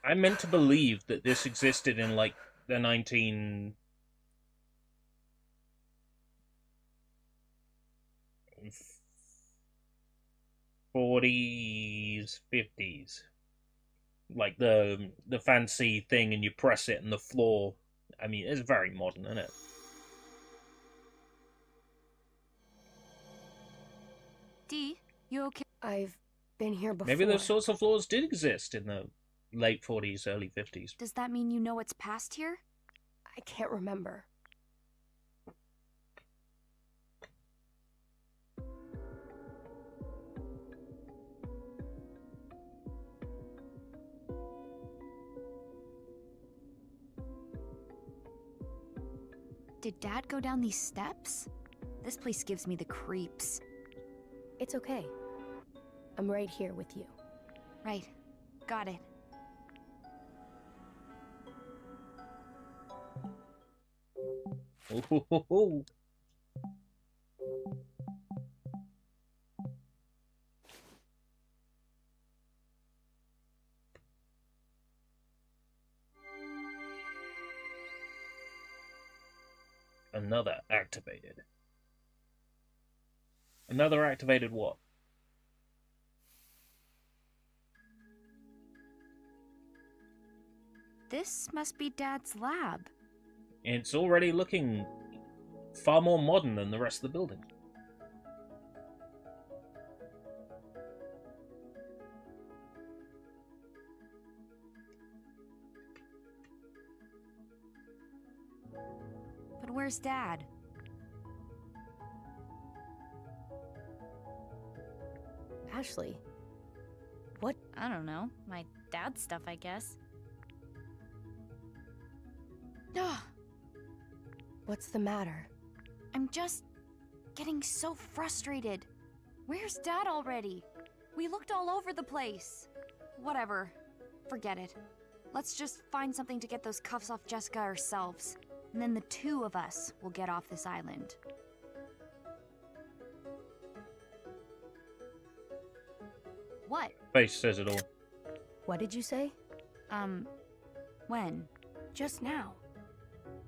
S1: I meant to believe that this existed in, like, the 1940s, 50s. Like, the fancy thing, and you press it, and the floor... I mean, it's very modern, isn't it?
S2: Dee, you okay?
S3: I've been here before.
S1: Maybe those sorts of floors did exist in the late 40s, early 50s.
S2: Does that mean you know what's past here?
S3: I can't remember.
S2: Did Dad go down these steps? This place gives me the creeps.
S3: It's okay. I'm right here with you.
S2: Right. Got it.
S1: Ooh. Another activated. Another activated what?
S2: This must be Dad's lab.
S1: It's already looking far more modern than the rest of the building.
S2: But where's Dad?
S3: Ashley, what?
S2: I don't know. My dad's stuff, I guess. Ugh,
S3: What's the matter?
S2: I'm just getting so frustrated. Where's Dad already? We looked all over the place. Whatever. Forget it. Let's just find something to get those cuffs off Jessica ourselves. And then the two of us will get off this island. What?
S1: Face says it all.
S3: What did you say?
S2: When?
S3: Just now.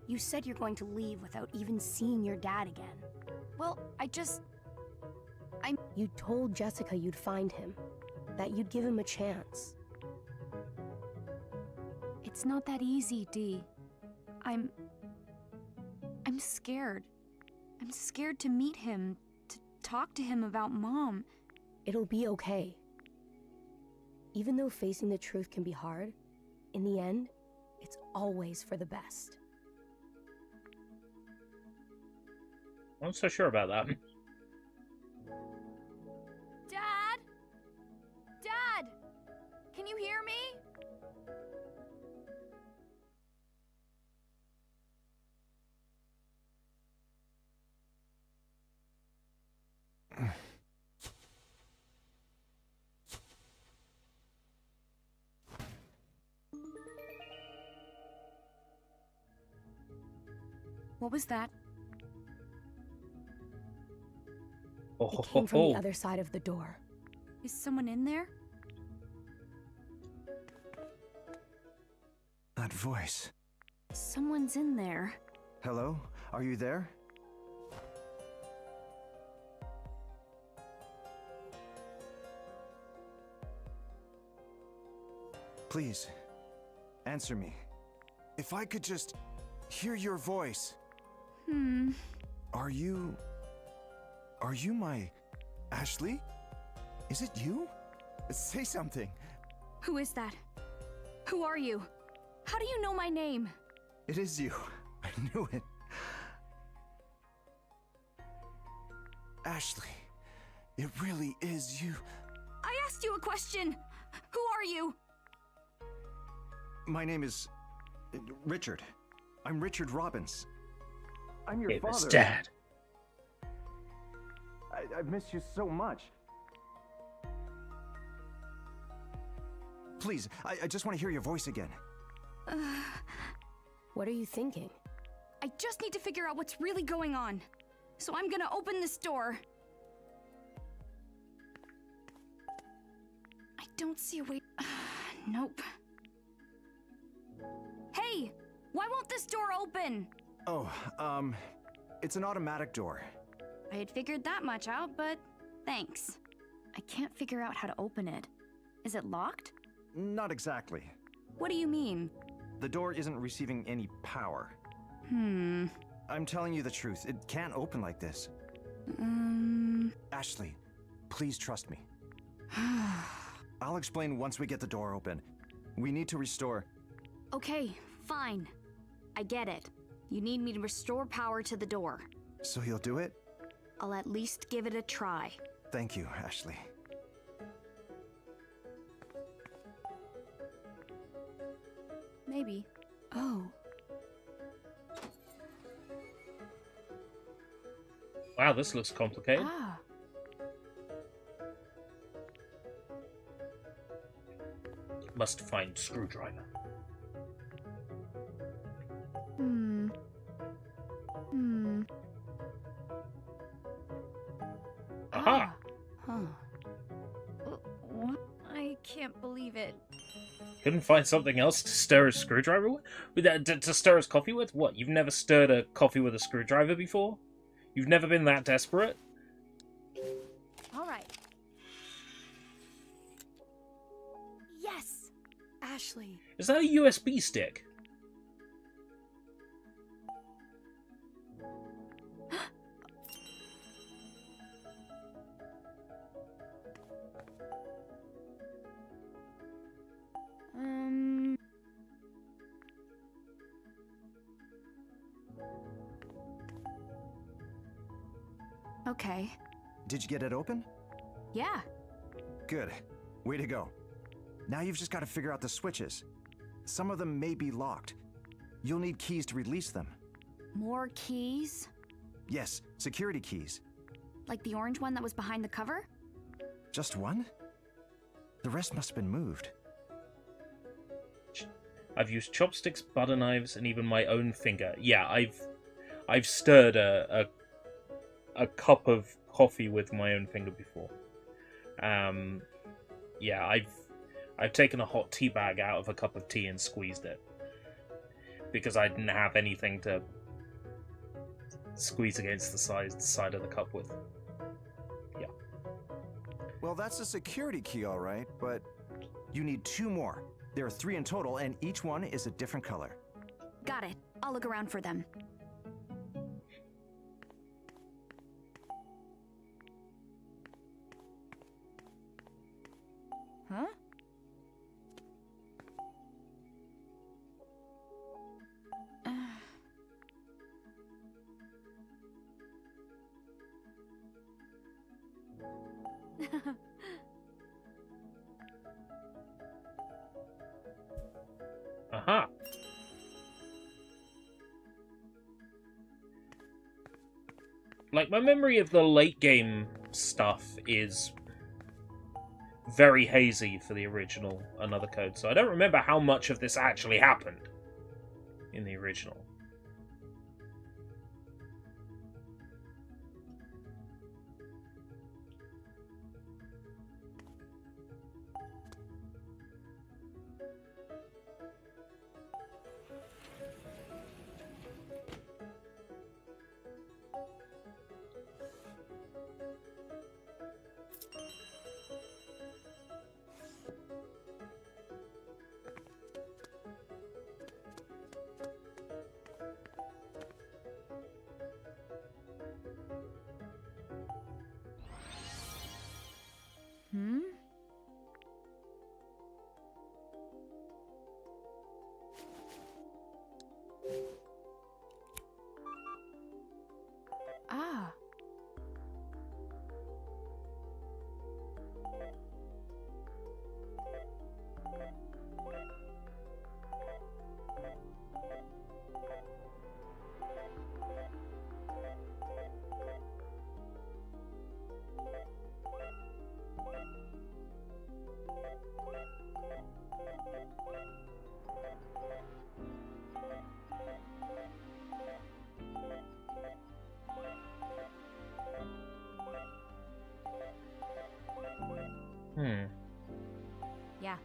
S3: You said you're going to leave without even seeing your dad again.
S2: Well,
S3: You told Jessica you'd find him, that you'd give him a chance.
S2: It's not that easy, Dee. I'm scared. I'm scared to meet him, to talk to him about Mom.
S3: It'll be okay. Even though facing the truth can be hard, in the end, it's always for the best.
S1: I'm not so sure about that.
S2: Dad? Dad! Can you hear me? What was that?
S3: It came from the other side of the door.
S2: Is someone in there?
S4: That voice.
S2: Someone's in there.
S4: Hello? Are you there? Please, answer me. If I could just hear your voice. Are you my Ashley? Is it you? Say something.
S2: Who is that? Who are you? How do you know my name?
S4: It is you. I knew it. Ashley, it really is you.
S2: I asked you a question. Who are you?
S4: My name is Richard. I'm Richard Robbins. I'm your
S1: It was
S4: father.
S1: Dad.
S4: I've missed you so much. Please, I just want to hear your voice again.
S3: What are you thinking?
S2: I just need to figure out what's really going on. So I'm gonna open this door. I don't see a way. Nope. Hey! Why won't this door open?
S4: Oh, it's an automatic door.
S2: I had figured that much out, but thanks. I can't figure out how to open it. Is it locked?
S4: Not exactly.
S2: What do you mean?
S4: The door isn't receiving any power. I'm telling you the truth. It can't open like this. Ashley, please trust me. I'll explain once we get the door open. We need to restore...
S2: Okay, fine. I get it. You need me to restore power to the door.
S4: So you'll do it?
S2: I'll at least give it a try.
S4: Thank you, Ashley.
S2: Maybe. Oh.
S1: Wow, this looks complicated.
S2: Ah.
S1: Must find screwdriver. Aha!
S2: Huh. What? I can't believe it.
S1: Couldn't find something else to stir a screwdriver with? To stir his coffee with? What, you've never stirred a coffee with a screwdriver before? You've never been that desperate?
S2: All right. Yes!
S6: Ashley.
S1: Is that a USB stick?
S2: Okay.
S4: Did you get it open?
S2: Yeah.
S4: Good. Way to go. Now you've just got to figure out the switches. Some of them may be locked. You'll need keys to release them.
S2: More keys?
S4: Yes, security keys.
S2: Like the orange one that was behind the cover?
S4: Just one? The rest must have been moved.
S1: I've used chopsticks, butter knives, and even my own finger. Yeah, I've stirred a cup of coffee with my own finger before. Yeah, I've taken a hot tea bag out of a cup of tea and squeezed it because I didn't have anything to squeeze against the side of the cup with. Yeah.
S4: Well, that's a security key, all right, but you need 2 more. There are 3 in total, and each one is a different color.
S2: Got it. I'll look around for them.
S6: Huh?
S1: Aha! Like, my memory of the late game stuff is very hazy for the original Another Code, so I don't remember how much of this actually happened in the original.
S2: Yeah.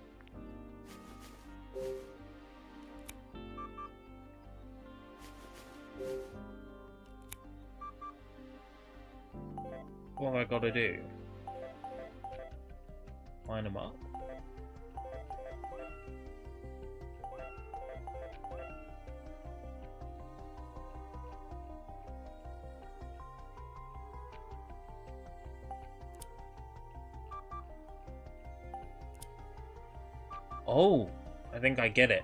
S1: What have I got to do? Line them up? Oh, I think I get it.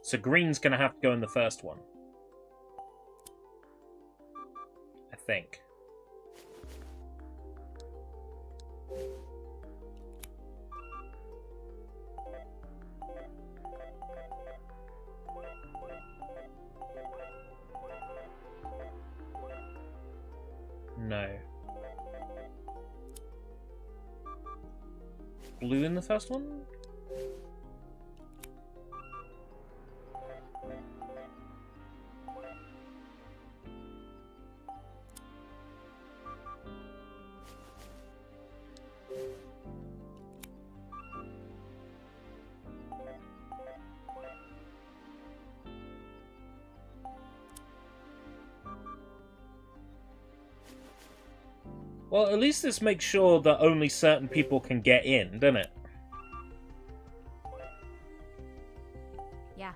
S1: So green's gonna have to go in the first one. I think. No. Blue in the first one? Well, at least this makes sure that only certain people can get in, doesn't it?
S2: Yeah.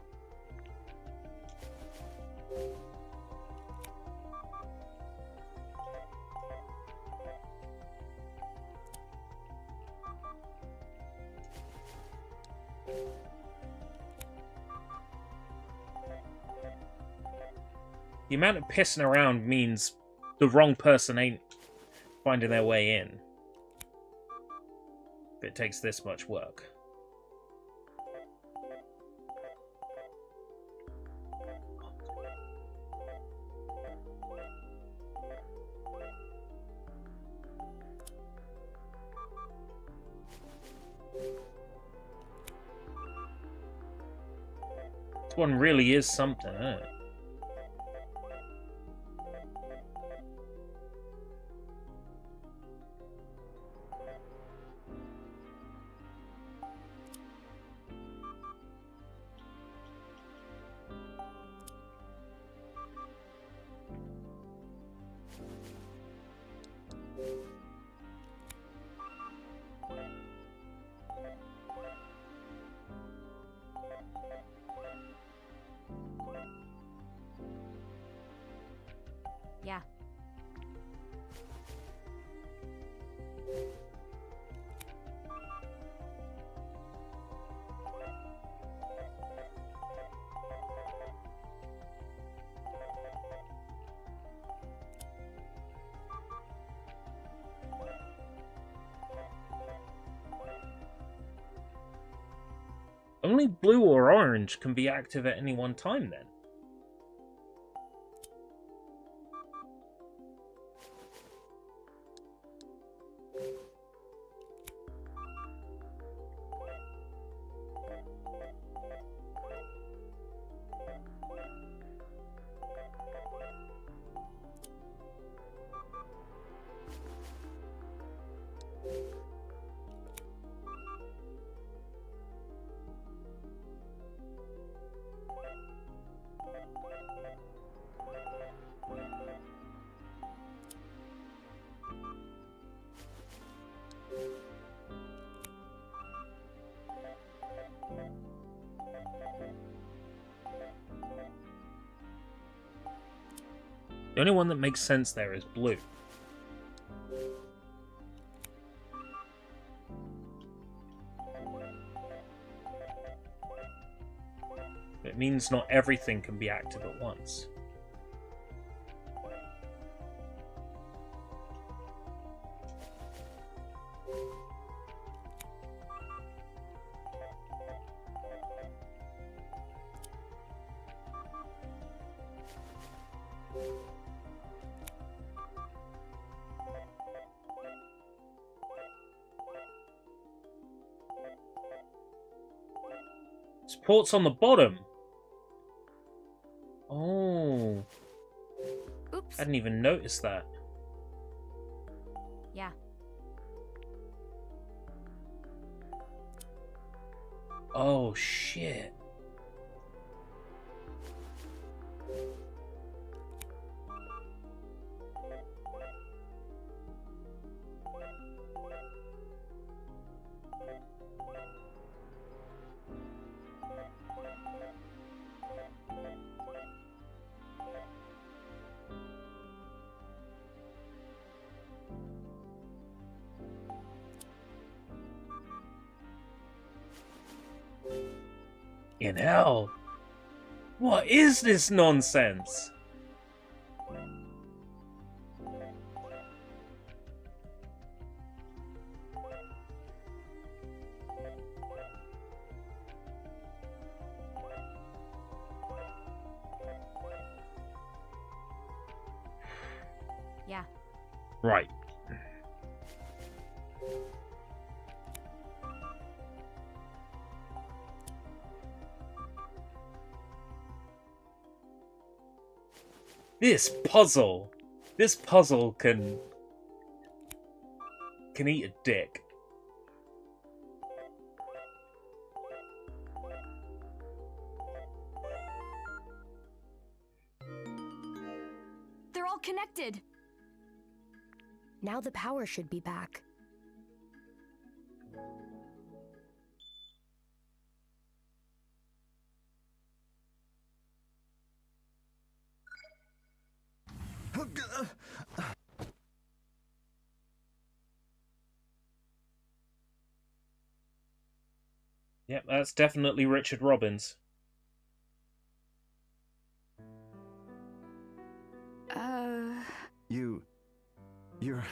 S1: The amount of pissing around means the wrong person ain't finding their way in. If it takes this much work. This one really is something, isn't it?
S2: Yeah.
S1: Only blue or orange can be active at any one time, then. The only one that makes sense there is blue. It means not everything can be active at once. It's ports on the bottom. Oh.
S2: Oops.
S1: I didn't even notice that.
S2: Yeah.
S1: Oh, shit. In hell. What is this nonsense?
S2: Yeah.
S1: Right. This puzzle can eat a dick.
S2: They're all connected.
S3: Now the power should be back.
S1: Yep, that's definitely Richard Robbins.
S4: You're...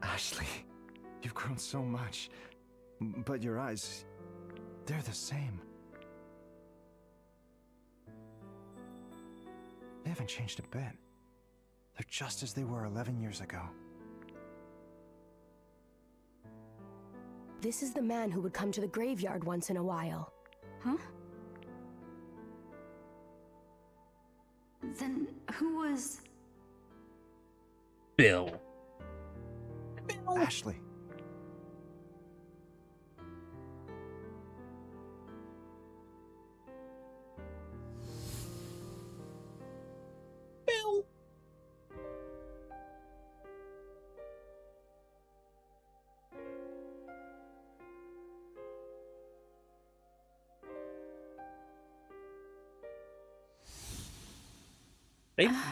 S4: Ashley, you've grown so much. But your eyes, they're the same. They haven't changed a bit. They're just as they were 11 years ago.
S3: This is the man who would come to the graveyard once in a while.
S2: Huh? Then who was...
S1: Bill.
S4: Ashley.
S1: Bill.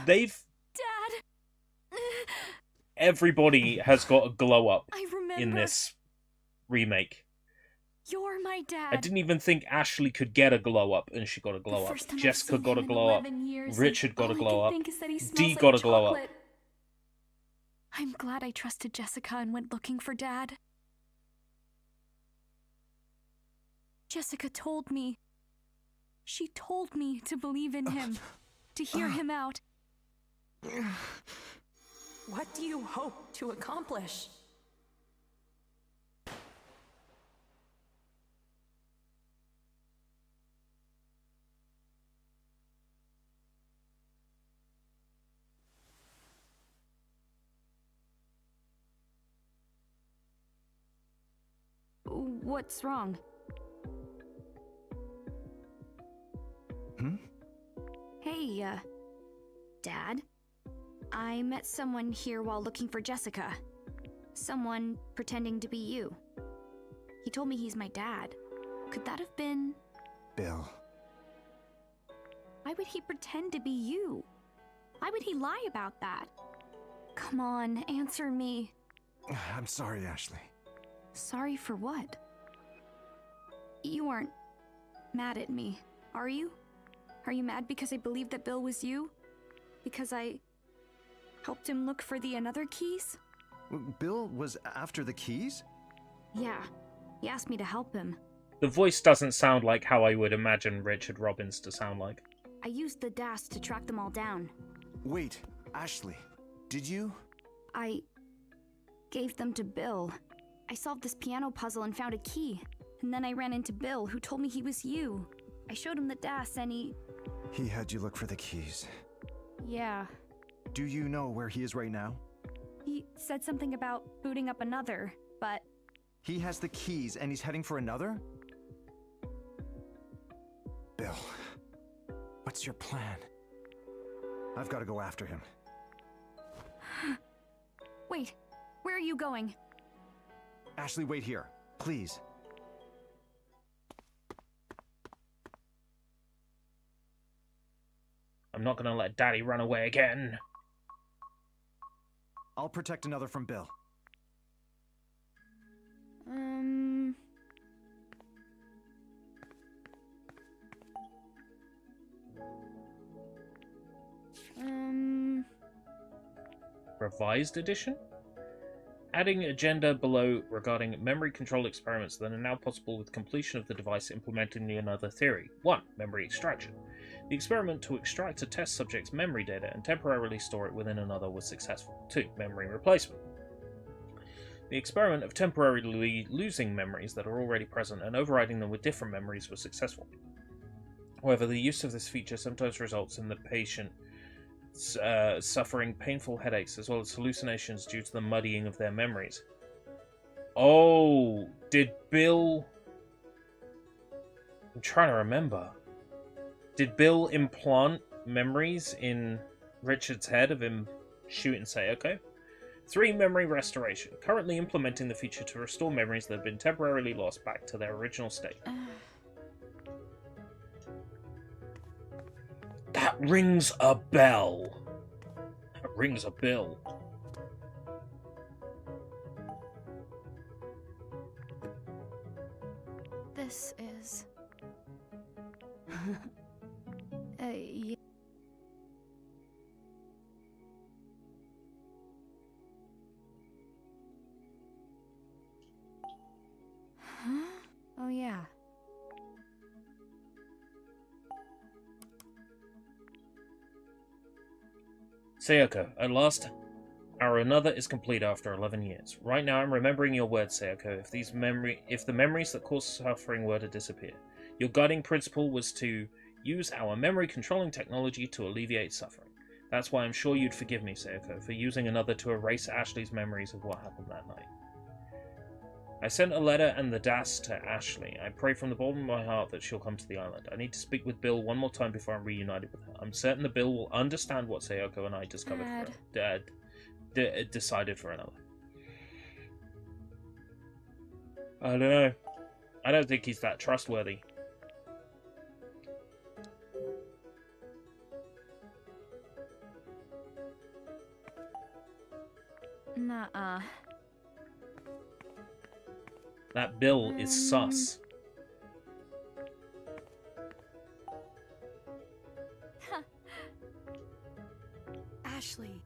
S1: They've
S2: Dad!
S1: everybody has got a glow up
S2: I remember.
S1: in this remake.
S2: You're my dad.
S1: I didn't even think Ashley could get a glow up, and she got a glow up.
S2: First time I've
S1: Jessica
S2: seen
S1: got a
S2: him in
S1: glow up.
S2: 11 years,
S1: Richard got a
S2: all I
S1: glow
S2: can
S1: up.
S2: think is that he smells
S1: Dee
S2: like
S1: got a glow up.
S2: chocolate. I'm glad I trusted Jessica and went looking for Dad. Jessica told me. She told me to believe in him, to hear him out.
S6: What do you hope to accomplish?
S2: What's wrong? Hey, Dad? I met someone here while looking for Jessica. Someone pretending to be you. He told me he's my dad. Could that have been...
S4: Bill.
S2: Why would he pretend to be you? Why would he lie about that? Come on, answer me.
S4: I'm sorry, Ashley.
S2: Sorry for what? You aren't mad at me, are you? Are you mad because I believed that Bill was you? Because I helped him look for the another keys?
S4: Bill was after the keys?
S2: Yeah, he asked me to help him.
S1: The voice doesn't sound like how I would imagine Richard Robbins to sound like.
S2: I used the DAS to track them all down.
S4: Wait, Ashley, did you?
S2: I gave them to Bill. I solved this piano puzzle and found a key. And then I ran into Bill, who told me he was you. I showed him the DAS and he...
S4: He had you look for the keys.
S2: Yeah.
S4: Do you know where he is right now?
S2: He said something about booting up another, but...
S4: He has the keys and he's heading for another? Bill, what's your plan? I've got to go after him.
S2: Wait, where are you going?
S4: Ashley, wait here, please.
S1: I'm not gonna let Daddy run away again.
S4: I'll protect another from Bill.
S1: Revised edition? Adding agenda below regarding memory control experiments that are now possible with completion of the device implementing another theory. 1. Memory extraction. The experiment to extract a test subject's memory data and temporarily store it within another was successful. 2. Memory replacement. The experiment of temporarily losing memories that are already present and overriding them with different memories was successful. However, the use of this feature sometimes results in the patient suffering painful headaches as well as hallucinations due to the muddying of their memories. Oh, did Bill... I'm trying to remember. Did Bill implant memories in Richard's head of him shooting Sayoko? 3. Memory restoration. Currently implementing the feature to restore memories that have been temporarily lost back to their original state. That rings a bell. That rings a bell.
S2: This is... yeah. Huh? Oh, yeah.
S1: Sayoko, at last, our another is complete after 11 years. Right now I'm remembering your words, Sayoko, if the memories that cause suffering were to disappear. Your guiding principle was to use our memory controlling technology to alleviate suffering. That's why I'm sure you'd forgive me, Sayoko, for using another to erase Ashley's memories of what happened that night. I sent a letter and the DAS to Ashley. I pray from the bottom of my heart that she'll come to the island. I need to speak with Bill one more time before I'm reunited with her. I'm certain the Bill will understand what Sayoko and I discovered decided for another. I don't know. I don't think he's that trustworthy.
S2: Nuh-uh.
S1: That Bill is sus.
S2: Ashley.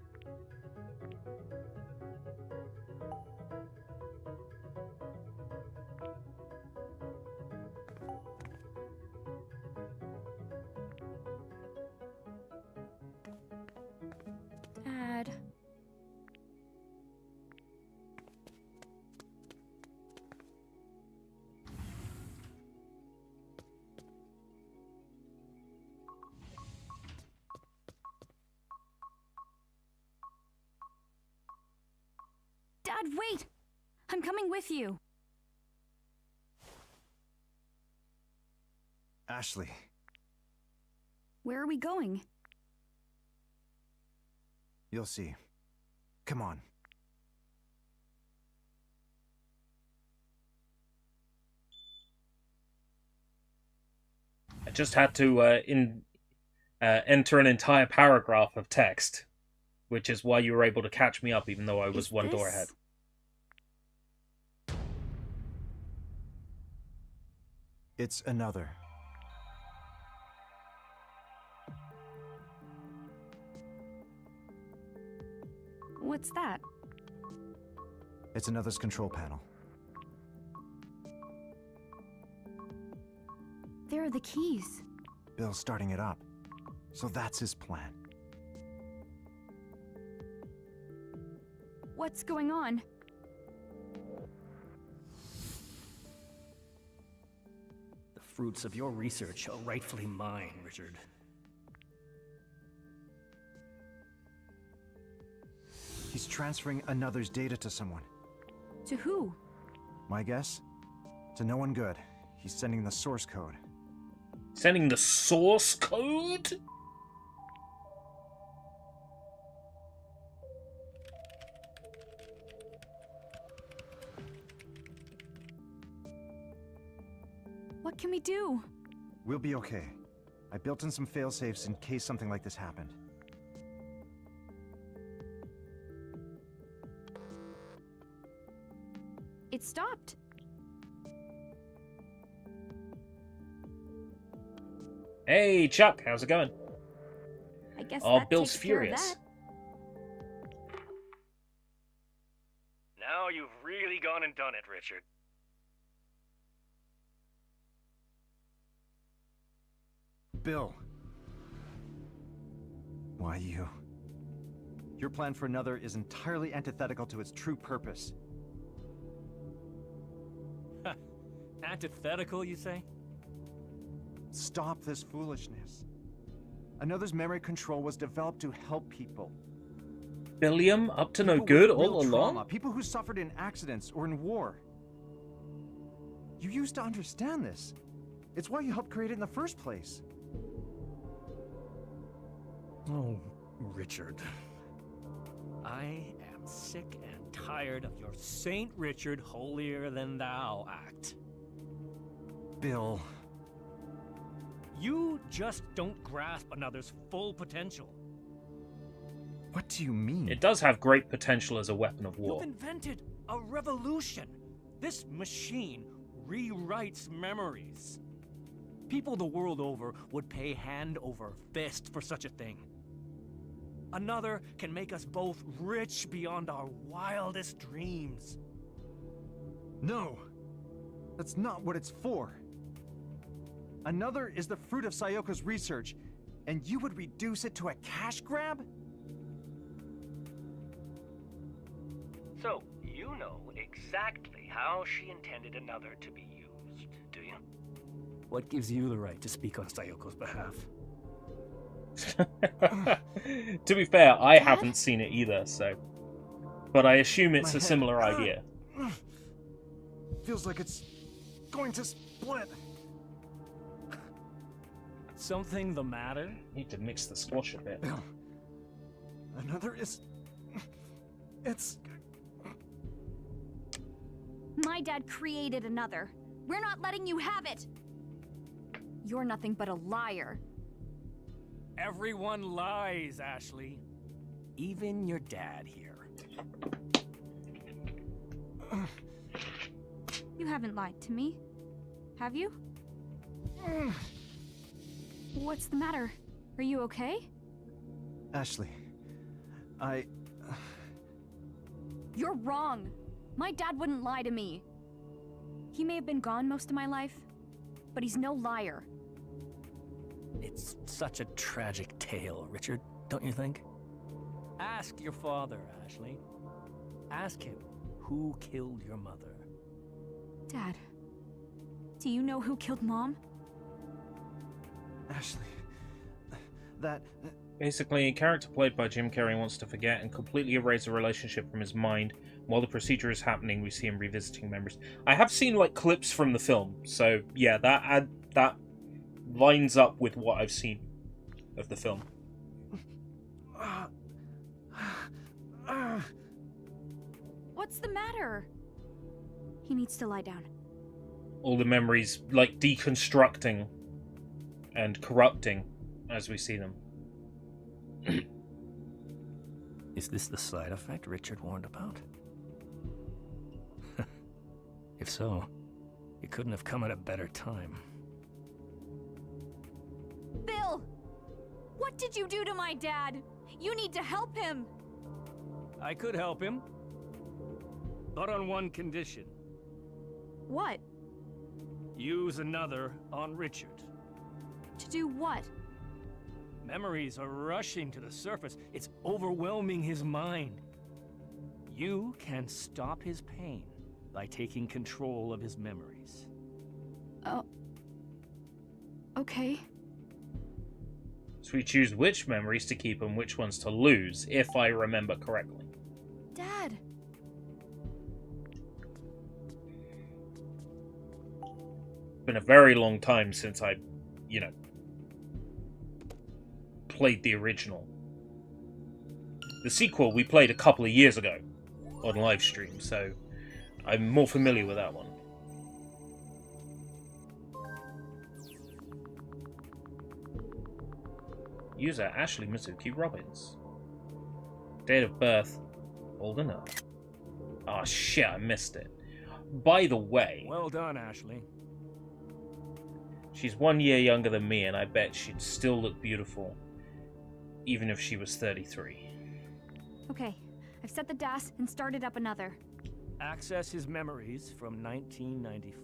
S2: Dad. Dad, wait! I'm coming with you.
S4: Ashley.
S2: Where are we going?
S4: You'll see. Come on.
S1: I just had to enter an entire paragraph of text, which is why you were able to catch me up even though I was one door ahead.
S4: It's another.
S2: What's that?
S4: It's another's control panel.
S2: There are the keys.
S4: Bill's starting it up. So that's his plan.
S2: What's going on?
S7: fruits of your research are rightfully mine, Richard.
S4: He's transferring another's data to someone.
S2: To who?
S4: My guess? To no one good. He's sending the source code.
S1: Sending the source code?
S2: What can we do?
S4: We'll be okay. I built in some failsafes in case something like this happened.
S2: It stopped.
S1: Hey, Chuck, how's it going?
S2: I guess
S1: Oh,
S2: that
S1: Bill's
S2: takes care of
S1: furious.
S2: that.
S7: Now you've really gone and done it, Richard.
S4: Bill. Why you? Your plan for another is entirely antithetical to its true purpose.
S7: Antithetical, you say?
S4: Stop this foolishness. Another's memory control was developed to help people.
S1: Billiam up to no
S4: People
S1: good
S4: with real
S1: all along?
S4: trauma, people who suffered in accidents or in war. You used to understand this. It's why you helped create it in the first place.
S7: Oh, Richard. I am sick and tired of your Saint Richard holier-than-thou act.
S4: Bill.
S7: You just don't grasp another's full potential.
S4: What do you mean?
S1: It does have great potential as a weapon of war.
S7: You've invented a revolution. This machine rewrites memories. People the world over would pay hand over fist for such a thing. Another can make us both rich beyond our wildest dreams.
S4: No. That's not what it's for. Another is the fruit of Sayoko's research, and you would reduce it to a cash grab?
S7: So, you know exactly how she intended another to be used, do you? What gives you the right to speak on Sayoko's behalf?
S1: To be fair, I haven't seen it either, so... But I assume it's
S4: My
S1: a
S4: head.
S1: similar idea.
S4: Feels like it's going to split.
S7: Something the matter?
S1: Need to mix the squash a bit.
S4: Bill. Another is... It's...
S2: My dad created another. We're not letting you have it. You're nothing but a liar.
S7: Everyone lies, Ashley. Even your dad here.
S2: You haven't lied to me, have you? What's the matter? Are you okay?
S4: Ashley.
S2: You're wrong. My dad wouldn't lie to me. He may have been gone most of my life, but he's no liar.
S7: It's such a tragic tale, Richard, don't you think? Ask your father, Ashley. Ask him who killed your mother.
S2: Dad, do you know who killed Mom?
S4: Ashley. That...
S1: Basically, a character played by Jim Carrey wants to forget and completely erase the relationship from his mind. While the procedure is happening, we see him revisiting memories. I have seen like clips from the film, so yeah, that lines up with what I've seen of the film.
S2: What's the matter? He needs to lie down.
S1: All the memories like deconstructing and corrupting as we see them.
S7: Is this the side effect Richard warned about? If so, it couldn't have come at a better time.
S2: Bill! What did you do to my dad? You need to help him!
S7: I could help him, but on one condition.
S2: What?
S7: Use another on Richard.
S2: To do what?
S7: Memories are rushing to the surface. It's overwhelming his mind. You can stop his pain by taking control of his memories.
S2: Okay.
S1: So we choose which memories to keep and which ones to lose, if I remember correctly.
S2: Dad!
S1: It's been a very long time since I, played the original. The sequel we played a couple of years ago on live stream, so I'm more familiar with that one. User Ashley Mizuki Robbins. Date of birth, old enough. Oh shit, I missed it. By the way...
S7: Well done, Ashley.
S1: She's 1 year younger than me, and I bet she'd still look beautiful, even if she was 33.
S2: Okay, I've set the DAS and started up another.
S7: Access his memories from 1994.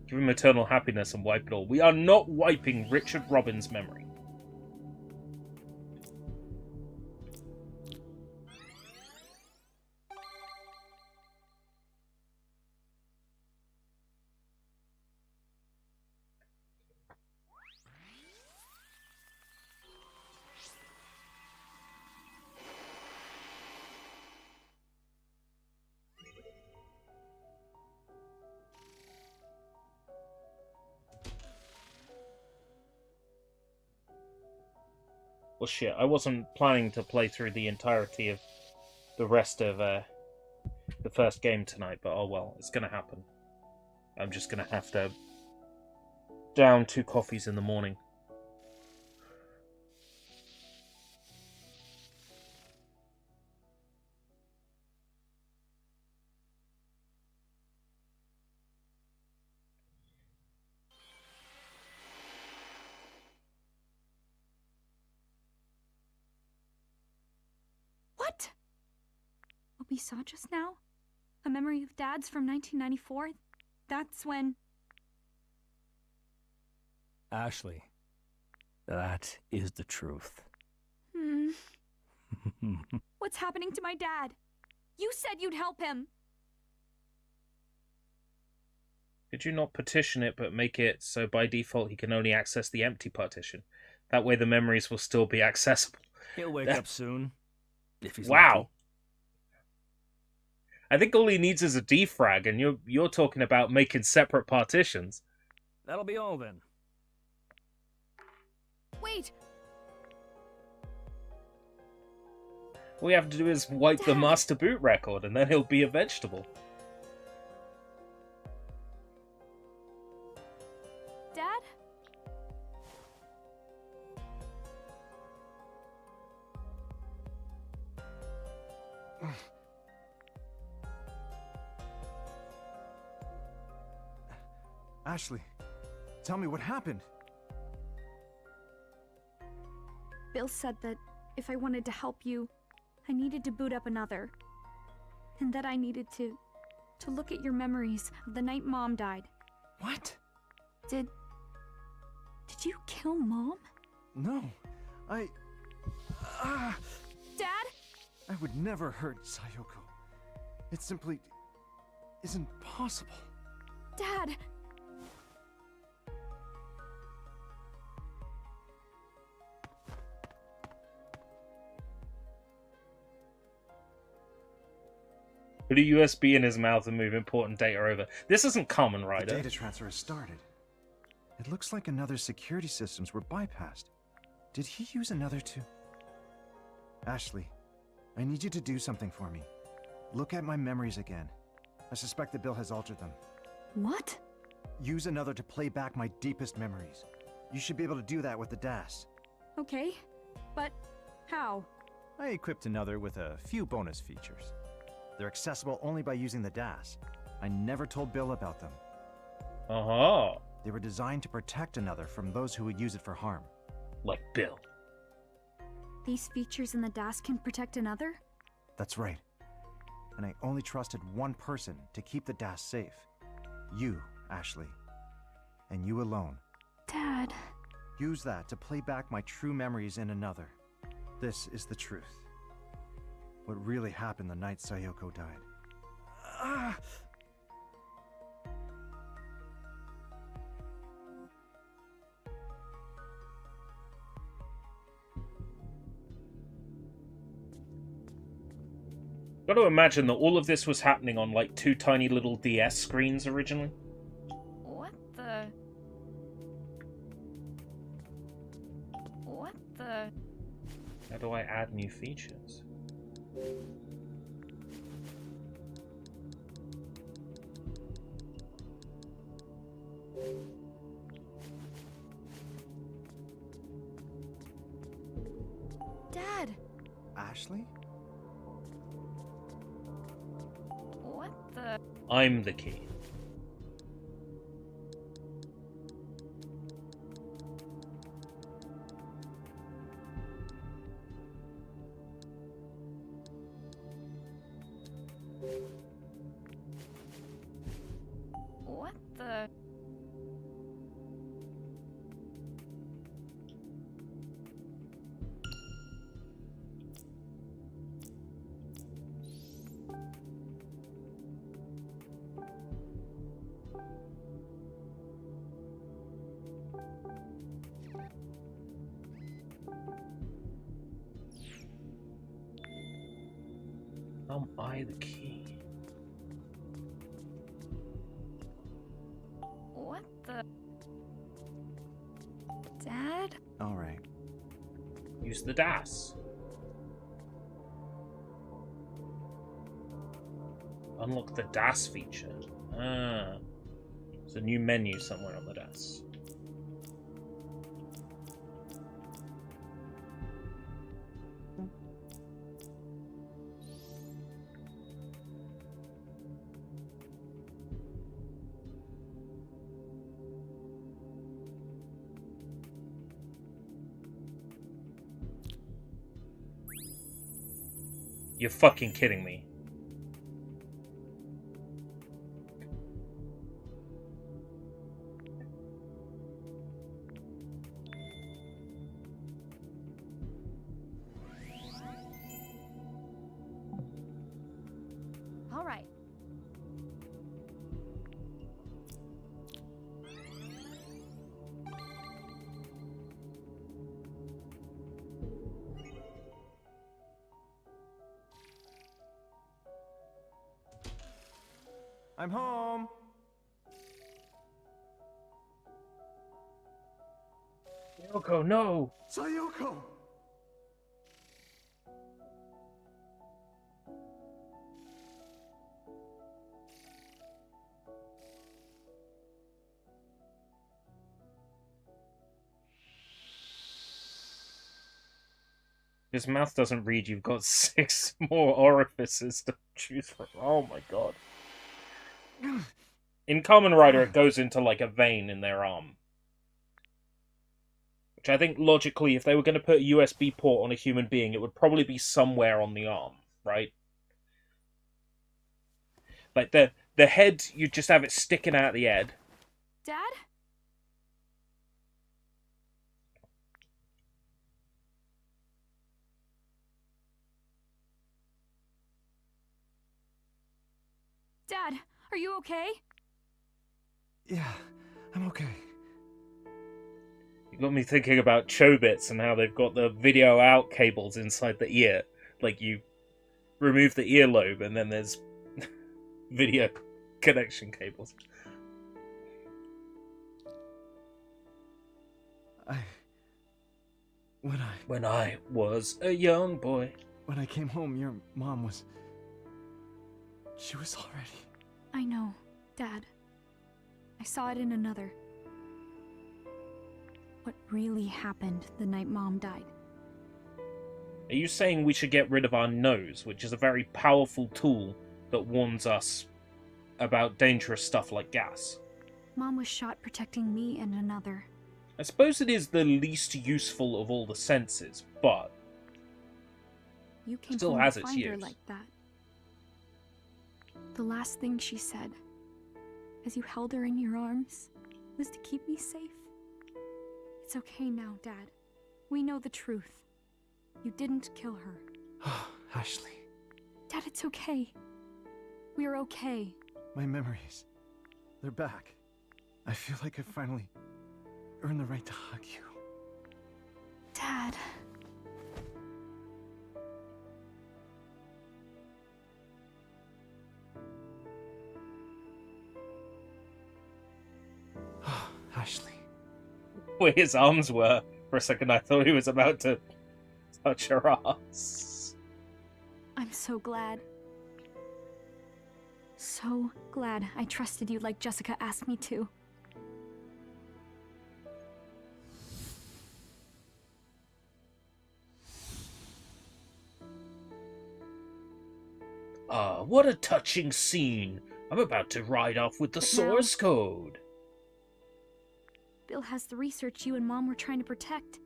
S1: Give him eternal happiness and wipe it all. We are not wiping Richard Robbins' memory. Well, shit, I wasn't planning to play through the entirety of the rest of the first game tonight, but oh well, it's gonna happen. I'm just gonna have to down 2 coffees in the morning.
S2: What? What we saw just now? A memory of Dad's from 1994? That's when...
S7: Ashley, that is the truth.
S2: What's happening to my dad? You said you'd help him!
S1: Did you not petition it, but make it so by default he can only access the empty partition? That way the memories will still be accessible.
S7: He'll wake up soon, if he's
S1: Wow.
S7: lucky.
S1: I think all he needs is a defrag, and you're talking about making separate partitions.
S7: That'll be all then.
S2: Wait!
S1: All we have to do is wipe the
S2: Dad.
S1: master boot record, and then he'll be a vegetable.
S2: Dad?
S4: Ashley, tell me what happened.
S2: Bill said that if I wanted to help you, I needed to boot up another. And that I needed to look at your memories of the night Mom died.
S4: What?
S2: Did you kill Mom?
S4: No, I...
S2: Dad?
S4: I would never hurt Sayoko. It simply isn't possible.
S2: Dad!
S1: Put a USB in his mouth and move important data over. This isn't Kamen
S4: The
S1: Rider.
S4: data transfer has started. It looks like another's security systems were bypassed. Did he use another to... Ashley, I need you to do something for me. Look at my memories again. I suspect that Bill has altered them.
S2: What?
S4: Use another to play back my deepest memories. You should be able to do that with the DAS.
S2: Okay, but how?
S4: I equipped another with a few bonus features. They're accessible only by using the DAS. I never told Bill about them.
S1: Uh-huh.
S4: They were designed to protect another from those who would use it for harm.
S1: Like Bill.
S2: These features in the DAS can protect another?
S4: That's right. And I only trusted one person to keep the DAS safe. You, Ashley. And you alone.
S2: Dad...
S4: Use that to play back my true memories in another. This is the truth. What really happened the night Sayoko died.
S1: Got to imagine that all of this was happening on like 2 tiny little DS screens originally.
S2: What the? What the?
S1: How do I add new features?
S2: Dad!
S4: Ashley?
S2: What the?
S1: I'm the key.
S2: What the?
S1: Am I the key?
S2: What the? Dad?
S4: Alright.
S1: Use the DAS. Unlock the DAS feature. Ah. There's a new menu somewhere on the DAS. You're fucking kidding me.
S2: All right.
S4: I'm home!
S1: Yoko, no!
S4: Sayoko!
S1: His mouth doesn't read, you've got 6 more orifices to choose from. Oh my god. In Kamen Rider, it goes into like a vein in their arm. Which I think logically, if they were going to put a USB port on a human being, it would probably be somewhere on the arm, right? Like the head, you just have it sticking out the head.
S2: Dad? Dad, are you okay?
S4: Yeah, I'm okay.
S1: You got me thinking about Chobits and how they've got the video out cables inside the ear. Like, you remove the earlobe and then there's video connection cables. When I was a young boy.
S4: When I came home, your mom was... She was already...
S2: I know, Dad. I saw it in another. What really happened the night Mom died?
S1: Are you saying we should get rid of our nose, which is a very powerful tool that warns us about dangerous stuff like gas?
S2: Mom was shot protecting me and another.
S1: I suppose it is the least useful of all the senses, but
S2: You came
S1: still
S2: home
S1: has
S2: to
S1: its
S2: find her
S1: use.
S2: like that. The last thing she said, as you held her in your arms, was to keep me safe. It's okay now, Dad. We know the truth. You didn't kill her.
S4: Ashley,
S2: Dad, it's okay. We're okay.
S4: my memories. They're back. I feel like I finally earned the right to hug you.
S2: Dad.
S1: where his arms were. For a second, I thought he was about to touch her ass.
S2: I'm so glad. So glad I trusted you like Jessica asked me to.
S1: Ah, what a touching scene. I'm about to ride off with the
S2: But
S1: source code.
S2: Bill has the research you and Mom were trying to protect.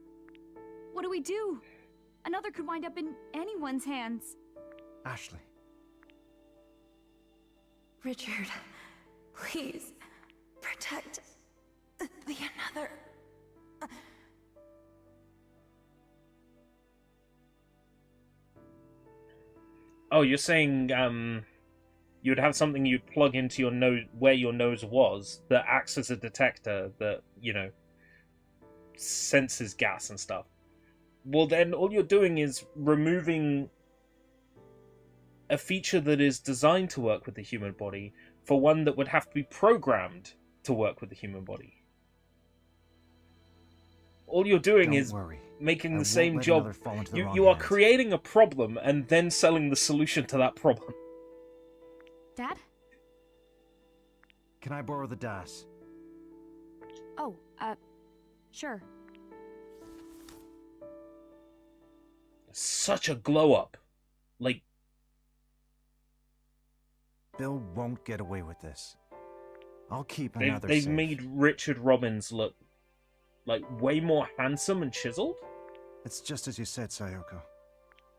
S2: What do we do? Another could wind up in anyone's hands.
S4: Ashley.
S3: Richard, please protect the another.
S1: Oh, you're saying, you'd have something you'd plug into your nose, where your nose was, that acts as a detector that, you know, senses gas and stuff. Well, then all you're doing is removing a feature that is designed to work with the human body for one that would have to be programmed to work with the human body. All you're doing is making the same job. You are creating a problem and then selling the solution to that problem.
S2: Dad?
S4: Can I borrow the DAS?
S2: Oh, sure.
S1: Such a glow up. Like,
S4: Bill won't get away with this. I'll keep
S1: they've
S4: another safe.
S1: made Richard Robbins look like way more handsome and chiseled.
S4: It's just as you said, Sayoko.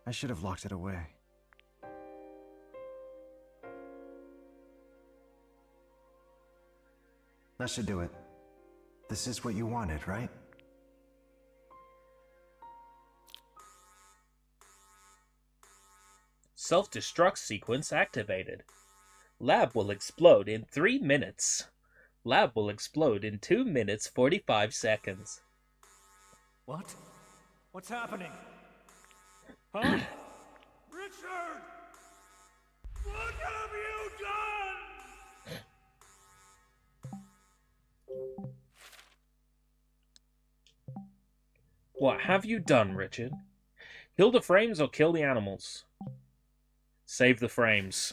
S4: I should have locked it away. That should do it. This is what you wanted, right?
S1: Self-destruct sequence activated. Lab will explode in 3 minutes. Lab will explode in 2 minutes 45 seconds.
S7: What? What's happening? Huh? Richard! What have you done?
S1: What have you done, Richard? Kill the frames or kill the animals? Save the frames.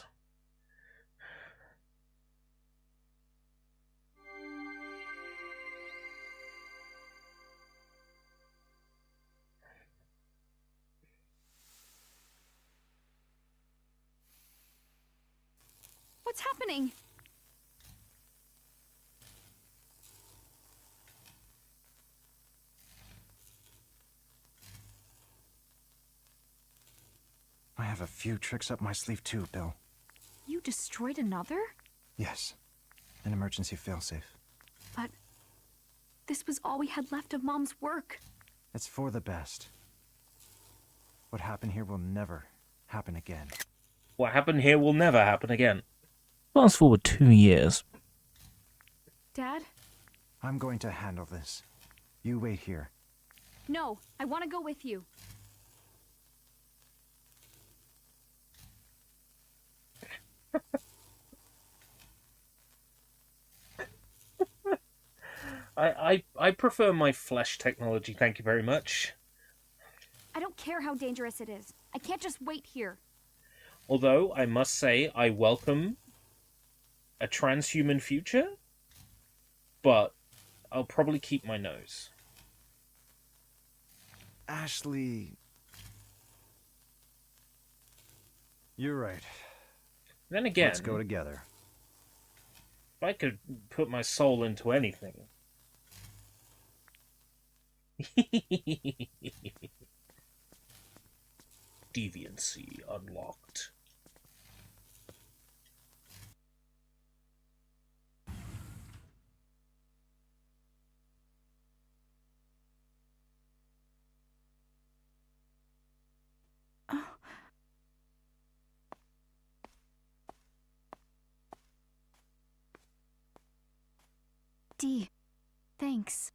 S2: What's happening?
S4: I have a few tricks up my sleeve too, Bill.
S2: You destroyed another?
S4: Yes. An emergency failsafe.
S2: But this was all we had left of Mom's work.
S4: It's for the best. What happened here will never happen again.
S1: What happened here will never happen again.
S5: Fast forward 2 years.
S2: Dad?
S4: I'm going to handle this. You wait here.
S2: No, I want to go with you.
S1: I prefer my flesh technology, thank you very much.
S2: I don't care how dangerous it is. I can't just wait here.
S1: Although, I must say, I welcome a transhuman future, but I'll probably keep my nose.
S4: Ashley... You're right.
S1: Then again,
S4: Let's go together.
S1: if I could put my soul into anything... Deviancy unlocked.
S2: Dee, thanks.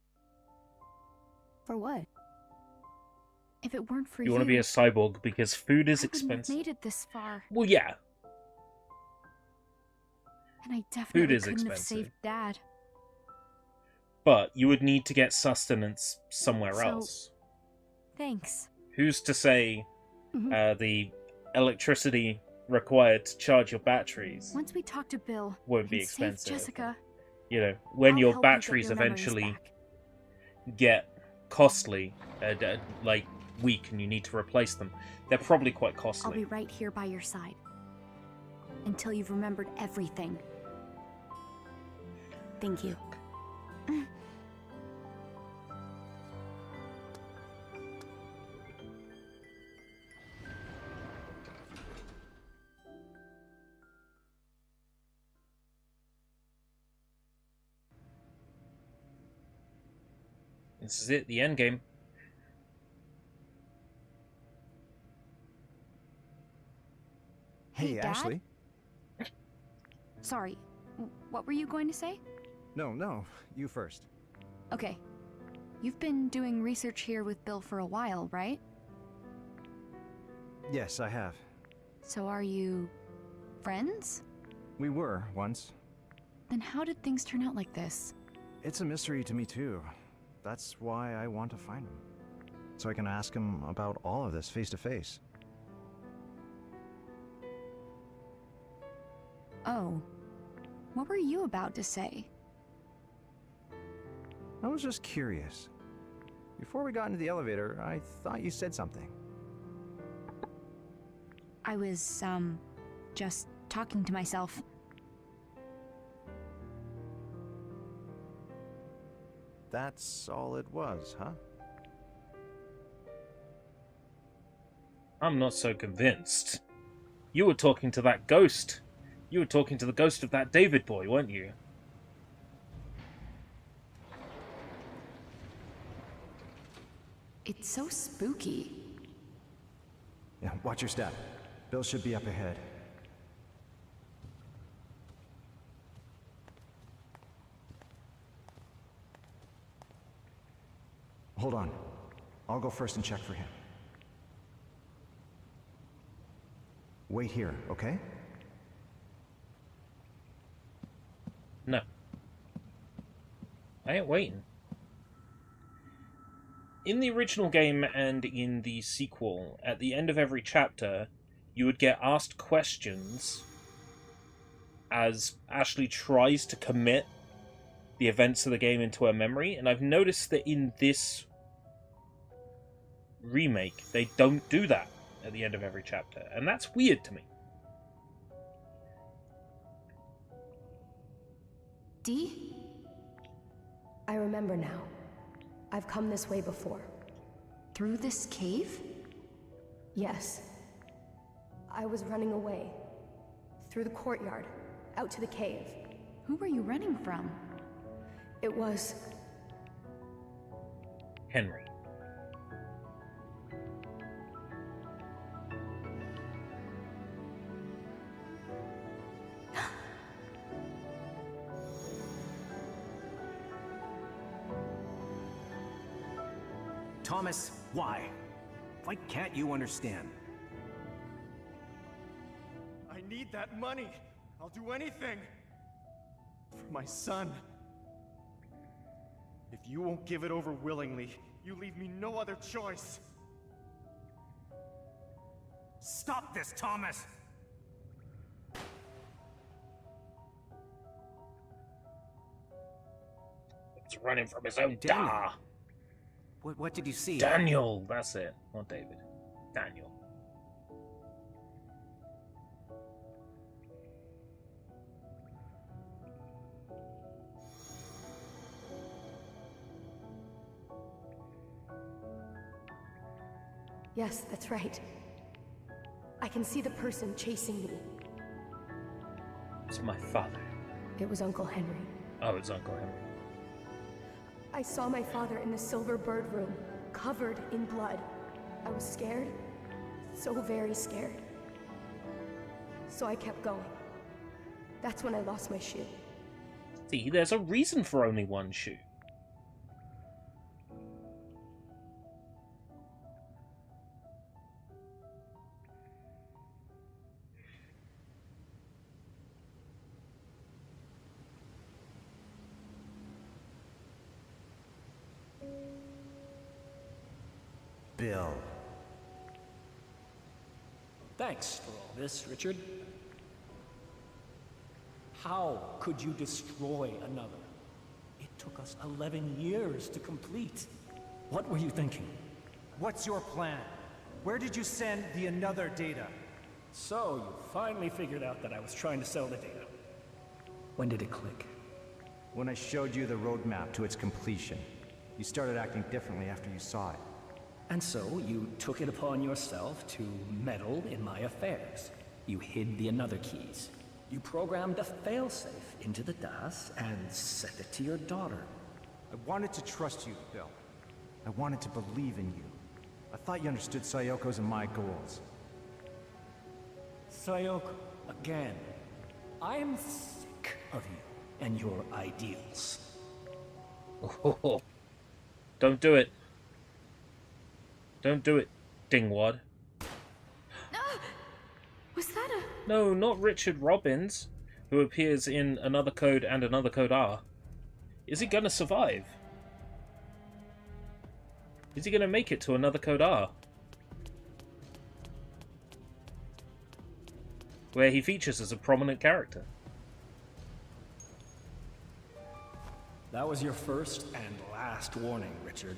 S3: For what?
S2: If it weren't for you,
S1: You want to be a cyborg because food is
S2: I wouldn't have
S1: expensive.
S2: made it this far.
S1: Well, yeah.
S2: And I definitely
S1: is
S2: couldn't have
S1: expensive.
S2: saved Dad.
S1: But you would need to get sustenance somewhere
S2: So-
S1: else.
S2: Thanks.
S1: Who's to say
S2: Mhm.
S1: the electricity required to charge your batteries
S2: Once we talk to Bill
S1: won't be
S2: and save
S1: expensive?
S2: Jessica,
S1: You know, when
S2: I'll
S1: your
S2: help you get
S1: batteries
S2: your memories
S1: eventually
S2: back.
S1: get costly, like weak, and you need to replace them, they're probably quite
S2: I'll
S1: costly.
S2: be right here by your side until you've remembered everything.
S3: Thank you.
S1: This is it, the end game.
S4: Hey,
S2: Dad?
S4: Ashley.
S2: Sorry, what were you going to say?
S4: No, you first.
S2: Okay. You've been doing research here with Bill for a while, right?
S4: Yes, I have.
S2: So are you friends?
S4: We were, once.
S2: Then how did things turn out like this?
S4: It's a mystery to me, too. That's why I want to find him. So I can ask him about all of this face to face.
S2: Oh. What were you about to say?
S4: I was just curious. Before we got into the elevator, I thought you said something.
S2: I was, just talking to myself.
S4: That's all it was, huh?
S1: I'm not so convinced. You were talking to that ghost. You were talking to the ghost of that David boy, weren't you?
S2: It's so spooky.
S4: Yeah, watch your step. Bill should be up ahead. Hold on. I'll go first and check for him. Wait here, okay?
S1: No. I ain't waiting. In the original game and in the sequel, at the end of every chapter, you would get asked questions as Ashley tries to commit the events of the game into her memory, and I've noticed that in this remake, they don't do that at the end of every chapter, and that's weird to me.
S2: Dee?
S3: I remember now. I've come this way before.
S2: Through this cave?
S3: Yes. I was running away. Through the courtyard. Out to the cave.
S2: Who were you running from?
S3: It was...
S1: Henry.
S8: Thomas, why? Why can't you understand?
S9: I need that money. I'll do anything. For my son. If you won't give it over willingly, you leave me no other choice.
S8: Stop this, Thomas!
S1: He's running from his own
S8: Daniel.
S1: da.
S8: What did you see?
S1: Daniel, that's it. Not David. Daniel.
S3: Yes, that's right. I can see the person chasing me.
S1: It's my father.
S3: It was Uncle Henry.
S1: Oh, it's Uncle Henry.
S3: I saw my father in the silver bird room, covered in blood. I was scared, so very scared. So I kept going. That's when I lost my shoe.
S1: See, there's a reason for only one shoe.
S8: Bill.
S7: Thanks for all this, Richard. How could you destroy another? It took us 11 years to complete. What were you thinking?
S8: What's your plan? Where did you send the another data?
S7: So, you finally figured out that I was trying to sell the data. When did it click?
S9: When I showed you the roadmap to its completion, you started acting differently after you saw it.
S7: And so, you took it upon yourself to meddle in my affairs. You hid the another keys. You programmed a failsafe into the DAS and sent it to your daughter.
S9: I wanted to trust you, Bill. I wanted to believe in you. I thought you understood Sayoko's and my goals.
S7: Sayoko, again. I'm sick of you and your ideals.
S1: Oh, don't do it. Don't do it, dingwad.
S2: Was that a...
S1: No, not Richard Robbins, who appears in Another Code and Another Code R. Is he gonna survive? Is he gonna make it to Another Code R? Where he features as a prominent character.
S7: That was your first and last warning, Richard.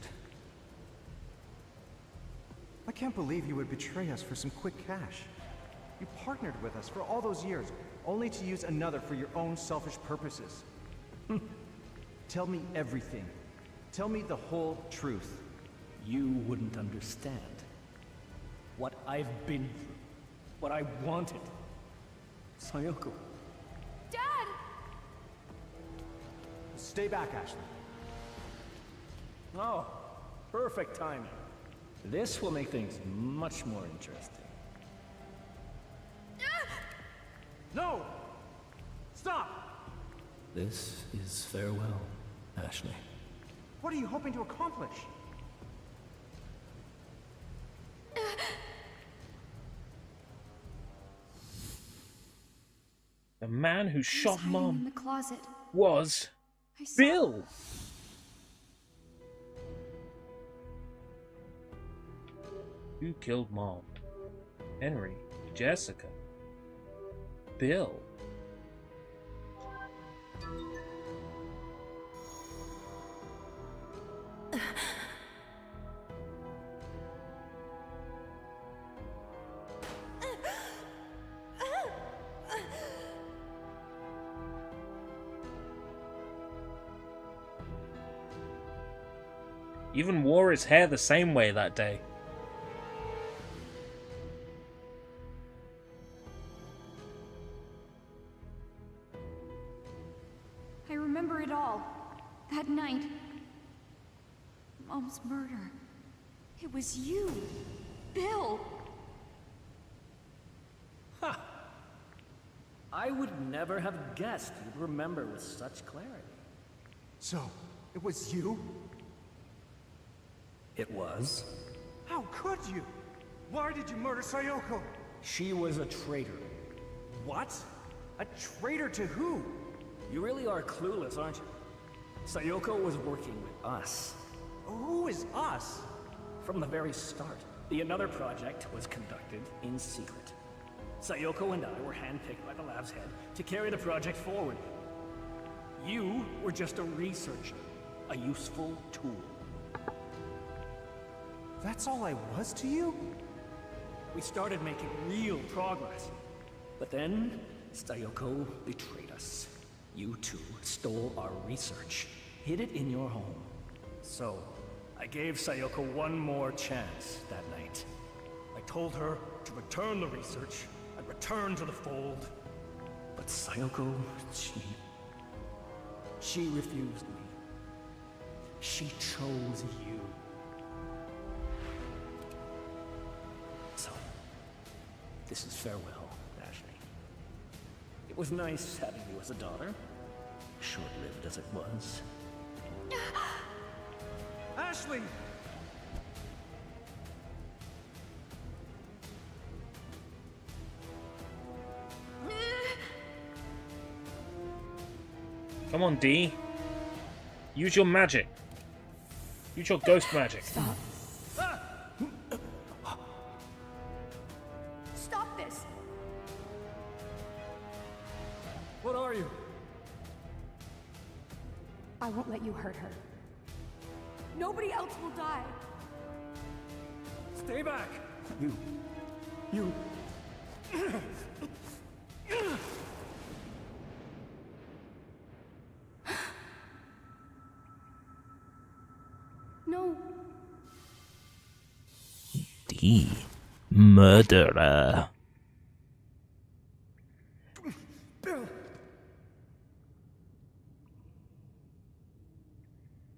S9: I can't believe you would betray us for some quick cash. You partnered with us for all those years, only to use another for your own selfish purposes. Tell me everything. Tell me the whole truth.
S7: You wouldn't understand. What I've been through. What I wanted. Sayoko.
S2: Dad!
S9: Stay back, Ashley.
S7: Oh, perfect timing. This will make things much more interesting.
S9: No! Stop!
S7: This is farewell, Ashley.
S9: What are you hoping to accomplish?
S1: The man who shot
S2: in
S1: Mom
S2: the closet.
S1: was
S2: I saw...
S1: Bill. Who killed Mom? Henry, Jessica, Bill. Even wore his hair the same way that day.
S2: I remember it all. That night. Mom's murder. It was you. Bill.
S7: Ha! I would never have guessed you'd remember with such clarity.
S9: So, it was you?
S7: It was.
S9: How could you? Why did you murder Sayoko?
S7: She was a traitor.
S9: What? A traitor to who?
S7: You really are clueless, aren't you? Sayoko was working with us.
S9: Who is us?
S7: From the very start, the Another project was conducted in secret. Sayoko and I were handpicked by the lab's head to carry the project forward. You were just a researcher, a useful tool.
S9: That's all I was to you?
S7: We started making real progress. But then, Sayoko betrayed us. You two stole our research, hid it in your home. So, I gave Sayoko one more chance that night. I told her to return the research and return to the fold. But Sayoko, she refused me. She chose you. So, this is farewell, Ashley. It was nice having you as a daughter, short-lived as it was.
S9: Ashley!
S1: Come on, D. Use your magic. Use your ghost magic.
S2: Stop.
S3: won't let you hurt her. Nobody else will die.
S7: Stay back! You...
S3: No.
S5: The murderer.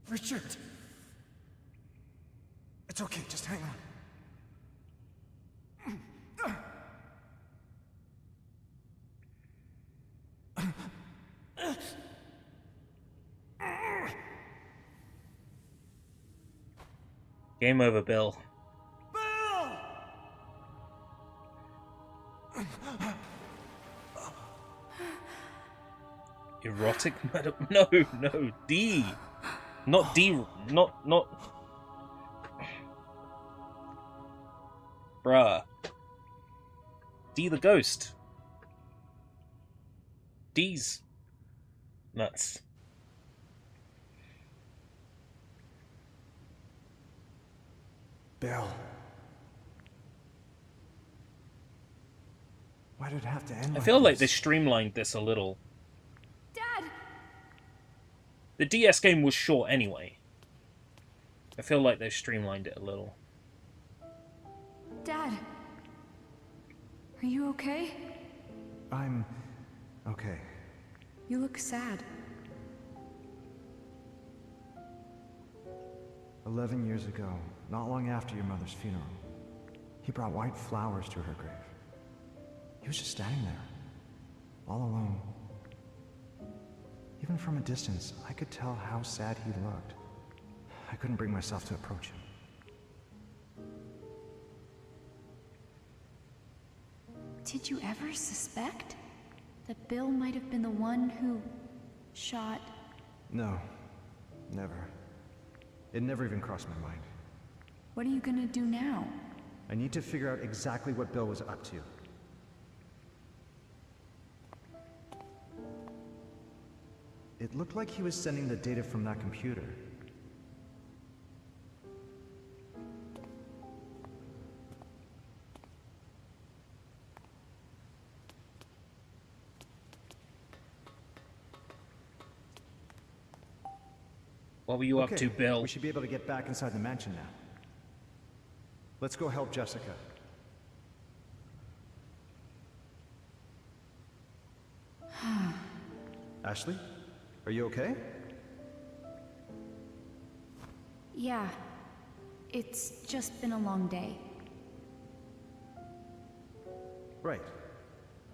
S4: Richard! It's okay, just hang on.
S1: Game over, Bill. Erotic madam? No, D. Not D. Not. Bruh. D the ghost. D's nuts.
S4: Bill. Why did it have to end
S1: I feel like they
S4: this?
S1: streamlined this a little.
S3: Dad!
S1: The DS game was short anyway. I feel like they streamlined it a little.
S2: Dad. Are you okay?
S4: I'm... okay.
S2: You look sad.
S4: 11 years ago, not long after your mother's funeral, he brought white flowers to her grave. He was just standing there, all alone. Even from a distance, I could tell how sad he looked. I couldn't bring myself to approach him.
S2: Did you ever suspect that Bill might have been the one who shot...
S4: No, never. It never even crossed my mind.
S2: What are you gonna do now?
S4: I need to figure out exactly what Bill was up to. It looked like he was sending the data from that computer.
S1: What were you up to, Bill?
S4: We should be able to get back inside the mansion now. Let's go help Jessica. Ashley? Are you okay?
S2: Yeah. It's just been a long day.
S4: Right.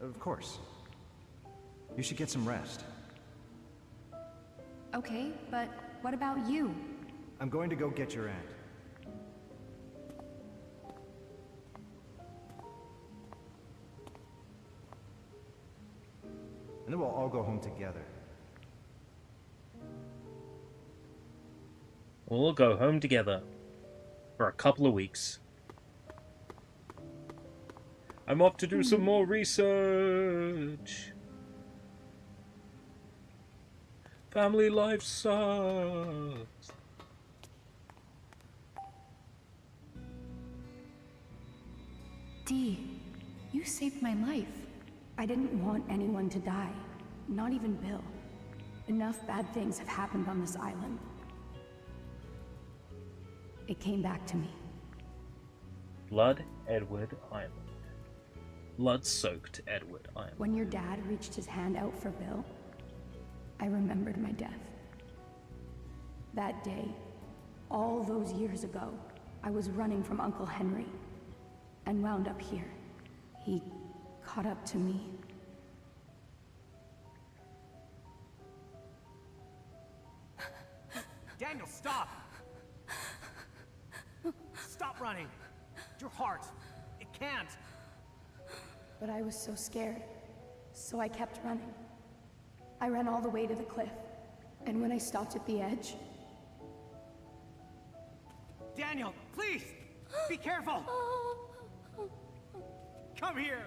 S4: Of course. You should get some rest.
S2: Okay, but what about you?
S4: I'm going to go get your aunt. And then we'll all go home together.
S1: We'll go home together for a couple of weeks. I'm off to do some more research. Family life sucks.
S2: Dee, you saved my life.
S3: I didn't want anyone to die. Not even Bill. Enough bad things have happened on this island. It came back to me.
S1: Blood Edward Island. Blood-soaked Edward Island.
S3: When your dad reached his hand out for Bill, I remembered my death. That day, all those years ago, I was running from Uncle Henry and wound up here. He caught up to me.
S8: Daniel, stop! Stop running! Your heart, it can't!
S3: But I was so scared, so I kept running. I ran all the way to the cliff, and when I stopped at the edge...
S8: Daniel, please! Be careful! Come here!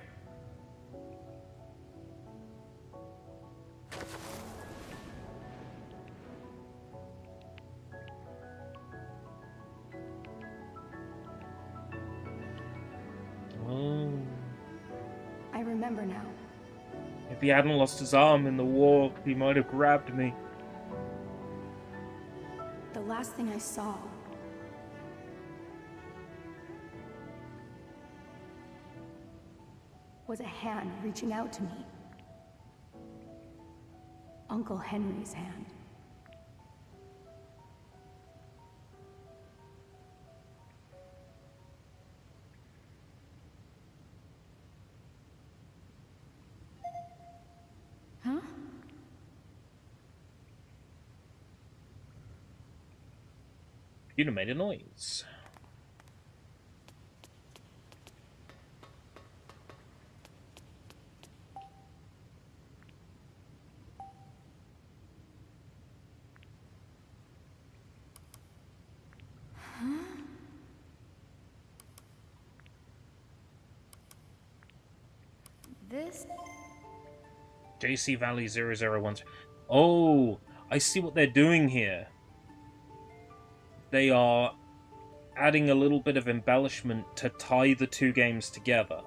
S3: remember now.
S1: If he hadn't lost his arm in the war, he might have grabbed me.
S3: The last thing I saw was a hand reaching out to me. Uncle Henry's hand.
S2: Huh?
S1: Computer made a noise.
S2: This?
S1: JC Valley 001. Oh, I see what they're doing here. They are adding a little bit of embellishment to tie the two games together.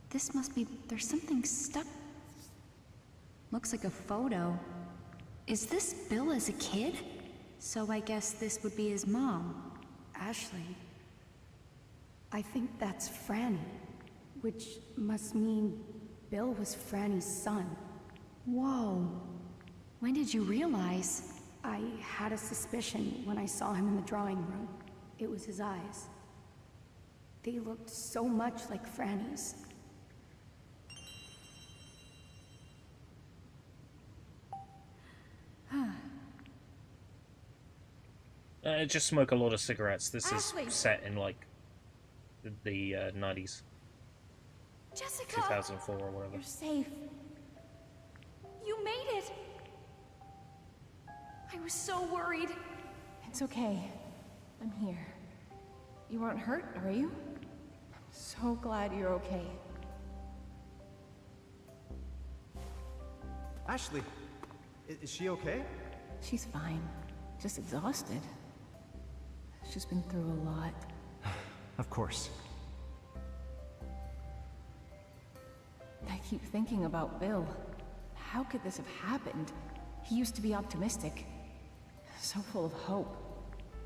S2: This must be... there's something stuck. Looks like a photo. Is this Bill as a kid? So I guess this would be his mom.
S3: Ashley. I think that's Franny, which must mean Bill was Franny's son.
S2: Whoa. When did you realize?
S3: I had a suspicion when I saw him in the drawing room. It was his eyes. They looked so much like Franny's.
S1: Just smoke a lot of cigarettes. This
S2: Ashley.
S1: is set in, like, the 90s.
S2: Jessica!
S1: 2004 or whatever.
S2: You're safe. You made it! I was so worried.
S6: It's okay. I'm here. You aren't hurt, are you? I'm so glad you're okay.
S9: Ashley, is she okay?
S6: She's fine. Just exhausted. She's been through a lot.
S9: Of course.
S6: I keep thinking about Bill. How could this have happened? He used to be optimistic. So full of hope.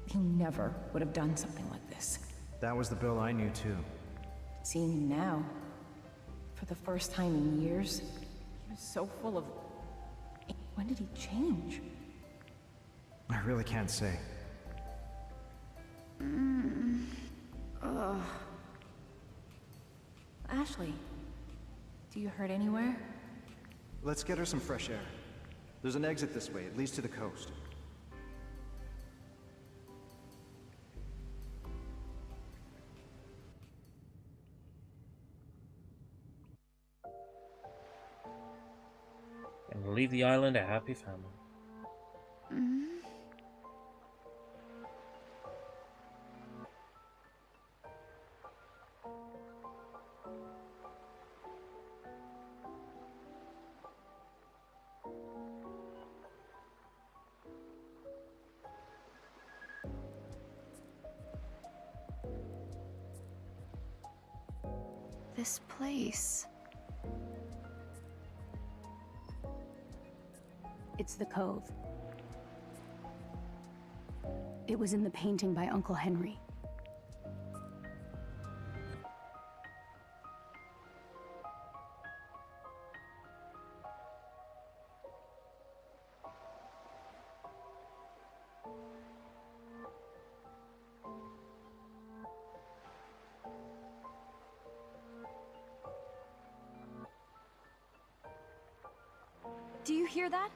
S6: He never would have done something like this.
S9: That was the Bill I knew too.
S6: Seeing him now, for the first time in years, he was so full of... When did he change?
S9: I really can't say.
S6: Ashley, do you hurt anywhere?
S9: Let's get her some fresh air. There's an exit this way. It leads to the coast.
S1: And leave the island a happy family.
S2: This place...
S3: It's the cove. It was in the painting by Uncle Henry.
S2: Do you hear that?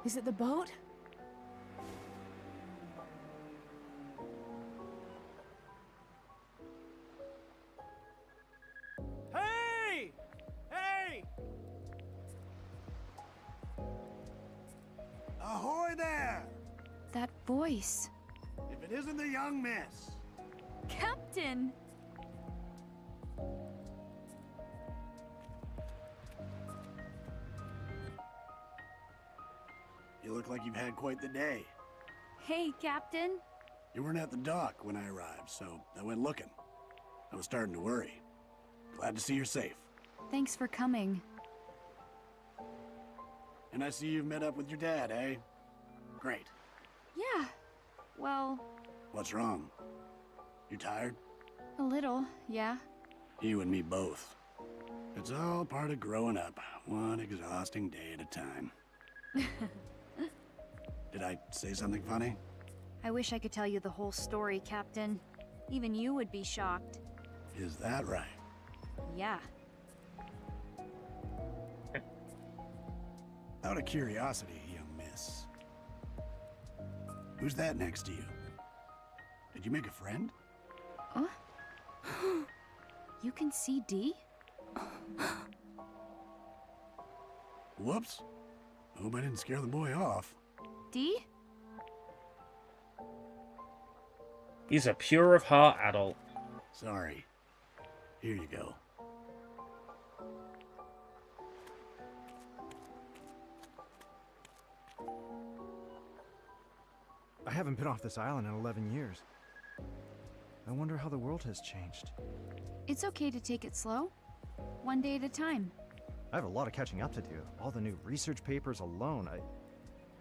S6: Is it the boat?
S8: Hey! Hey!
S2: voice.
S10: If it isn't the young miss.
S2: Captain!
S10: You look like you've had quite the day.
S2: Hey, Captain.
S10: You weren't at the dock when I arrived, so I went looking. I was starting to worry. Glad to see you're safe.
S2: Thanks for coming.
S10: And I see you've met up with your dad, eh? Great.
S2: Yeah. Well,
S10: What's wrong? You tired?
S2: a little, yeah.
S10: You and me both. It's all part of growing up, one exhausting day at a time. Did I say something funny?
S2: I wish I could tell you the whole story, Captain. Even you would be shocked.
S10: Is that right?
S2: Yeah.
S10: Out of curiosity, young miss. Who's that next to you? Did you make a friend?
S2: Huh? You can see Dee?
S10: Whoops. Hope I didn't scare the boy off.
S2: Dee?
S1: He's a pure of heart adult.
S10: Sorry. Here you go.
S4: I haven't been off this island in 11 years. I wonder how the world has changed.
S2: It's okay to take it slow. One day at a time.
S4: I have a lot of catching up to do. All the new research papers alone.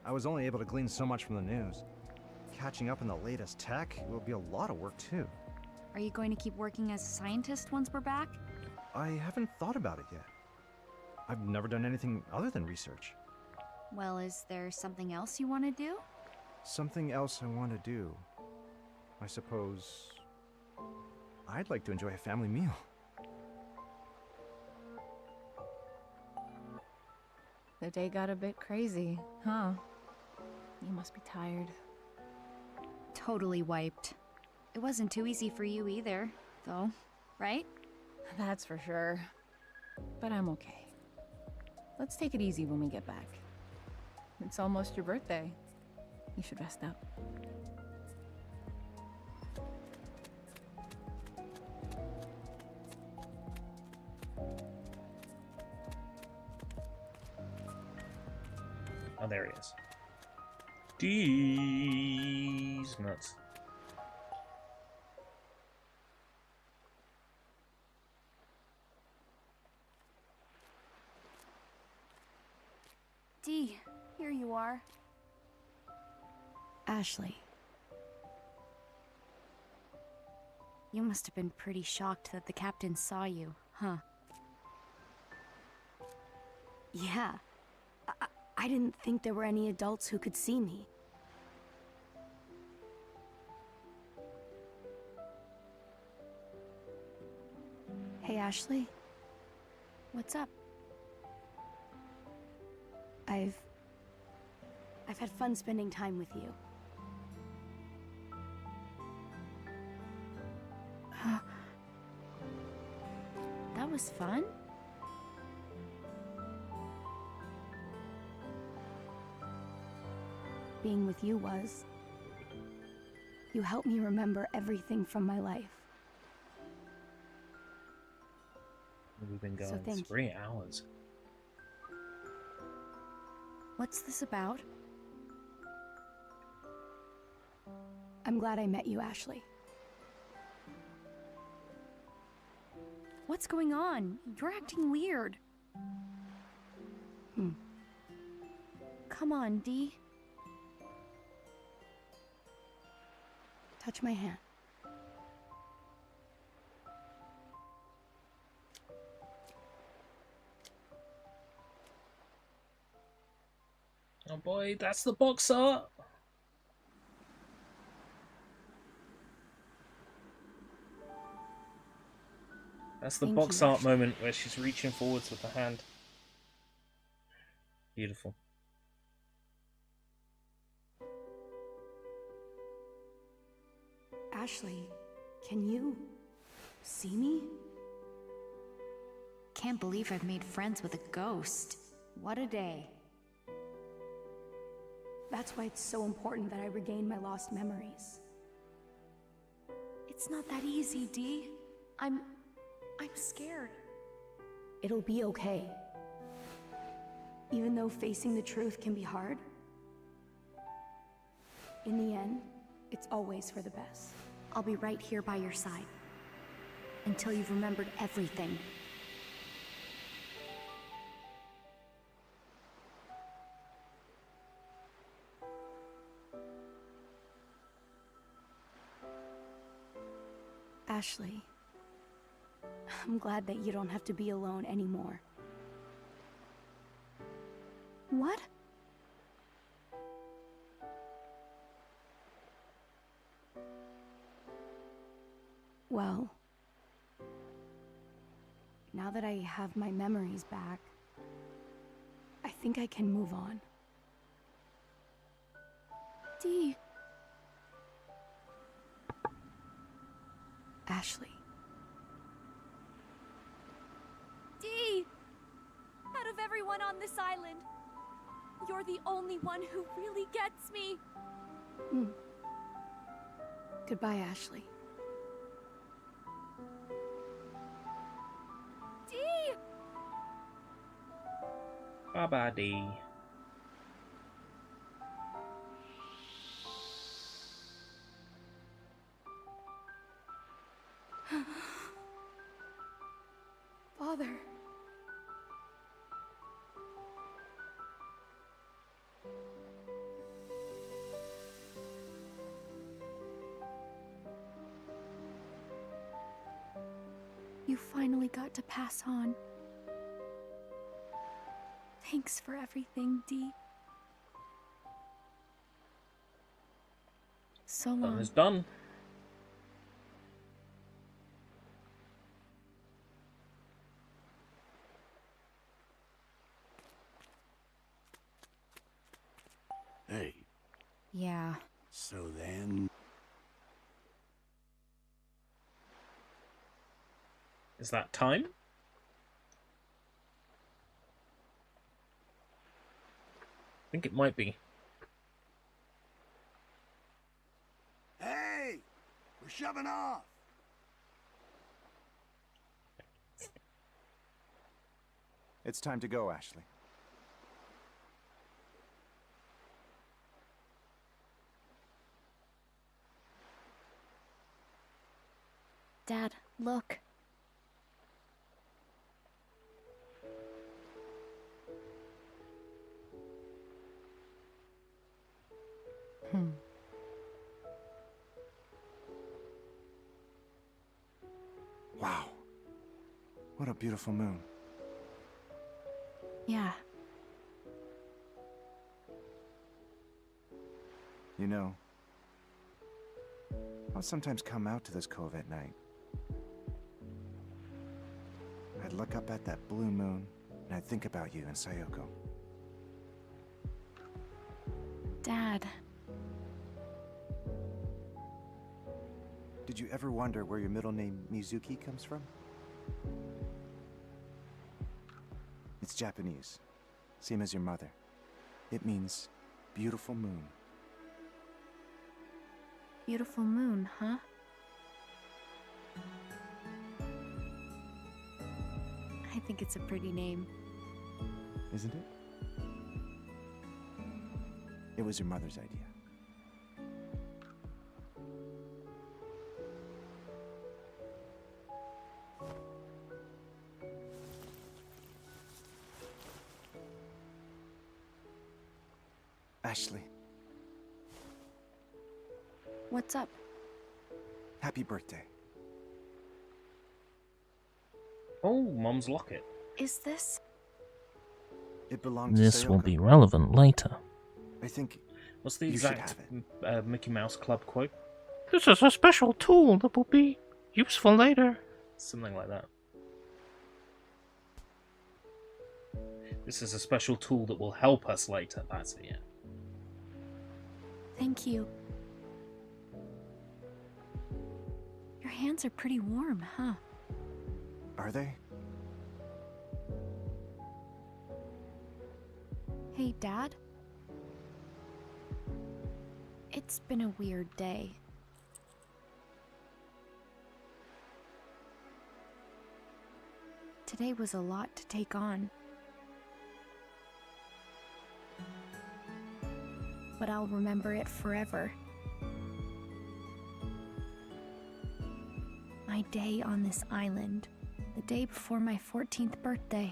S4: I was only able to glean so much from the news. Catching up on the latest tech will be a lot of work too.
S2: Are you going to keep working as a scientist once we're back?
S4: I haven't thought about it yet. I've never done anything other than research.
S2: Well, is there something else you want to do?
S4: Something else I want to do. I suppose I'd like to enjoy a family meal.
S6: The day got a bit crazy, huh? You must be tired.
S2: Totally wiped. It wasn't too easy for you either, though, right?
S6: That's for sure. But I'm okay. Let's take it easy when we get back. It's almost your birthday. You should rest up.
S1: Oh, there he is. Dee's nuts.
S2: Dee, here you are. Ashley. You must have been pretty shocked that the captain saw you, huh?
S3: Yeah. I didn't think there were any adults who could see me. Hey, Ashley.
S2: What's up?
S3: I've had fun spending time with you.
S2: That was fun?
S3: Being with you was. You helped me remember everything from my life.
S1: We've been
S3: So
S1: going
S3: thank you.
S1: 3 hours.
S2: What's this about?
S3: I'm glad I met you, Ashley.
S2: What's going on? You're acting weird. Come on, Dee.
S3: Touch my hand.
S1: Oh boy, that's the box art. That's the
S3: Thank
S1: box
S3: you,
S1: art
S3: Ashley.
S1: moment where she's reaching forwards with the hand. Beautiful.
S3: Ashley, can you see me?
S2: Can't believe I've made friends with a ghost. What a day.
S3: That's why it's so important that I regain my lost memories.
S2: It's not that easy, Dee. I'm scared.
S3: It'll be okay. Even though facing the truth can be hard, in the end, it's always for the best.
S2: I'll be right here by your side. Until you've remembered everything.
S3: Ashley, I'm glad that you don't have to be alone anymore.
S2: What?
S3: Well, now that I have my memories back, I think I can move on.
S2: Dee.
S3: Ashley.
S2: Dee! Out of everyone on this island, you're the only one who really gets me.
S3: Goodbye, Ashley.
S2: Dee!
S1: Bye-bye, Dee.
S3: Father.
S2: You finally got to pass on. Thanks for everything, Dee. So
S1: Done
S2: long.
S1: is done.
S10: Hey,
S2: Yeah.
S10: so then...
S1: Is that time? I think it might be.
S10: Hey! We're shoving off!
S4: It's time to go, Ashley.
S2: Dad, look.
S4: Wow. What a beautiful moon.
S2: Yeah.
S4: You know, I'll sometimes come out to this cove at night. I'd look up at that blue moon, and I'd think about you and Sayoko.
S2: Dad.
S4: Did you ever wonder where your middle name Mizuki comes from? It's Japanese, same as your mother. It means beautiful moon.
S2: Beautiful moon, huh? I think it's a pretty name.
S4: Isn't it? It was your mother's idea. Ashley,
S2: What's up?
S4: happy birthday.
S1: Oh, Mom's locket.
S2: Is this?
S4: It belonged to
S5: This will
S4: Sayoko.
S5: be relevant later.
S4: I think
S1: What's the
S4: you should
S1: exact
S4: have
S1: Mickey Mouse Club quote?
S5: This is a special tool that will be useful later.
S1: Something like that. This is a special tool that will help us later. That's it, yeah.
S2: Thank you. Your hands are pretty warm, huh?
S4: Are they?
S2: Hey, Dad? It's been a weird day. Today was a lot to take on. But I'll remember it forever. My day on this island, the day before my 14th birthday.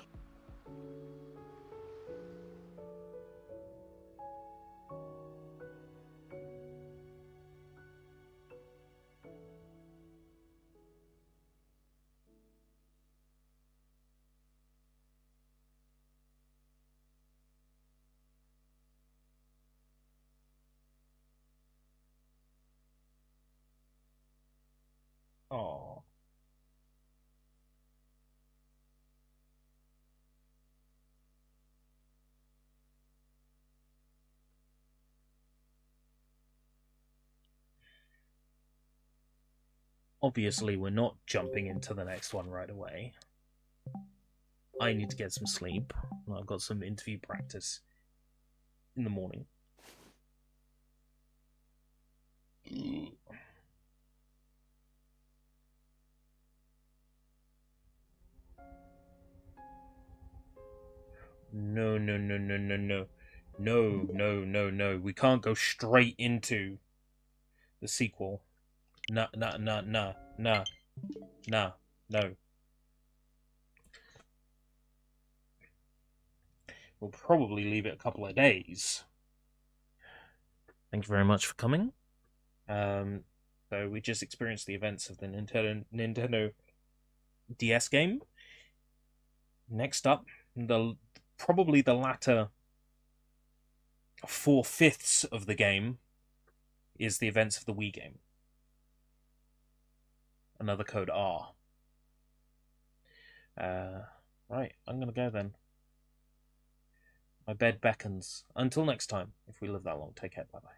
S1: Oh. Obviously, we're not jumping into the next one right away. I need to get some sleep. I've got some interview practice in the morning. No, no, no, no, no, no. No, no, no, no. We can't go straight into the sequel. Nah, nah, nah, nah, nah. Nah, no. We'll probably leave it a couple of days. Thank you very much for coming. So we just experienced the events of the Nintendo DS game. Next up, probably the latter 4/5 of the game is the events of the Wii game. Another code R. Right, I'm gonna go then. My bed beckons. Until next time, if we live that long, take care, bye-bye.